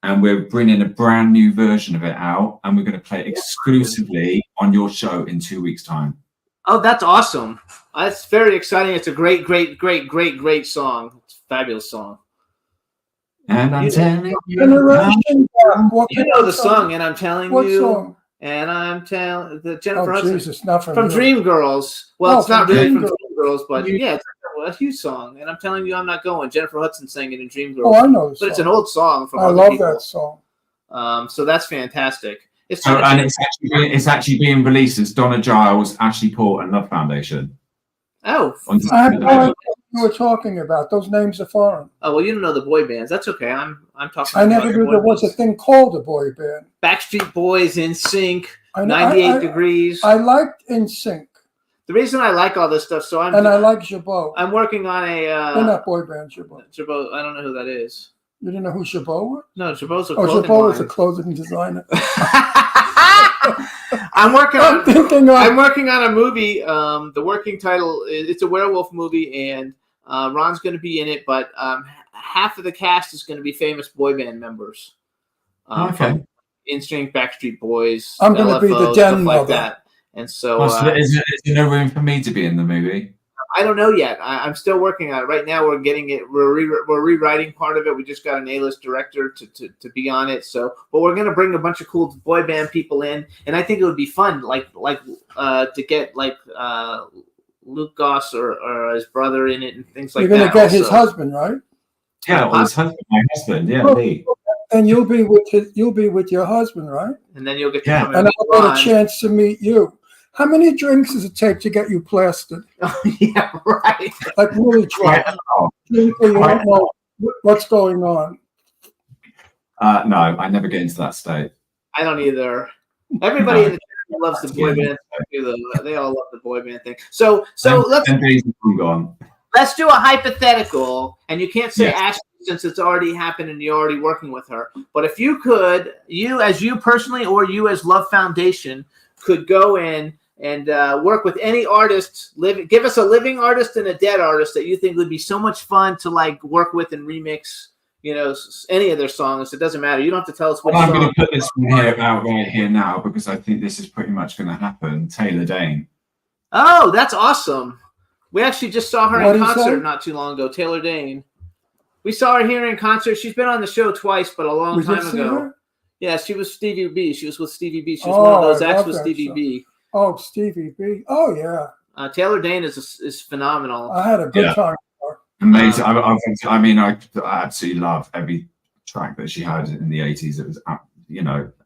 [SPEAKER 8] and we're bringing a brand new version of it out, and we're going to play it exclusively on your show in 2 weeks' time.
[SPEAKER 4] Oh, that's awesome. That's very exciting. It's a great song. It's a fabulous song.
[SPEAKER 8] And I'm telling you,
[SPEAKER 5] Generation gap. What
[SPEAKER 4] You know the song, and I'm telling
[SPEAKER 5] What
[SPEAKER 4] you.
[SPEAKER 5] song?
[SPEAKER 4] And I'm telling the Jennifer
[SPEAKER 5] Oh
[SPEAKER 4] Hudson.
[SPEAKER 5] Jesus, not
[SPEAKER 4] From
[SPEAKER 5] you.
[SPEAKER 4] Dreamgirls. Well,
[SPEAKER 5] Oh,
[SPEAKER 4] it's not
[SPEAKER 5] from
[SPEAKER 4] really from
[SPEAKER 5] Dreamgirls.
[SPEAKER 4] Dreamgirls, but yeah, a huge song, and I'm telling you, I'm not going. Jennifer Hudson sang it in Dreamgirls.
[SPEAKER 5] Oh, I know.
[SPEAKER 4] But it's an old song from
[SPEAKER 5] I
[SPEAKER 4] other
[SPEAKER 5] love
[SPEAKER 4] people.
[SPEAKER 5] that song.
[SPEAKER 4] So that's fantastic.
[SPEAKER 8] And it's actually being released as Donna Giles, Ashley Port, and Love Foundation.
[SPEAKER 4] Oh,
[SPEAKER 5] I have no idea what you were talking about. Those names are foreign.
[SPEAKER 4] oh well, you don't know the boy bands. That's okay. I'm talking.
[SPEAKER 5] I never
[SPEAKER 4] about
[SPEAKER 5] knew
[SPEAKER 4] the
[SPEAKER 5] there
[SPEAKER 4] boy
[SPEAKER 5] was a
[SPEAKER 4] bands.
[SPEAKER 5] thing called a boy band.
[SPEAKER 4] Backstreet Boys, In Sync,
[SPEAKER 5] I know-
[SPEAKER 4] 98 Degrees.
[SPEAKER 5] I liked NSYNC,
[SPEAKER 4] The reason I like all this stuff, so
[SPEAKER 5] and I like Jabot.
[SPEAKER 4] I'm working on a
[SPEAKER 5] They're not boy band, Jabot.
[SPEAKER 4] Jabot. I don't know who that is.
[SPEAKER 5] You didn't know who Jabot was?
[SPEAKER 4] No, Jabot's a
[SPEAKER 5] Oh,
[SPEAKER 4] clothing
[SPEAKER 5] Jabot was a
[SPEAKER 4] line.
[SPEAKER 5] clothing designer.
[SPEAKER 4] I'm working
[SPEAKER 5] I'm
[SPEAKER 4] on.
[SPEAKER 5] thinking
[SPEAKER 4] I'm
[SPEAKER 5] of.
[SPEAKER 4] working on a movie. The working title it's a werewolf movie, and Ron's going to be in it. But half of the cast is going to be famous boy band members.
[SPEAKER 8] Okay.
[SPEAKER 4] From NSYNC, Backstreet Boys.
[SPEAKER 5] I'm gonna be the
[SPEAKER 4] LFO,
[SPEAKER 5] den
[SPEAKER 4] stuff like
[SPEAKER 5] mother.
[SPEAKER 4] that. And so
[SPEAKER 8] Oh, so is there no room for me to be in the movie?
[SPEAKER 4] I don't know yet. I'm still working on it. Right now, we're getting it. We're rewriting part of it. We just got an A-list director to be on it. So, but we're gonna bring a bunch of cool boy band people in, and I think it would be fun, to get Luke Goss or his brother in it and things like
[SPEAKER 5] You're going
[SPEAKER 4] that.
[SPEAKER 5] to get his
[SPEAKER 4] also.
[SPEAKER 5] husband, right?
[SPEAKER 8] Yeah, well, my husband. Yeah,
[SPEAKER 5] Well,
[SPEAKER 8] Lee.
[SPEAKER 5] And you'll be with your husband, right?
[SPEAKER 4] And then you'll get to
[SPEAKER 8] Yeah.
[SPEAKER 4] come
[SPEAKER 5] And
[SPEAKER 4] and
[SPEAKER 5] I'll get a chance to meet you. How many drinks does it take to get you plastered?
[SPEAKER 4] Yeah, right.
[SPEAKER 5] Like really
[SPEAKER 8] Right.
[SPEAKER 5] drunk. You don't know what's going on.
[SPEAKER 8] No, I never get into that state.
[SPEAKER 4] I don't either. Everybody
[SPEAKER 8] No.
[SPEAKER 4] in the channel loves the boy
[SPEAKER 8] Yeah.
[SPEAKER 4] band thing, though. They all love the boy band thing. So let's
[SPEAKER 8] 10 days have come gone.
[SPEAKER 4] let's do a hypothetical, and you can't say
[SPEAKER 8] Yes.
[SPEAKER 4] Ashley since it's already happened and you're already working with her. But if you could, you personally or you as Love Foundation could go in and work with any artist, give us a living artist and a dead artist that you think would be so much fun to work with and remix, any of their songs. It doesn't matter. You don't have to tell us which
[SPEAKER 8] Well, I'm going
[SPEAKER 4] song.
[SPEAKER 8] to put this one right here now because I think this is pretty much going to happen. Taylor Dane.
[SPEAKER 4] Oh, that's awesome. We actually just saw her
[SPEAKER 5] What'd
[SPEAKER 4] in
[SPEAKER 5] he say?
[SPEAKER 4] concert not too long ago, Taylor Dane. We saw her here in concert. She's been on the show twice, but a long
[SPEAKER 5] Was
[SPEAKER 4] time
[SPEAKER 5] you see
[SPEAKER 4] ago.
[SPEAKER 5] her?
[SPEAKER 4] Yeah, she was Stevie B. She was with Stevie B. She was one of those
[SPEAKER 5] I
[SPEAKER 4] acts
[SPEAKER 5] love
[SPEAKER 4] with
[SPEAKER 5] that
[SPEAKER 4] Stevie
[SPEAKER 5] show.
[SPEAKER 4] B.
[SPEAKER 5] Oh, Stevie B. Oh, yeah.
[SPEAKER 4] Taylor Dane is phenomenal.
[SPEAKER 5] I had a good
[SPEAKER 8] Yeah.
[SPEAKER 5] time.
[SPEAKER 8] Amazing. I absolutely love every track that she had in the 80s. It was,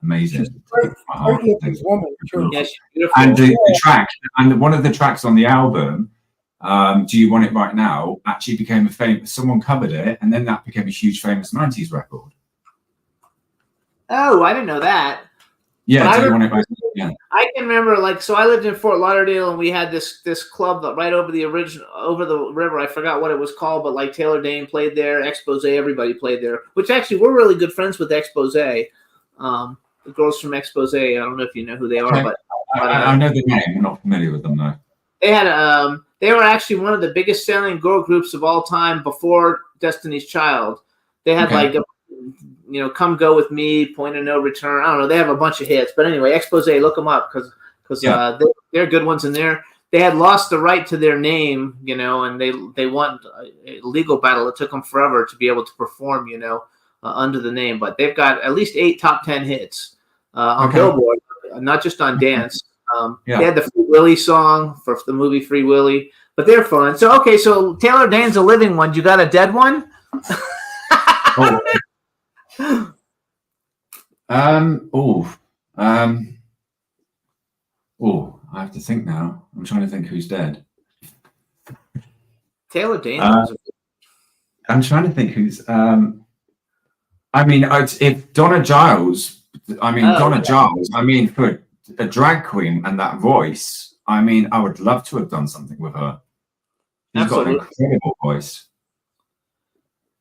[SPEAKER 8] amazing.
[SPEAKER 5] She's great.
[SPEAKER 8] My heart.
[SPEAKER 5] Great looking woman, too.
[SPEAKER 4] Yeah, she's beautiful.
[SPEAKER 8] And the track, and one of the tracks on the album, Do You Want It Right Now, actually became someone covered it, and then that became a huge famous 90s record.
[SPEAKER 4] Oh, I didn't know that.
[SPEAKER 8] Yeah,
[SPEAKER 4] But
[SPEAKER 8] Do You Want It Right Now? Yeah.
[SPEAKER 4] I can remember, so I lived in Fort Lauderdale, and we had this club that right over the river. I forgot what it was called, but Taylor Dane played there, Expose, everybody played there. Which actually, we're really good friends with Expose. The girls from Expose. I don't know if you know who they are,
[SPEAKER 8] Okay.
[SPEAKER 4] but
[SPEAKER 8] I know the name. I'm not familiar with them though.
[SPEAKER 4] they had they were actually one of the biggest selling girl groups of all time before Destiny's Child. They had
[SPEAKER 8] Okay.
[SPEAKER 4] Come Go With Me, Point of No Return. I don't know. They have a bunch of hits, but anyway, Expose, look them up because
[SPEAKER 8] Yeah.
[SPEAKER 4] they're good ones in there. They had lost the right to their name, and they won a legal battle. It took them forever to be able to perform, under the name. But they've got at least 8 top 10 hits on
[SPEAKER 8] Okay.
[SPEAKER 4] Billboard, not just on dance.
[SPEAKER 8] Yeah.
[SPEAKER 4] They had the Free Willy song for the movie Free Willy, but they're fun. So okay, so Taylor Dane's a living one. You got a dead one?
[SPEAKER 8] Oh. I have to think now. I'm trying to think who's dead.
[SPEAKER 4] Taylor Dane.
[SPEAKER 8] I'm trying to think who's. If Donna Giles. Donna Giles. For a drag queen and that voice. I would love to have done something with her. She's got an incredible voice.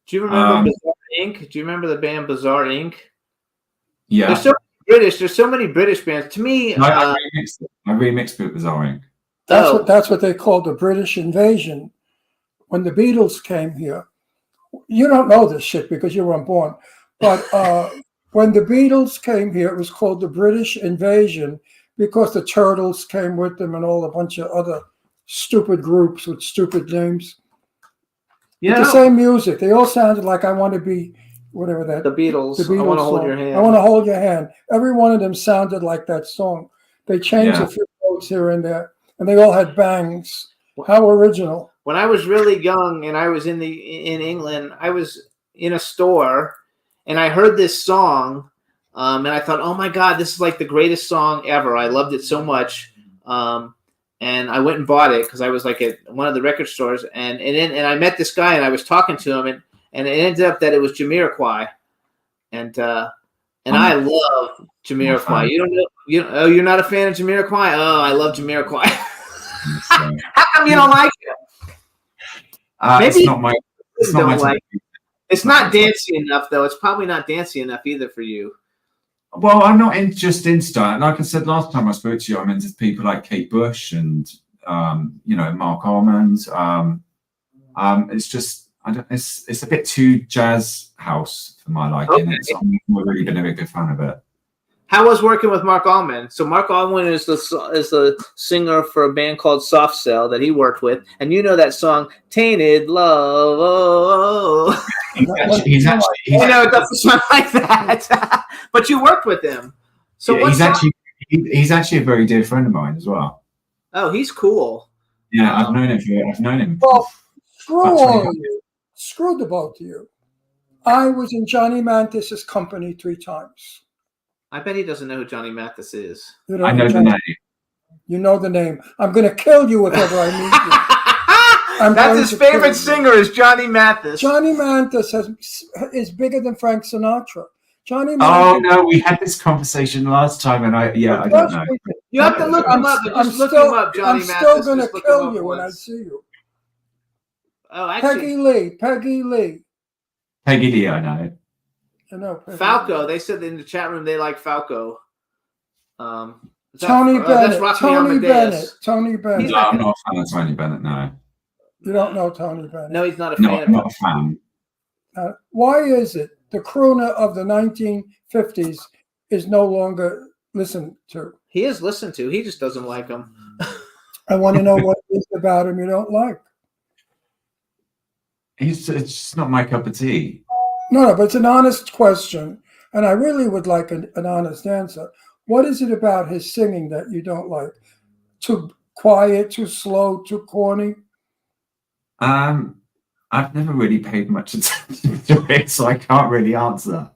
[SPEAKER 4] Do you remember Bizarre Inc? Do you remember the band Bizarre Inc?
[SPEAKER 8] Yeah.
[SPEAKER 4] There's so many British. There's so many British bands. To me,
[SPEAKER 8] I remixed it with Bizarre Inc.
[SPEAKER 5] That's what they called the British invasion. When the Beatles came here, you don't know this shit because you weren't born, but when the Beatles came here, it was called the British invasion because the Turtles came with them and a bunch of other stupid groups with stupid names. With the same music. They all sounded like I Want to Be, whatever that.
[SPEAKER 4] the Beatles.
[SPEAKER 5] The Beatles
[SPEAKER 4] I Want to Hold
[SPEAKER 5] song.
[SPEAKER 4] Your Hand.
[SPEAKER 5] I Want to Hold Your Hand. Every one of them sounded like that song. They changed
[SPEAKER 8] Yeah.
[SPEAKER 5] a few notes here and there, and they all had bangs. How original.
[SPEAKER 4] when I was really young and I was in England, I was in a store and I heard this song, and I thought, oh my God, this is like the greatest song ever. I loved it so much. And I went and bought it because I was like at one of the record stores, and I met this guy and I was talking to him, and it ended up that it was Jamiroquai, and I love Jamiroquai. You don't know? You're not a fan of Jamiroquai? Oh, I love Jamiroquai. How come you don't like it?
[SPEAKER 8] Maybe it's not my. It's not my
[SPEAKER 4] like it. It's not dancey enough, though. It's probably not dancey enough either for you.
[SPEAKER 8] Well, I'm not just into it. Like I said last time I spoke to you, I'm into people like Kate Bush and Mark Almond. It's just it's a bit too jazz house for my liking. Okay. So I'm not really been a big fan of it.
[SPEAKER 4] How was working with Mark Almond? So Mark Almond is the singer for a band called Soft Cell that he worked with, and you know that song "Tainted Love." Oh.
[SPEAKER 8] He's actually
[SPEAKER 4] it doesn't sound like that, but you worked with him. So
[SPEAKER 8] yeah, he's actually a very dear friend of mine as well.
[SPEAKER 4] Oh, he's cool.
[SPEAKER 8] Yeah, I've known him.
[SPEAKER 5] Well, screw the both of you. I was in Johnny Mathis's company 3 times.
[SPEAKER 4] I bet he doesn't know who Johnny Mathis is.
[SPEAKER 8] I know the name.
[SPEAKER 5] You know the name. I'm going to kill you if ever I meet you.
[SPEAKER 4] That's his favorite singer is Johnny Mathis.
[SPEAKER 5] Johnny Mathis is bigger than Frank Sinatra. Johnny Mathis.
[SPEAKER 8] Oh no, we had this conversation last time, and I don't know.
[SPEAKER 4] You have to look him up. Look him up, Johnny Mathis.
[SPEAKER 5] I'm still going to kill you when I see you.
[SPEAKER 4] Oh, actually,
[SPEAKER 5] Peggy Lee.
[SPEAKER 8] Peggy Lee, I know.
[SPEAKER 5] I know.
[SPEAKER 4] Falco. They said in the chat room they like Falco.
[SPEAKER 5] Tony Bennett. Tony Bennett.
[SPEAKER 8] No, I'm not a fan of Tony Bennett. No.
[SPEAKER 5] You don't know Tony Bennett?
[SPEAKER 4] No, he's not a fan.
[SPEAKER 8] No, I'm not a fan.
[SPEAKER 5] Why is it the crooner of the 1950s is no longer listened to?
[SPEAKER 4] He is listened to. He just doesn't like him.
[SPEAKER 5] I want to know what it is about him you don't like.
[SPEAKER 8] It's just not my cup of tea.
[SPEAKER 5] No, but it's an honest question, and I really would like an honest answer. What is it about his singing that you don't like? Too quiet, too slow, too corny?
[SPEAKER 8] I've never really paid much attention to it, so I can't really answer.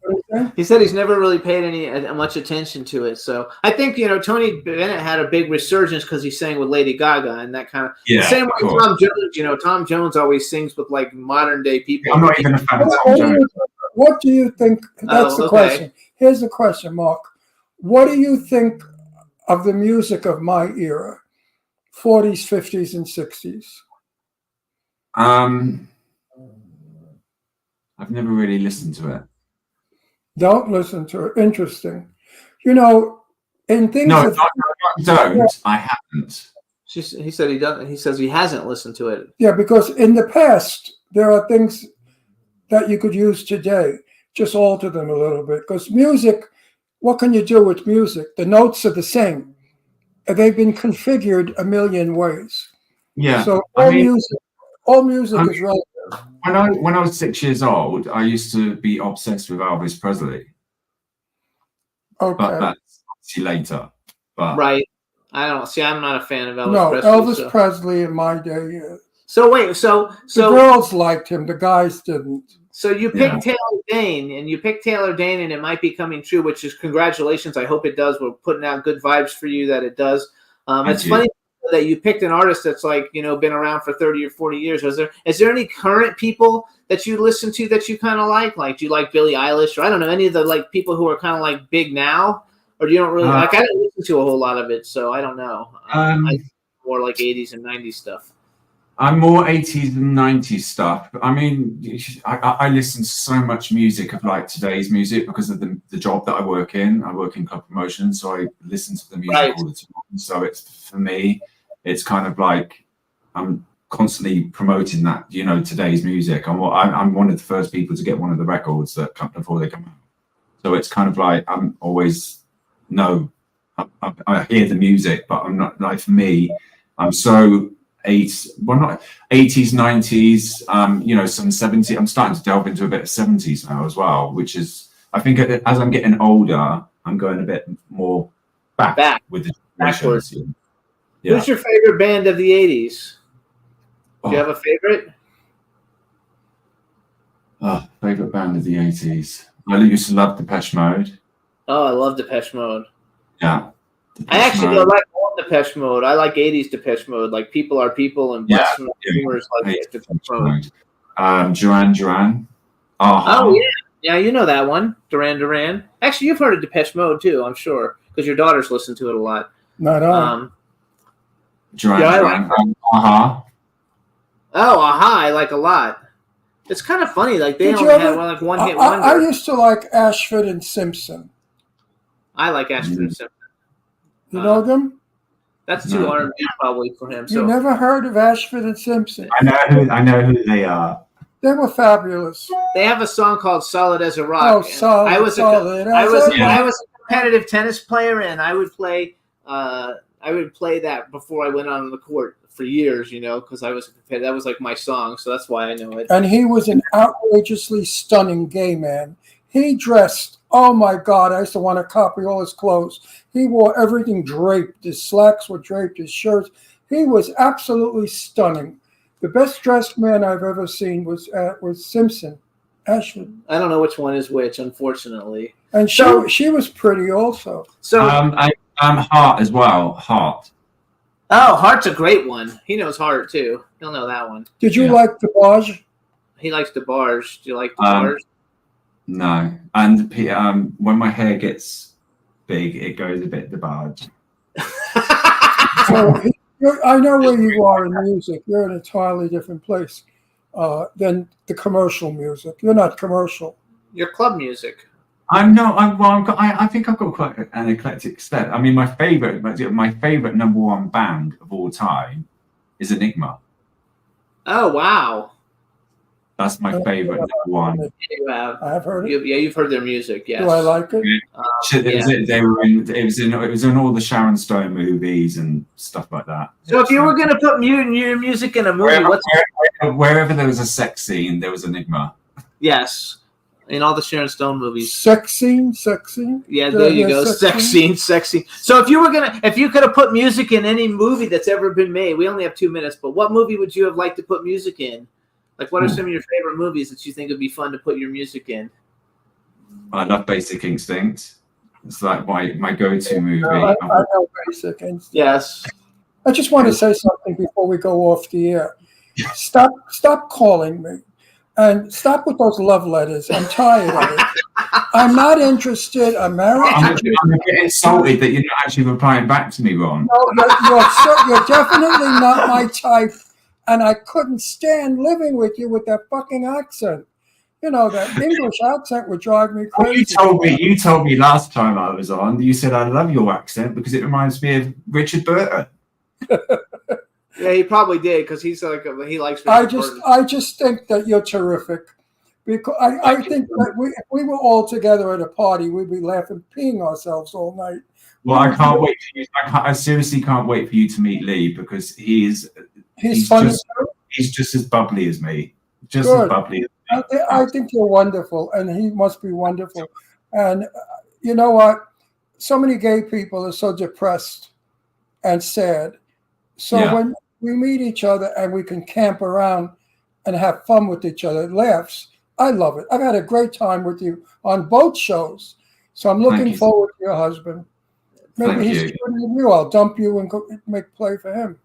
[SPEAKER 4] He said he's never really paid much attention to it. So I think Tony Bennett had a big resurgence because he sang with Lady Gaga and that kind of.
[SPEAKER 8] Yeah.
[SPEAKER 4] Same way Tom Jones. Tom Jones always sings with like modern day people.
[SPEAKER 8] I'm not even a fan of Tom Jones.
[SPEAKER 5] What do you think? That's the question. Here's the question, Mark. What do you think of the music of my era, 40s, 50s, and 60s?
[SPEAKER 8] I've never really listened to it.
[SPEAKER 5] Don't listen to it. Interesting. In things.
[SPEAKER 8] No, I don't. I haven't.
[SPEAKER 4] He said he doesn't. He says he hasn't listened to it.
[SPEAKER 5] Yeah, because in the past there are things that you could use today. Just alter them a little bit. Because music, what can you do with music? The notes are the same. They've been configured a million ways.
[SPEAKER 8] Yeah.
[SPEAKER 5] So all music is relative.
[SPEAKER 8] When I was 6 years old, I used to be obsessed with Elvis Presley.
[SPEAKER 5] Okay.
[SPEAKER 8] But that's obviously later. But
[SPEAKER 4] right. I don't see. I'm not a fan of Elvis
[SPEAKER 5] No,
[SPEAKER 4] Presley.
[SPEAKER 5] Elvis Presley in my day.
[SPEAKER 4] So wait. So
[SPEAKER 5] the girls liked him. The guys didn't.
[SPEAKER 4] So you picked Taylor Dane, and it might be coming true, which is congratulations. I hope it does. We're putting out good vibes for you that it does. It's funny that you picked an artist that's been around for 30 or 40 years. Is there any current people that you listen to that you kind of like? Like, do you like Billie Eilish, or I don't know, any of the people who are kind of like big now, or do you don't really I don't listen to a whole lot of it, so I don't know. I more like 80s and 90s stuff.
[SPEAKER 8] I'm more 80s and 90s stuff. I mean, I listen to so much music of like today's music because of the job that I work in. I work in club promotion, so I listen to the music all the time. So for me, it's kind of like I'm constantly promoting that, today's music. I'm one of the first people to get one of the records that come before they come out. So it's kind of like I'm always I hear the music, but I'm not like, for me, I'm so. Not 80s, 90s, some 70s. I'm starting to delve into a bit of 70s now as well, which is, I think as I'm getting older, I'm going a bit more back with the
[SPEAKER 4] backwards.
[SPEAKER 8] Yeah.
[SPEAKER 4] Who's your favorite band of the 80s? Do you have a favorite?
[SPEAKER 8] Favorite band of the 80s. I used to love Depeche Mode.
[SPEAKER 4] Oh, I love Depeche Mode.
[SPEAKER 8] Yeah.
[SPEAKER 4] I actually don't like all Depeche Mode. I like 80s Depeche Mode, like People Are People and Blasphemous like Depeche Mode.
[SPEAKER 8] Duran Duran.
[SPEAKER 4] Oh, yeah. Yeah, you know that one. Duran Duran. Actually, you've heard of Depeche Mode, too, I'm sure, because your daughters listen to it a lot.
[SPEAKER 5] Not on.
[SPEAKER 8] Duran
[SPEAKER 4] Yeah, I
[SPEAKER 8] Duran.
[SPEAKER 4] like
[SPEAKER 8] Aha.
[SPEAKER 4] Oh, Aha, I like a lot. It's kind of funny. Like, they
[SPEAKER 5] Did
[SPEAKER 4] only
[SPEAKER 5] you
[SPEAKER 4] had
[SPEAKER 5] ever-
[SPEAKER 4] like one hit
[SPEAKER 5] I
[SPEAKER 4] wonder.
[SPEAKER 5] used to like Ashford and Simpson.
[SPEAKER 4] I like Ashford and Simpson.
[SPEAKER 5] You know them?
[SPEAKER 4] That's too
[SPEAKER 8] No.
[SPEAKER 4] R&B probably for him.
[SPEAKER 5] You
[SPEAKER 4] So
[SPEAKER 5] never heard of Ashford and Simpson?
[SPEAKER 8] I know who they are.
[SPEAKER 5] They were fabulous.
[SPEAKER 4] they have a song called "Solid as a Rock."
[SPEAKER 5] Oh,
[SPEAKER 4] And
[SPEAKER 5] solid,
[SPEAKER 4] I was
[SPEAKER 5] solid
[SPEAKER 4] I
[SPEAKER 5] as
[SPEAKER 4] was
[SPEAKER 5] a
[SPEAKER 4] I
[SPEAKER 5] rock.
[SPEAKER 4] was a competitive tennis player, and I would play that before I went on the court for years. You know, because I was a competitive. That was like my song, so that's why I know it.
[SPEAKER 5] And he was an outrageously stunning gay man. He dressed, oh my God, I used to want to copy all his clothes. He wore everything draped. His slacks were draped, his shirts. He was absolutely stunning. The best dressed man I've ever seen was Simpson, Ashford.
[SPEAKER 4] I don't know which one is which, unfortunately.
[SPEAKER 5] And
[SPEAKER 4] So-
[SPEAKER 5] she was pretty also.
[SPEAKER 4] So,
[SPEAKER 8] Heart as well. Heart.
[SPEAKER 4] Hart's a great one. He knows Hart too. He'll know that one.
[SPEAKER 5] Did you
[SPEAKER 8] Yeah.
[SPEAKER 5] like DeBarge?
[SPEAKER 4] He likes DeBarge. Do you like DeBarge?
[SPEAKER 8] No. And when my hair gets big, it goes a bit DeBarge.
[SPEAKER 5] So I know where you are in music. You're in an entirely different place than the commercial music. You're not commercial.
[SPEAKER 4] Your club music.
[SPEAKER 8] I think I've got quite an eclectic set. I mean, my favorite number one band of all time is Enigma.
[SPEAKER 4] Oh wow!
[SPEAKER 8] That's my favorite number one.
[SPEAKER 4] You have.
[SPEAKER 5] I've heard it.
[SPEAKER 4] You've heard their music. Yes.
[SPEAKER 5] Do I like it?
[SPEAKER 8] It was in all the Sharon Stone movies and stuff like that.
[SPEAKER 4] So if you were going to put your music in a movie,
[SPEAKER 8] Wherever there was a sex scene, there was Enigma.
[SPEAKER 4] Yes, in all the Sharon Stone movies.
[SPEAKER 5] Sex scene.
[SPEAKER 4] Yeah, there you go. Sex scene. So if you could have put music in any movie that's ever been made, we only have 2 minutes, but what movie would you have liked to put music in? Like, what are some of your favorite movies that you think would be fun to put your music in?
[SPEAKER 8] I love Basic Instinct. It's like my go-to movie.
[SPEAKER 5] I know Basic Instinct.
[SPEAKER 4] Yes.
[SPEAKER 5] I just want to say something before we go off the air. Stop calling me. And stop with those love letters. I'm tired of it. I'm not interested. I'm married.
[SPEAKER 8] I'm a bit insulted that you're not actually replying back to me, Ron.
[SPEAKER 5] No, you're definitely not my type. And I couldn't stand living with you with that fucking accent. You know, that English accent would drive me
[SPEAKER 8] Well,
[SPEAKER 5] crazy.
[SPEAKER 8] you told me last time I was on. You said I love your accent because it reminds me of Richard Burton.
[SPEAKER 4] Yeah, he probably did because he likes.
[SPEAKER 5] I just think that you're terrific. Because I think that if we were all together at a party, we'd be laughing, peeing ourselves all night.
[SPEAKER 8] Well, I can't wait for you. I seriously can't wait for you to meet Lee because he's
[SPEAKER 5] funny.
[SPEAKER 8] He's just as bubbly as me. Just
[SPEAKER 5] Good.
[SPEAKER 8] as bubbly as me.
[SPEAKER 5] I think you're wonderful, and he must be wonderful. And you know what? So many gay people are so depressed and sad. So when we meet each other and we can camp around and have fun with each other, laughs, I love it. I've had a great time with you on both shows. So I'm looking forward to your husband. Maybe he's good with you. I'll dump you and go make play for him.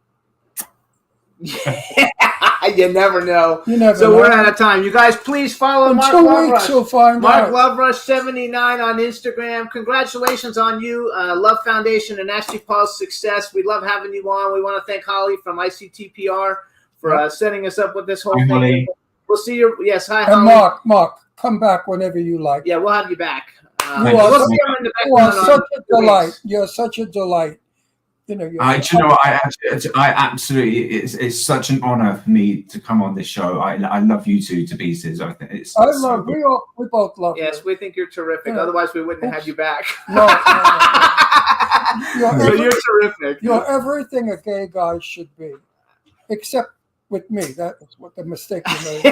[SPEAKER 4] You never know.
[SPEAKER 5] You never
[SPEAKER 4] so
[SPEAKER 5] know.
[SPEAKER 4] we're out of time. You guys, please follow
[SPEAKER 5] In
[SPEAKER 4] Mark
[SPEAKER 5] 2
[SPEAKER 4] Love
[SPEAKER 5] weeks
[SPEAKER 4] Rush.
[SPEAKER 5] you'll find
[SPEAKER 4] Mark
[SPEAKER 5] out.
[SPEAKER 4] Love Rush 79 on Instagram. Congratulations on you, Love Foundation and Ashley Paul's success. We love having you on. We want to thank Holly from ICTPR for setting us up with this whole
[SPEAKER 8] Hi,
[SPEAKER 4] thing.
[SPEAKER 8] Holly.
[SPEAKER 4] We'll see you. Yes, hi,
[SPEAKER 5] And
[SPEAKER 4] Holly.
[SPEAKER 5] Mark, come back whenever you like.
[SPEAKER 4] Yeah, we'll have you back.
[SPEAKER 5] You are
[SPEAKER 4] we'll see you in the
[SPEAKER 5] You are
[SPEAKER 4] background
[SPEAKER 5] such
[SPEAKER 4] on
[SPEAKER 5] a delight.
[SPEAKER 4] 2 weeks.
[SPEAKER 5] You're such a delight. You know,
[SPEAKER 8] Do you know what? I absolutely. It's such an honor for me to come on this show. I love you two to pieces. I think it's.
[SPEAKER 5] I
[SPEAKER 8] so
[SPEAKER 5] love.
[SPEAKER 8] good.
[SPEAKER 5] We both love.
[SPEAKER 4] Yes, we think you're terrific.
[SPEAKER 5] Yeah.
[SPEAKER 4] Otherwise, we wouldn't have had you back.
[SPEAKER 5] No.
[SPEAKER 4] So you're terrific.
[SPEAKER 5] You're everything a gay guy should be, except with me. That was what the mistake you made.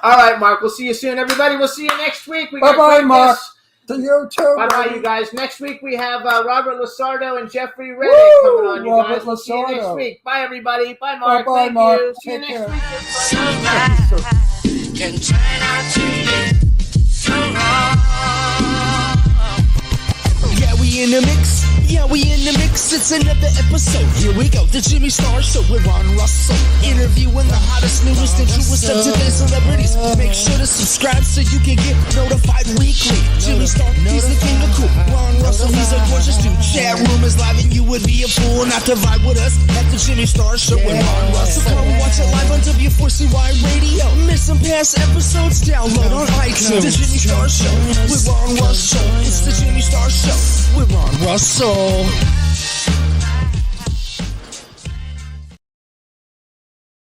[SPEAKER 4] All right, Mark. We'll see you soon, everybody. We'll see you next week. We got
[SPEAKER 5] Bye-bye,
[SPEAKER 4] great
[SPEAKER 5] Mark.
[SPEAKER 4] guests.
[SPEAKER 5] To you too.
[SPEAKER 4] Bye-bye, you guys. Next week we have Robert Lasardo and Jeffrey Reddick
[SPEAKER 5] Woo!
[SPEAKER 4] coming on, you
[SPEAKER 5] Robert
[SPEAKER 4] guys. We'll see you next
[SPEAKER 5] Lasardo.
[SPEAKER 4] week. Bye, everybody. Bye, Mark.
[SPEAKER 5] Bye-bye,
[SPEAKER 4] Thank
[SPEAKER 5] Mark.
[SPEAKER 4] you. See you
[SPEAKER 5] Take
[SPEAKER 4] next
[SPEAKER 5] care.
[SPEAKER 4] week, everybody.
[SPEAKER 7] Can turn out to be so wrong. Yeah, we in the mix. Yeah, we in the mix. It's another episode. Here we go. The Jimmy Star Show with Ron Russell. Interviewing the hottest, newest, and truest of today's celebrities. Make sure to subscribe so you can get notified weekly. Jimmy Star, he's the king of cool. Ron Russell, he's a gorgeous dude. Chat room is live and you would be a fool not to vibe with us at the Jimmy Star Show with Ron Russell. Come watch it live on W4CY Radio. Miss some past episodes, download on iTunes. The Jimmy Star Show with Ron Russell. It's the Jimmy Star Show with Ron Russell.